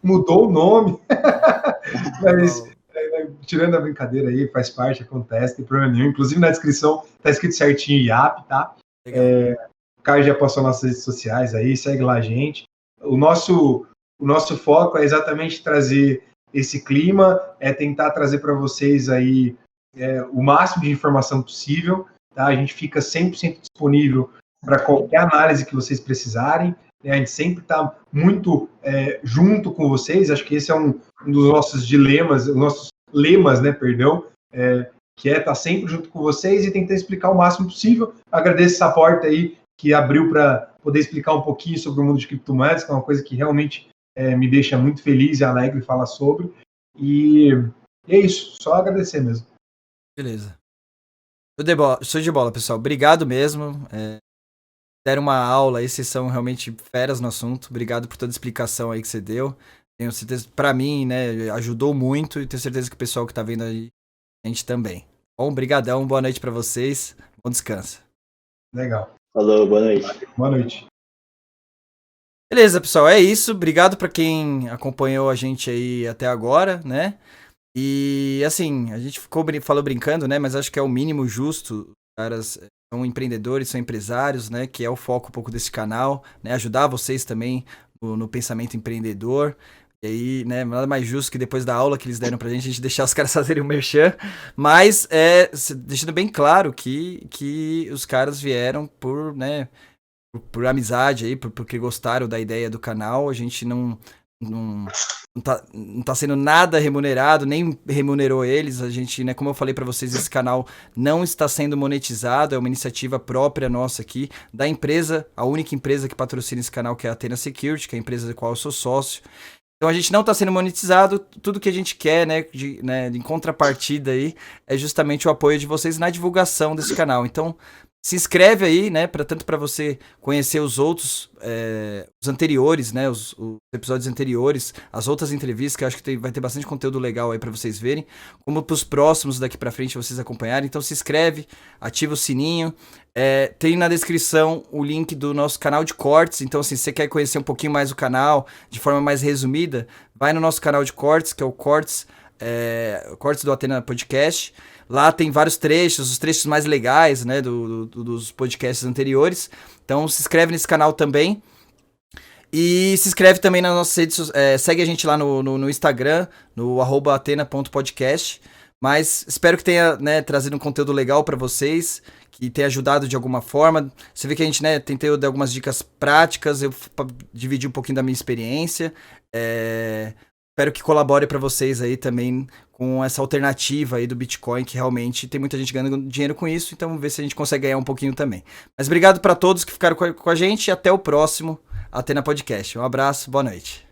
Mudou o nome. Mas, tirando a brincadeira aí, faz parte, acontece, não tem problema nenhum. Inclusive na descrição tá escrito certinho IAP, tá? O Caio já passou nas redes sociais aí, segue lá a gente. O nosso foco é exatamente trazer esse clima, tentar trazer para vocês aí o máximo de informação possível, tá? A gente fica 100% disponível para qualquer análise que vocês precisarem, né? A gente sempre está muito junto com vocês, acho que esse é um dos nossos dilemas, os nossos lemas, né, perdão, que é estar sempre junto com vocês e tentar explicar o máximo possível. Agradeço essa porta aí que abriu para poder explicar um pouquinho sobre o mundo de criptomoedas, que é uma coisa que realmente me deixa muito feliz e alegre falar sobre. E é isso, só agradecer mesmo. Beleza. Show de bola, pessoal. Obrigado mesmo. Deram uma aula aí, vocês são realmente feras no assunto. Obrigado por toda a explicação aí que você deu. Tenho certeza, pra mim, né, ajudou muito e tenho certeza que o pessoal que tá vendo aí, a gente também. Bom, brigadão, boa noite pra vocês. Bom descanso. Legal. Falou, boa noite. Boa noite. Beleza, pessoal, é isso. Obrigado pra quem acompanhou a gente aí até agora, né? E assim, a gente falou brincando, né? Mas acho que é o mínimo justo. Os caras são empreendedores, são empresários, né? Que é o foco um pouco desse canal, né? Ajudar vocês também no pensamento empreendedor. E aí, né? Nada mais justo que depois da aula que eles deram pra gente deixar os caras fazerem o merchan. Mas deixando bem claro que os caras vieram por, né? Por amizade aí, porque gostaram da ideia do canal. A gente não tá sendo nada remunerado, nem remunerou eles. A gente, né, como eu falei pra vocês, esse canal não está sendo monetizado, é uma iniciativa própria nossa aqui, da empresa, a única empresa que patrocina esse canal, que é a Athena Security, que é a empresa da qual eu sou sócio. Então a gente não está sendo monetizado, tudo que a gente quer, né, em contrapartida aí, é justamente o apoio de vocês na divulgação desse canal. Então, se inscreve aí, né, tanto para você conhecer os outros, os anteriores, né, os episódios anteriores, as outras entrevistas, que eu acho que vai ter bastante conteúdo legal aí para vocês verem, como para os próximos daqui para frente vocês acompanharem. Então se inscreve, ativa o sininho, tem na descrição o link do nosso canal de cortes. Então assim, se você quer conhecer um pouquinho mais o canal, de forma mais resumida, vai no nosso canal de cortes, que é o Cortes Cortes do Athena Podcast. Lá tem vários trechos, os trechos mais legais, né, dos podcasts anteriores. Então se inscreve nesse canal também. E se inscreve também nas nossas redes sociais. Segue a gente lá no Instagram, no @athena.podcast. Mas espero que tenha, né, trazido um conteúdo legal para vocês, que tenha ajudado de alguma forma. Você vê que a gente, né, tentei dar algumas dicas práticas, eu dividi um pouquinho da minha experiência. Espero que colabore para vocês aí também com essa alternativa aí do Bitcoin, que realmente tem muita gente ganhando dinheiro com isso, então vamos ver se a gente consegue ganhar um pouquinho também. Mas obrigado para todos que ficaram com a gente e até o próximo Athena Podcast. Um abraço, boa noite.